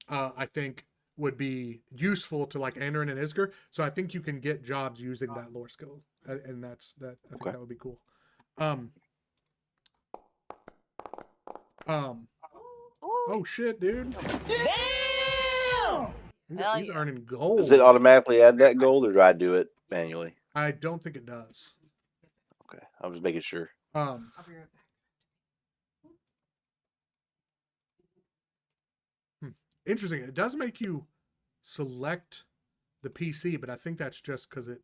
I think, would be useful to like Andoran and Isger. So I think you can get jobs using that lore skill, and that's that. I think Okay. that would be cool. Um. Oh shit, dude! Hell He's yeah. earning gold. Does it automatically add that gold, or do I do it manually? I don't think it does. Okay, I'm just making sure. I'll be right back. Interesting. It does make you select the PC, but I think that's just because it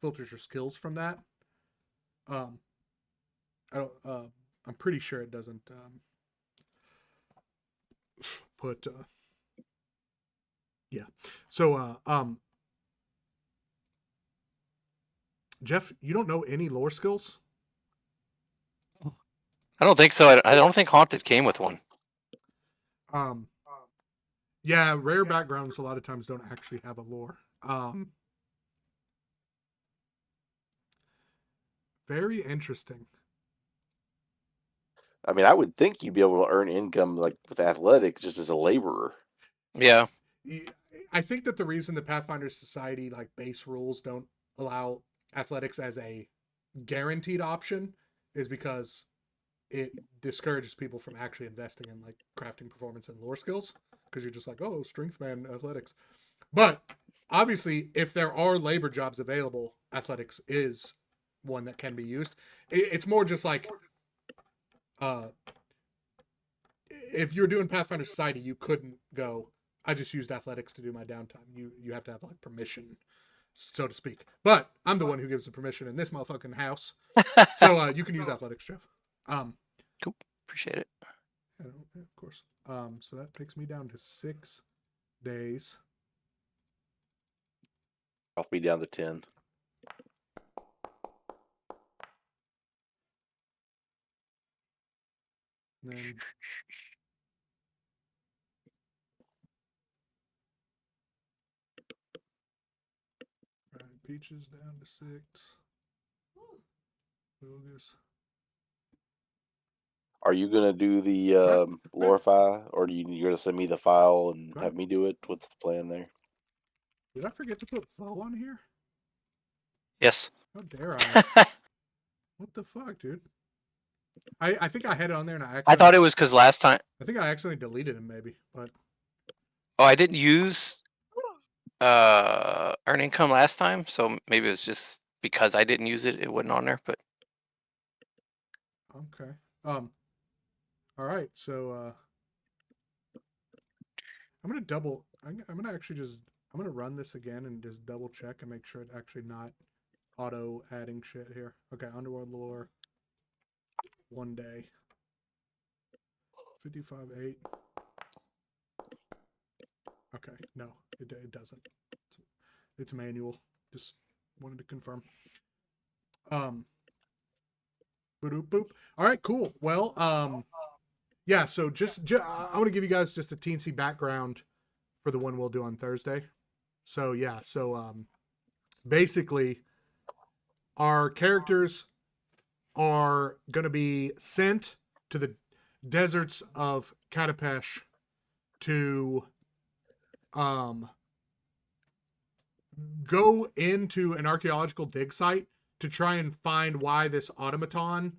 filters your skills from that. I don't. I'm pretty sure it doesn't put. Yeah. So, Jeff, you don't know any lore skills? I don't think so. I don't think Haunted came with one. Yeah, rare backgrounds a lot of times don't actually have a lore. Very interesting. I mean, I would think you'd be able to earn income like with athletics just as a laborer. Yeah. I think that the reason the Pathfinder Society like base rules don't allow athletics as a guaranteed option is because it discourages people from actually investing in like crafting, performance, and lore skills, because you're just like, oh, strength man, athletics. But obviously, if there are labor jobs available, athletics is one that can be used. It's more just like, if you're doing Pathfinder Society, you couldn't go, I just used athletics to do my downtime. You have to have like permission, so to speak. But I'm the one who gives the permission in this motherfucking house. So you can use athletics, Jeff. Cool. Appreciate it. Of course. So that takes me down to 6 days. I'll be down to 10. And then right, Peaches down to 6. Bogus. Are you gonna do the Lorify, or you're gonna send me the file and have me do it? What's the plan there? Did I forget to put foe on here? Yes. How dare I? What the fuck, dude? I think I had it on there and I thought it was because last time. I think I accidentally deleted him maybe, but Oh, I didn't use earn income last time, so maybe it was just because I didn't use it. It wasn't on there, but okay. All right, so I'm gonna double. I'm gonna actually just. I'm gonna run this again and just double check and make sure it's actually not auto adding shit here. Okay, Underworld lore. 1 day. 55.8. Okay, no, it doesn't. It's manual. Just wanted to confirm. Boop boop. All right, cool. Well, yeah, so I want to give you guys just a teensy background for the one we'll do on Thursday. So yeah, so basically our characters are going to be sent to the deserts of Katapesh to um go into an archaeological dig site to try and find why this automaton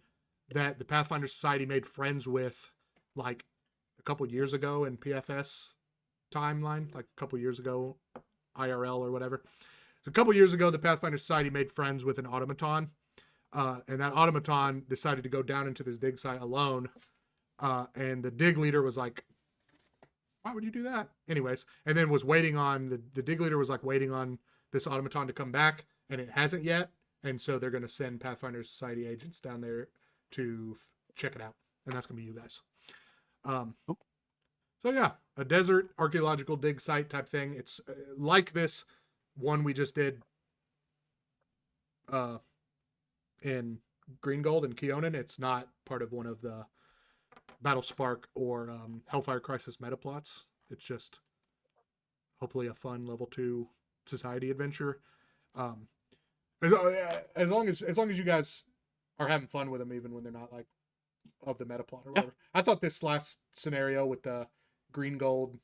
that the Pathfinder Society made friends with like a couple years ago in PFS timeline, like a couple years ago, IRL or whatever. So a couple years ago, the Pathfinder Society made friends with an automaton, and that automaton decided to go down into this dig site alone. And the dig leader was like, "Why would you do that?" Anyways, and then was waiting on the dig leader was like waiting on this automaton to come back, and it hasn't yet. And so they're going to send Pathfinder Society agents down there to check it out, and that's going to be you guys. So yeah, a desert archaeological dig site type thing. It's like this one we just did in Green Gold and Keonan. It's not part of one of the Battle Spark or Hellfire Crisis meta plots. It's just hopefully a fun level 2 society adventure. As long as you guys are having fun with them, even when they're not like of the meta plot or whatever. I thought this last scenario with the Green Gold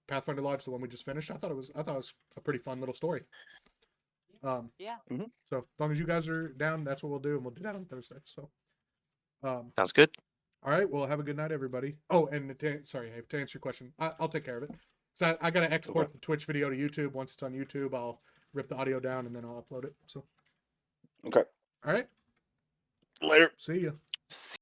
Pathfinder Lodge, the one we just finished, I thought it was a pretty fun little story. Yeah. So as long as you guys are down, that's what we'll do, and we'll do that on Thursday. So Sounds good. all right, well, have a good night, everybody. Oh, and sorry, to answer your question, I'll take care of it. So I got to export the Twitch video to YouTube. Once it's on YouTube, I'll rip the audio down and then I'll upload it. So Okay. all right, Later. see ya.